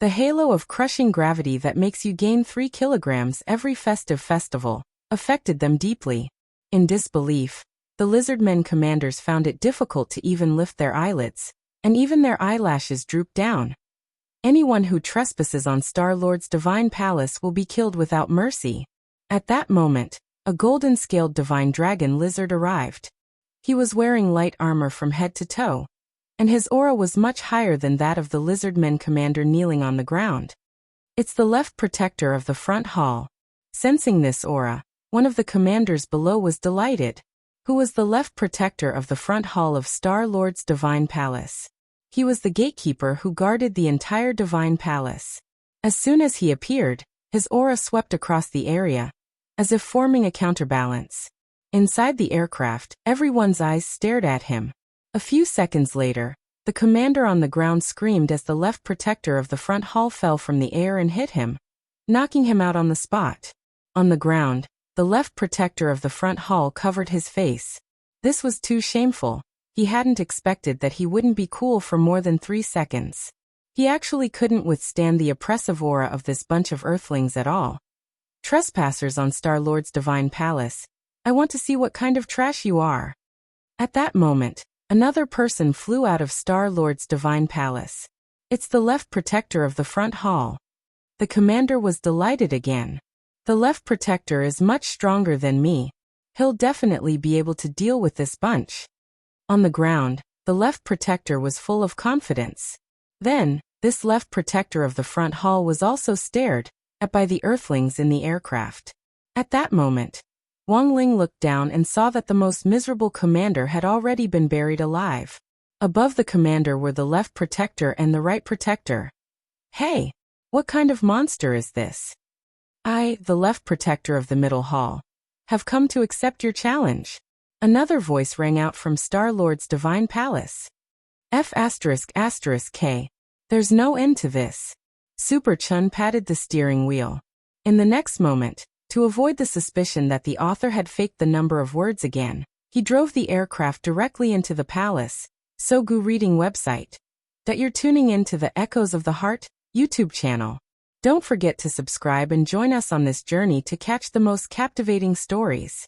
The halo of crushing gravity that makes you gain 3 kilograms every festive festival affected them deeply. In disbelief, the lizardmen commanders found it difficult to even lift their eyelids, and even their eyelashes drooped down. Anyone who trespasses on Star-Lord's divine palace will be killed without mercy. At that moment, a golden-scaled divine dragon lizard arrived. He was wearing light armor from head to toe, and his aura was much higher than that of the lizardmen commander kneeling on the ground. It's the left protector of the front hall. Sensing this aura, one of the commanders below was delighted. Who was the left protector of the front hall of Star-Lord's divine palace? He was the gatekeeper who guarded the entire divine palace. As soon as he appeared, his aura swept across the area, as if forming a counterbalance. Inside the aircraft, everyone's eyes stared at him. A few seconds later, the commander on the ground screamed as the left protector of the front hall fell from the air and hit him, knocking him out on the spot. On the ground, the left protector of the front hall covered his face. This was too shameful. He hadn't expected that he wouldn't be cool for more than 3 seconds. He actually couldn't withstand the oppressive aura of this bunch of earthlings at all. Trespassers on Star-Lord's divine palace, I want to see what kind of trash you are. At that moment, another person flew out of Star-Lord's divine palace. It's the left protector of the front hall. The commander was delighted again. The left protector is much stronger than me. He'll definitely be able to deal with this bunch. On the ground, the left protector was full of confidence. Then, this left protector of the front hall was also stared, by the Earthlings in the aircraft. At that moment, Wang Ling looked down and saw that the most miserable commander had already been buried alive. Above the commander were the left protector and the right protector. Hey, what kind of monster is this? I, the left protector of the middle hall, have come to accept your challenge. Another voice rang out from Star-Lord's divine palace. F***K. There's no end to this. Super Chun patted the steering wheel. In the next moment, to avoid the suspicion that the author had faked the number of words again, he drove the aircraft directly into the palace. Sogu Reading website. That you're tuning in to the Echoes of the Heart YouTube channel. Don't forget to subscribe and join us on this journey to catch the most captivating stories.